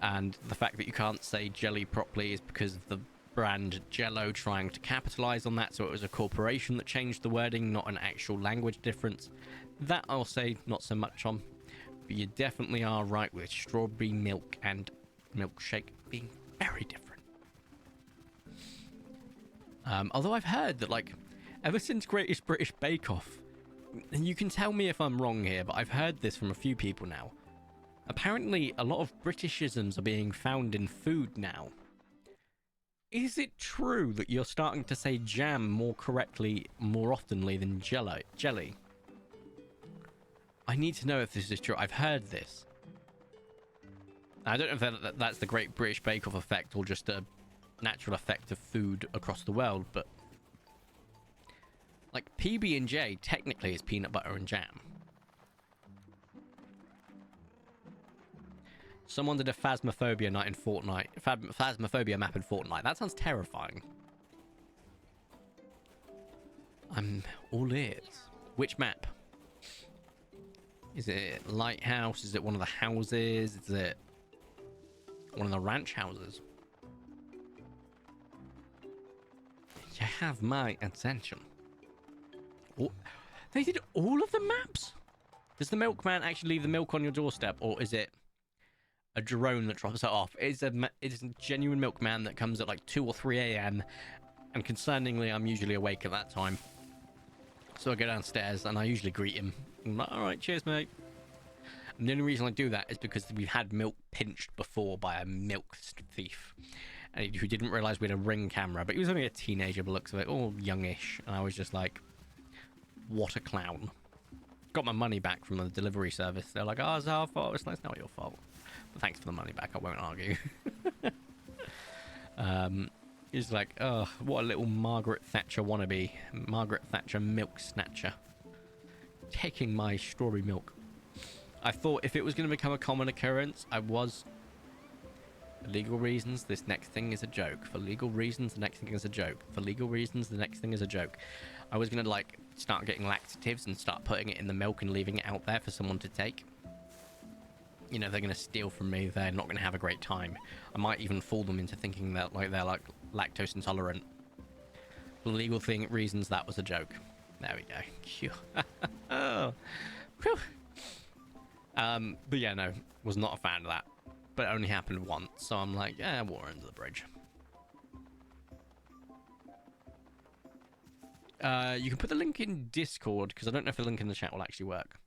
And the fact that you can't say jelly properly is because of the brand Jello trying to capitalize on that, so it was a corporation that changed the wording, not an actual language difference. That I'll say not so much on, but you definitely are right with strawberry milk and milkshake being very different. Although I've heard that, like, ever since Greatest British Bake Off, and you can tell me if I'm wrong here, but I've heard this from a few people now. Apparently, a lot of Britishisms are being found in food now. Is it true that you're starting to say jam more correctly, more oftenly than jelly? I need to know if this is true. I've heard this. I don't know if that's the Great British Bake Off effect or just a natural effect of food across the world, but like PB&J technically is peanut butter and jam. Someone did a Phasmophobia night in Fortnite. Phasmophobia map in Fortnite. That sounds terrifying. I'm all ears. Which map? Is it Lighthouse? Is it one of the houses? Is it one of the ranch houses? You have my attention. Oh, they did all of the maps? Does the milkman actually leave the milk on your doorstep, or is it a drone that drops it off? It's a genuine milkman that comes at like 2 or 3 a.m. and concerningly, I'm usually awake at that time. So I go downstairs and I usually greet him. I'm like, all right, cheers, mate. And the only reason I do that is because we've had milk pinched before by a milk thief, and who didn't realize we had a Ring camera, but he was only a teenager, but looks of it, all youngish, and I was just like, what a clown. Got my money back from the delivery service. They're like, oh, it's our fault. It's not your fault. But thanks for the money back. I won't argue. He's like, oh, what a little Margaret Thatcher wannabe. Margaret Thatcher milk snatcher. Taking my strawberry milk. I thought if it was going to become a common occurrence, I was. For legal reasons, this next thing is a joke. For legal reasons, the next thing is a joke. For legal reasons, the next thing is a joke. I was going to, like, start getting laxatives and start putting it in the milk and leaving it out there for someone to take. You know, they're going to steal from me. They're not going to have a great time. I might even fool them into thinking that, like, they're, like, lactose intolerant. For legal reasons, that was a joke. There we go. Oh. Whew. But yeah, no, was not a fan of that. But it only happened once, so I'm like, yeah, water under the bridge. You can put the link in Discord, because I don't know if the link in the chat will actually work.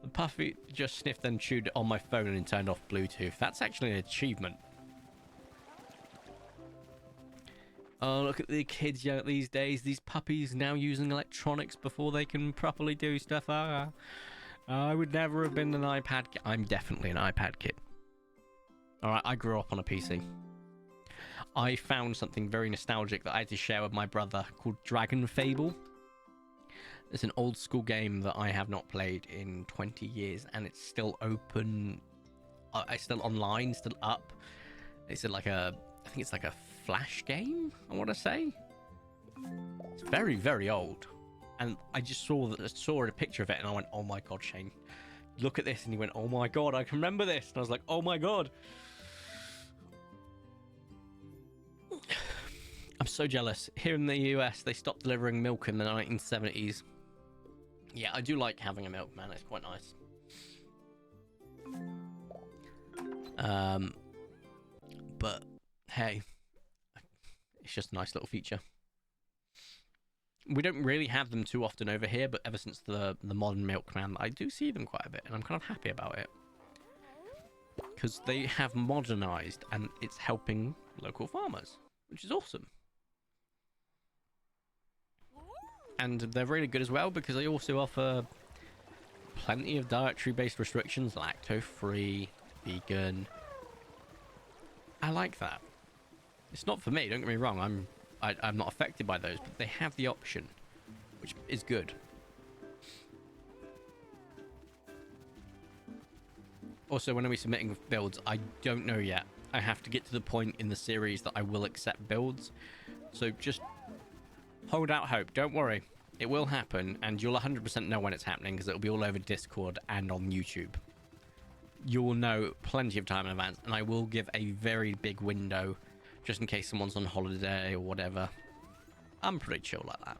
The puppy just sniffed and chewed on my phone and turned off Bluetooth. That's actually an achievement. Oh, look at the kids these days. These puppies now using electronics before they can properly do stuff. I would never have been an iPad kid. I'm definitely an iPad kid. Alright, I grew up on a PC. I found something very nostalgic that I had to share with my brother called Dragon Fable. It's an old school game that I have not played in 20 years, and it's still open. It's still online, still up. It's like I think it's like a Flash game, I want to say. It's very, very old. And I just saw a picture of it, and I went, oh my god, Shane, look at this. And he went, oh my god, I can remember this. And I was like, oh my god. I'm so jealous. Here in the US, they stopped delivering milk in the 1970s. Yeah, I do like having a milkman. It's quite nice. But hey, it's just a nice little feature. We don't really have them too often over here, but ever since the modern milkman, I do see them quite a bit, and I'm kind of happy about it. Because they have modernized, and it's helping local farmers, which is awesome. And they're really good as well, because they also offer plenty of dietary-based restrictions, lactose-free, vegan. I like that. It's not for me, don't get me wrong, I'm not affected by those, but they have the option, which is good. Also, when are we submitting builds? I don't know yet. I have to get to the point in the series that I will accept builds. So just hold out hope. Don't worry. It will happen, and you'll 100% know when it's happening, because it'll be all over Discord and on YouTube. You will know plenty of time in advance, and I will give a very big window just in case someone's on holiday or whatever. I'm pretty chill like that.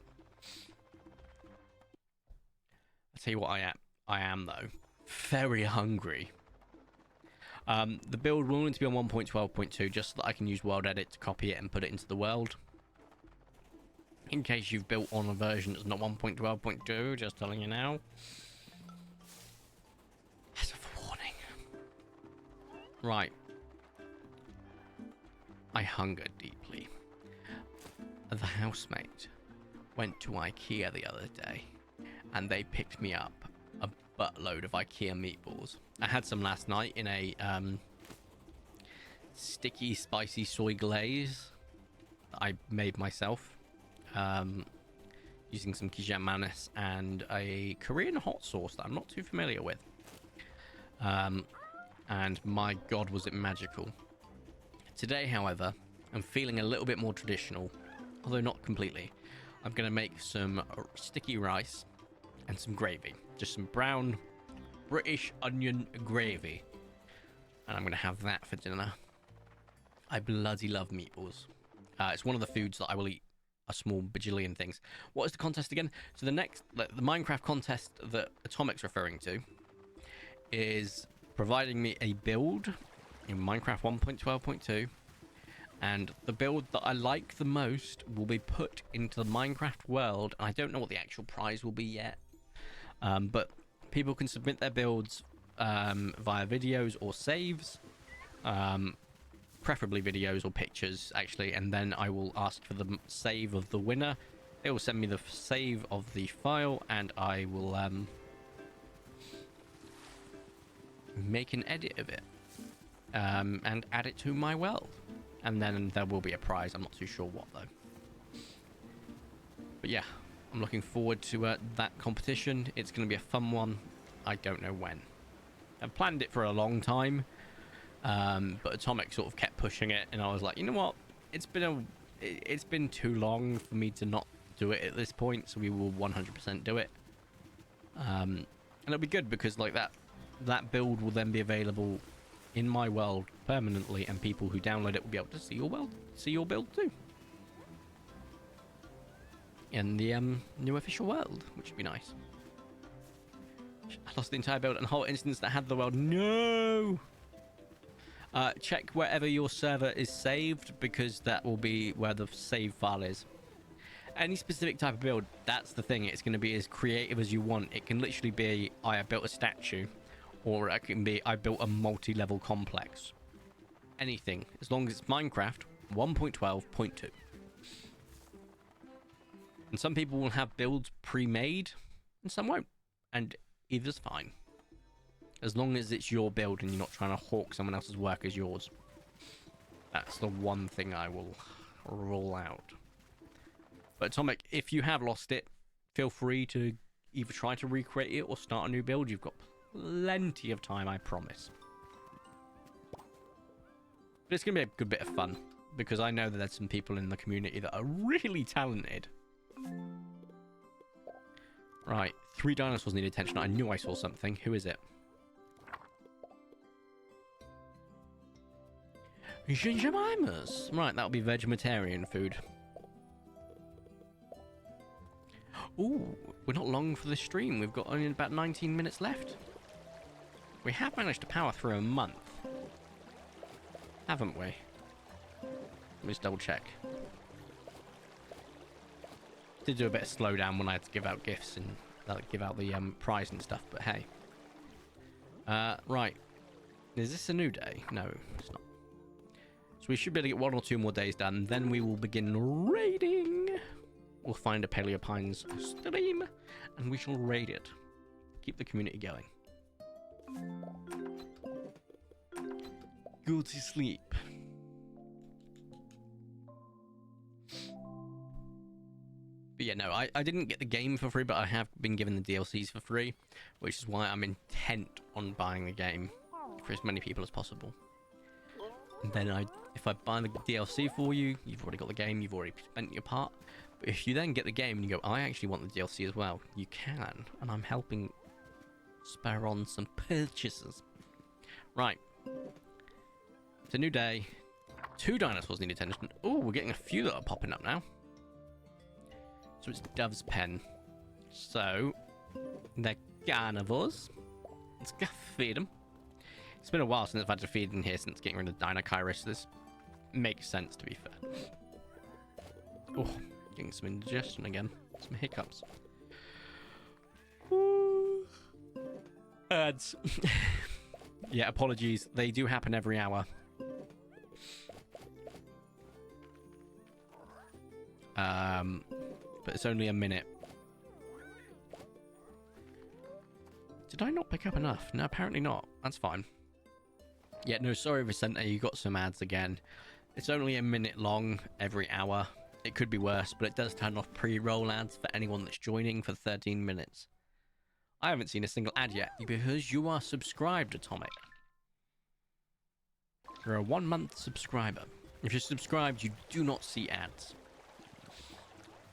I'll tell you what I am though. Very hungry. The build will need to be on 1.12.2 just so that I can use World Edit to copy it and put it into the world. In case you've built on a version that's not 1.12.2, just telling you now. As a warning. Right. I hunger deeply. The housemate went to IKEA the other day, and they picked me up a buttload of IKEA meatballs. I had some last night in a sticky, spicy soy glaze that I made myself, using some Kijamanis and a Korean hot sauce that I'm not too familiar with. And my god, was it magical. Today, however, I'm feeling a little bit more traditional, although not completely. I'm going to make some sticky rice and some gravy. Just some brown British onion gravy. And I'm going to have that for dinner. I bloody love meatballs. It's one of the foods that I will eat a small bajillion things. What is the contest again? So the Minecraft contest that Atomic's referring to is providing me a build in Minecraft 1.12.2, and the build that I like the most will be put into the Minecraft world. I don't know what the actual prize will be yet, but people can submit their builds via videos or saves, preferably videos or pictures actually, and then I will ask for the save of the winner. They will send me the save of the file, and I will make an edit of it and add it to my world, and then there will be a prize. I'm not too sure what though, but yeah, I'm looking forward to that competition. It's going to be a fun one. I don't know when. I've planned it for a long time, but Atomic sort of kept pushing it, and I was like, you know what, it's been too long for me to not do it at this point, so we will 100% do it. And it'll be good because like that build will then be available in my world permanently, and people who download it will be able to see your build too in the new official world, which would be nice. I lost the entire build and whole instance that had the world. No. Check wherever your server is saved, because that will be where the save file is. Any specific type of build, that's the thing, it's going to be as creative as you want. It can literally be I built a statue, or it can be I built a multi-level complex. Anything, as long as it's Minecraft 1.12.2. And some people will have builds pre-made, and some won't. And either's fine. As long as it's your build and you're not trying to hawk someone else's work as yours. That's the one thing I will rule out. But Atomic, if you have lost it, feel free to either try to recreate it or start a new build. You've got plenty of time, I promise. But it's going to be a good bit of fun, because I know that there's some people in the community that are really talented. Right, 3 dinosaurs need attention. I knew I saw something. Who is it? Jemimas. Right, that'll be vegetarian food. Ooh, we're not long for the stream. We've got only about 19 minutes left. We have managed to power through a month, haven't we? Let me just double check. Did do a bit of slowdown when I had to give out gifts and give out the prize and stuff, but hey. Right. Is this a new day? No, it's not. So we should be able to get 1 or 2 more days done. Then we will begin raiding. We'll find a Paleopines stream and we shall raid it. Keep the community going. Go to sleep. But yeah, no, I didn't get the game for free, but I have been given the DLCs for free, which is why I'm intent on buying the game for as many people as possible. And then if I buy the DLC for you, you've already got the game, you've already spent your part. But if you then get the game and you go, I actually want the DLC as well, you can. And I'm helping spur on some purchases. Right. It's a new day. 2 dinosaurs need attention. Oh, we're getting a few that are popping up now. So it's Dove's Pen. So, they're carnivores. Let's go feed them. It's been a while since I've had to feed in here since getting rid of Dinokairos. This makes sense, to be fair. Oh, getting some indigestion again. Some hiccups. Ooh. Ads. Yeah, apologies. They do happen every hour. But it's only a minute. Did I not pick up enough? No, apparently not. That's fine. Yeah, no, sorry, Vicente, you got some ads again. It's only a minute long every hour. It could be worse, but it does turn off pre-roll ads for anyone that's joining for 13 minutes. I haven't seen a single ad yet because you are subscribed, Atomic. You're a 1-month subscriber. If you're subscribed, you do not see ads.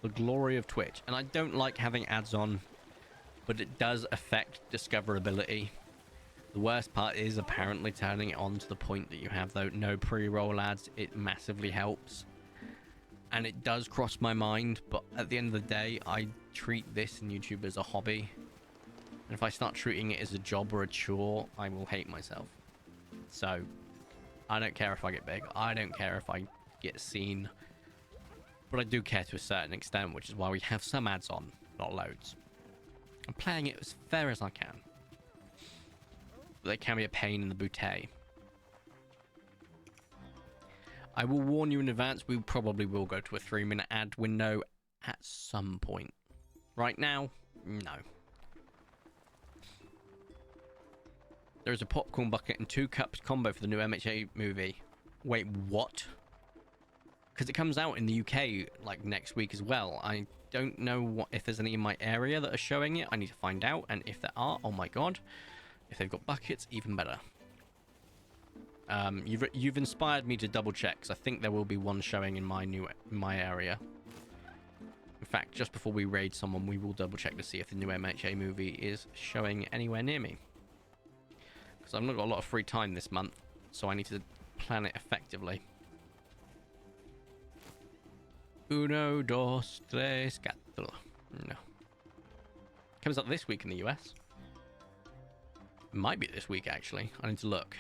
The glory of Twitch. And I don't like having ads on, but it does affect discoverability. The worst part is apparently turning it on to the point that you have no pre-roll ads. It massively helps. And it does cross my mind, but at the end of the day, I treat this and YouTube as a hobby. And if I start treating it as a job or a chore, I will hate myself. So, I don't care if I get big. I don't care if I get seen. But I do care to a certain extent, which is why we have some ads on, not loads. I'm playing it as fair as I can. But they can be a pain in the booty. I will warn you in advance, we probably will go to a 3-minute ad window at some point. Right now, no. There is a popcorn bucket and 2 cups combo for the new MHA movie. Wait, what? Because it comes out in the UK like next week as well. I don't know if there's any in my area that are showing it. I need to find out, and if there are, oh my god. If they've got buckets, even better. You've inspired me to double check, because I think there will be one showing in my area. In fact, just before we raid someone, we will double check to see if the new MHA movie is showing anywhere near me. Because I've not got a lot of free time this month, so I need to plan it effectively. Uno, dos, tres, cuatro. No. Comes out this week in the US. It might be this week, actually. I need to look.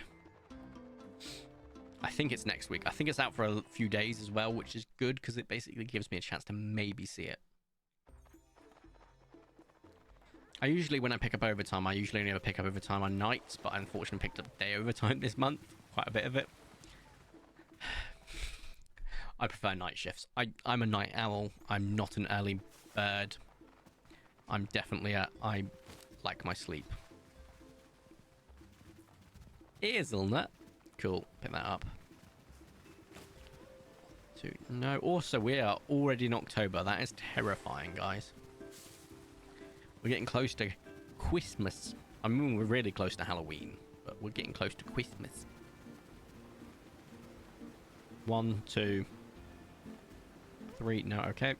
I think it's next week. I think it's out for a few days as well, which is good because it basically gives me a chance to maybe see it. I usually, when I pick up overtime, I usually only ever pick up overtime on nights, but I unfortunately picked up day overtime this month. Quite a bit of it. I prefer night shifts. I'm a night owl. I'm not an early bird. I'm definitely I like my sleep. Hazelnut. Cool. Pick that up. No, also we are already in October. That is terrifying, guys. We're getting close to Christmas. I mean, we're really close to Halloween, but we're getting close to Christmas. 1, 2, 3. No, okay.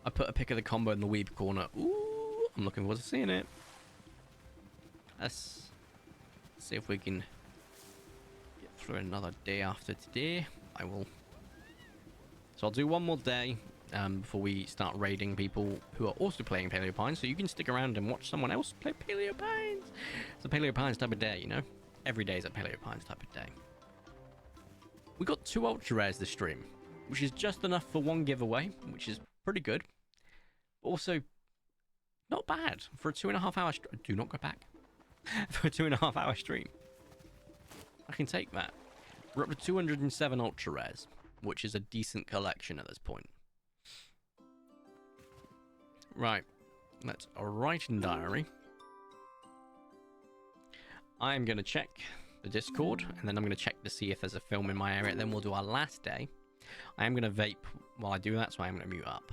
I put a pick of the combo in the weeb corner. Ooh, I'm looking forward to seeing it. Let's see if we can get through another day after today. I will. So I'll do one more day. before we start raiding people who are also playing Paleo Pines, so you can stick around and watch someone else play Paleo Pines. It's a Paleo Pines type of day, you know? Every day is a Paleo Pines type of day. We got 2 ultra rares this stream, which is just enough for 1 giveaway, which is pretty good. Also, not bad for a 2.5 hour stream. Do not go back. For a 2.5 hour stream. I can take that. We're up to 207 ultra rares, which is a decent collection at this point. Right, let's write in diary. I'm going to check the Discord, and then I'm going to check to see if there's a film in my area. Then we'll do our last day. I am going to vape while I do that, so I am going to mute up.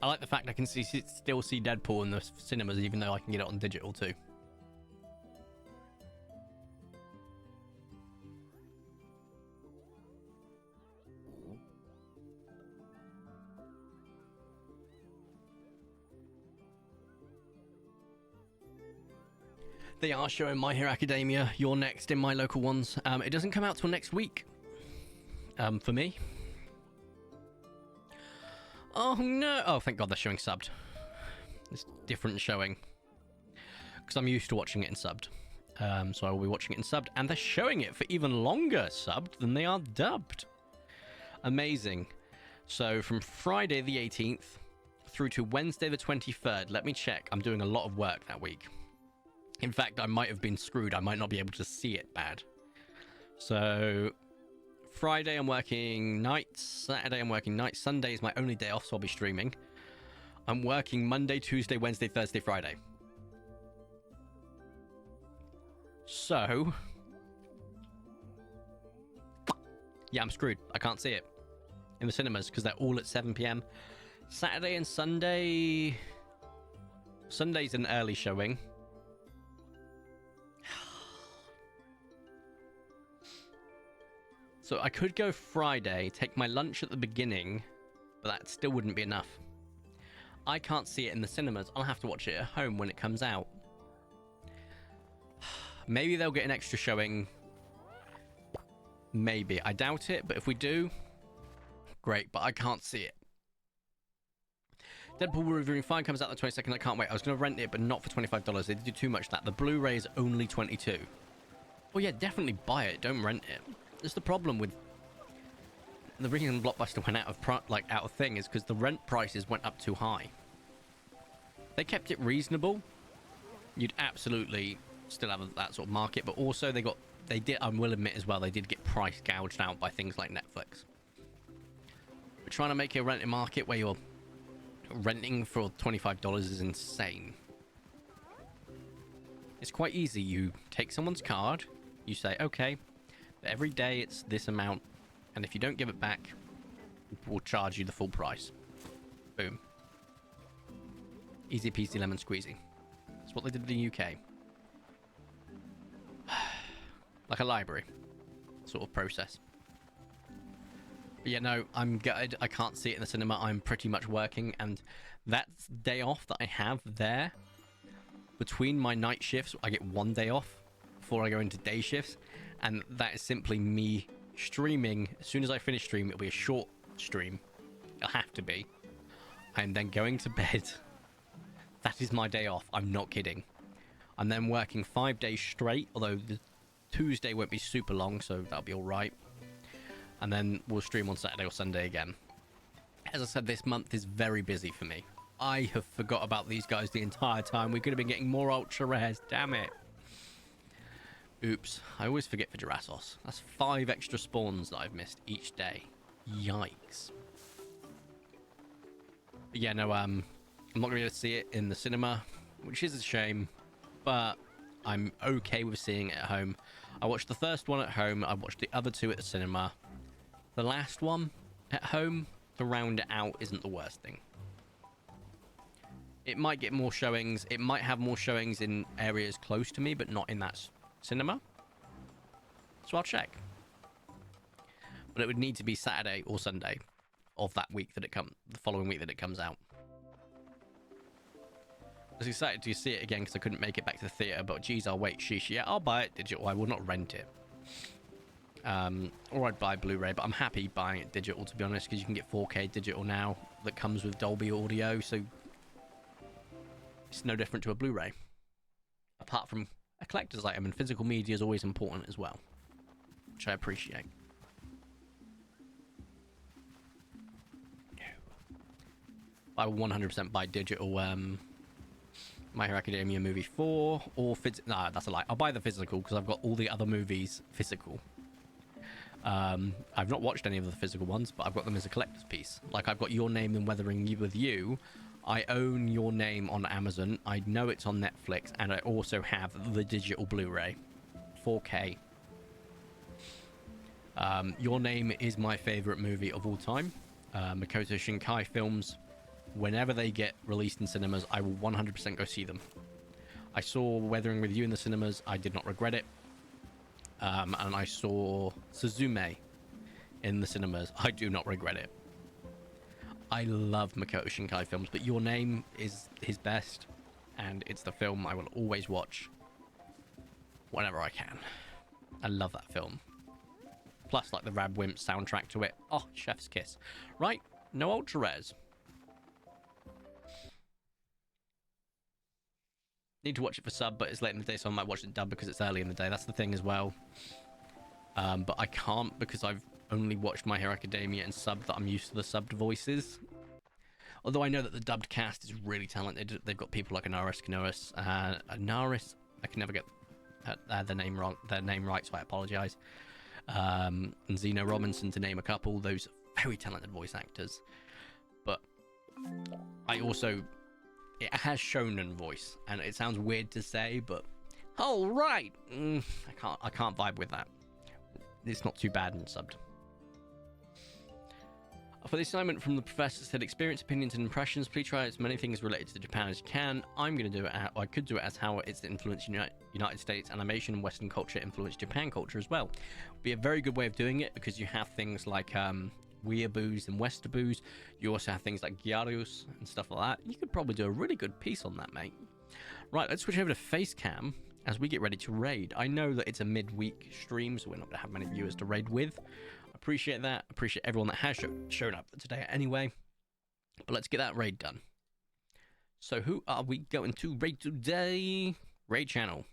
I like the fact I can still see Deadpool in the cinemas, even though I can get it on digital too. They are showing My Hero Academia. You're next in my local ones. It doesn't come out till next week. For me. Oh no! Oh, thank God they're showing subbed. It's different showing. Because I'm used to watching it in subbed. So I will be watching it in subbed. And they're showing it for even longer subbed than they are dubbed. Amazing. So from Friday the 18th through to Wednesday the 23rd. Let me check. I'm doing a lot of work that week. In fact, I might have been screwed. I might not be able to see it bad. So Friday I'm working nights, Saturday I'm working nights, Sunday is my only day off, so I'll be streaming. I'm working Monday, Tuesday, Wednesday, Thursday, Friday. So yeah, I'm screwed. I can't see it in the cinemas because they're all at 7 p.m. Saturday and Sunday. Sunday's an early showing. So I could go Friday, take my lunch at the beginning, but that still wouldn't be enough. I can't see it in the cinemas. I'll have to watch it at home when it comes out. Maybe they'll get an extra showing. Maybe. I doubt it, but if we do, great, but I can't see it. Deadpool Wolverine 5 comes out the 22nd. I can't wait. I was going to rent it, but not for $25. They did do too much of that. The Blu-ray is only $22. Well, yeah, definitely buy it. Don't rent it. That's the problem with the reason Blockbuster went out of thing is because the rent prices went up too high. They kept it reasonable. You'd absolutely still have that sort of market, but also they did. I will admit as well, they did get price gouged out by things like Netflix. But trying to make a renting market where you're renting for $25 is insane. It's quite easy. You take someone's card, you say, okay, every day it's this amount, and if you don't give it back, we'll charge you the full price. Boom. Easy peasy lemon squeezy. That's what they did in the UK. Like a library sort of process. But yeah, no, I'm gutted. I can't see it in the cinema. I'm pretty much working, and that day off that I have there, between my night shifts, I get 1 day off before I go into day shifts. And that is simply me streaming. As soon as I finish stream, it'll be a short stream. It'll have to be. And then going to bed. That is my day off. I'm not kidding. I'm then working 5 days straight, although the Tuesday won't be super long, so that'll be all right. And then we'll stream on Saturday or Sunday again. As I said, this month is very busy for me. I have forgot about these guys the entire time. We could have been getting more ultra rares. Damn it. Oops, I always forget for Jurasos. That's 5 extra spawns that I've missed each day. Yikes. But yeah, no, I'm not going to be able to see it in the cinema, which is a shame, but I'm okay with seeing it at home. I watched the first one at home. I watched the other two at the cinema. The last one at home, to round it out, isn't the worst thing. It might get more showings. It might have more showings in areas close to me, but not in that cinema. So I'll check. But it would need to be Saturday or Sunday of that week that the following week that it comes out. I was excited to see it again because I couldn't make it back to the theatre, but geez, I'll wait. Sheesh, yeah, I'll buy it digital. I will not rent it. Or I'd buy Blu-ray, but I'm happy buying it digital, to be honest, because you can get 4K digital now that comes with Dolby Audio, so it's no different to a Blu-ray. Apart from a collector's item, and physical media is always important as well, which I appreciate. I will 100% buy digital My Hero Academia movie 4 or nah, that's a lie. I'll buy the physical because I've got all the other movies physical. I've not watched any of the physical ones, but I've got them as a collector's piece. Like, I've got Your Name in Weathering With You. I own Your Name on Amazon. I know it's on Netflix, and I also have the digital Blu-ray, 4K. Your Name is my favorite movie of all time. Makoto Shinkai films, whenever they get released in cinemas, I will 100% go see them. I saw Weathering With You in the cinemas. I did not regret it. And I saw Suzume in the cinemas. I do not regret it. I love Makoto Shinkai films, but Your Name is his best, and it's the film I will always watch whenever I can. I love that film. Plus, like, the Rab Wimp soundtrack to it. Oh, chef's kiss. Right, no ultra rares. Need to watch it for sub, but it's late in the day, so I might watch it dub because it's early in the day. That's the thing as well. But I can't because I've only watched My Hero Academia and sub that I'm used to the subbed voices. Although I know that the dubbed cast is really talented. They've got people like Anaris Kanois. Anaris, I can never get their name right, so I apologise. And Zeno Robinson, to name a couple. Those very talented voice actors. But I also... It has shonen voice, and it sounds weird to say, but oh right, I can't vibe with that. It's not too bad and subbed. For the assignment from the professor said, experience, opinions, and impressions. Please try as many things related to Japan as you can. I'm going to do it. I could do it as how it's influenced United States animation and Western culture influenced Japan culture as well. Be a very good way of doing it because you have things like weeaboos and westaboos. You also have things like gyarus and stuff like that. You could probably do a really good piece on that, mate. Right, let's switch over to Facecam as we get ready to raid. I know that it's a midweek stream, so we're not going to have many viewers to raid with. Appreciate that. Appreciate everyone that has shown up today anyway. But let's get that raid done. So who are we going to raid today? Raid channel.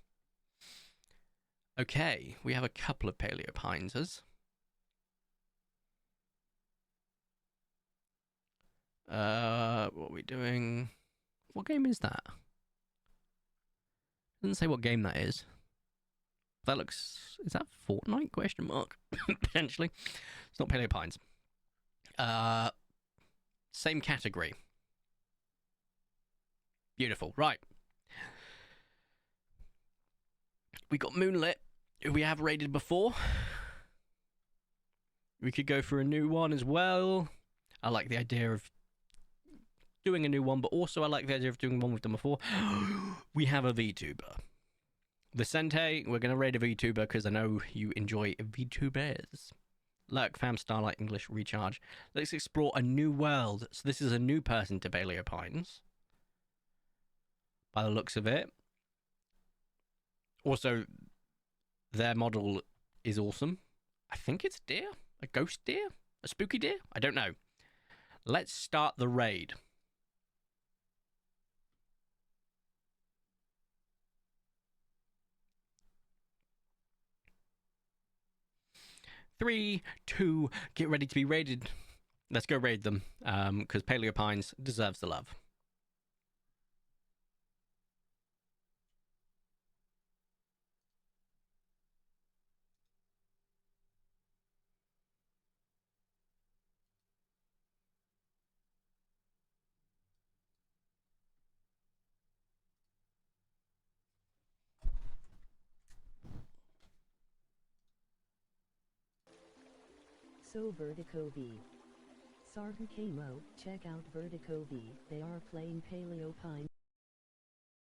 Okay, we have a couple of Paleopines. What are we doing? What game is that? Doesn't say what game that is. That looks... Is that Fortnite? Question mark. Potentially. It's not Paleopines. Same category. Beautiful. Right. We got Moonlit, who we have raided before. We could go for a new one as well. I like the idea of doing a new one, but also I like the idea of doing one with them before. We have a VTuber. Vicente, we're going to raid a VTuber because I know you enjoy VTubers. Lurk, Fam, Starlight, English, Recharge. Let's explore a new world. So this is a new person to Paleopines, by the looks of it. Also, their model is awesome. I think it's a deer? A ghost deer? A spooky deer? I don't know. Let's start the raid. Three, two, get ready to be raided. Let's go raid them, because Paleopines deserves the love. So Vertico V. Sartan Kamo, check out Vertico V, they are playing Paleo Pine.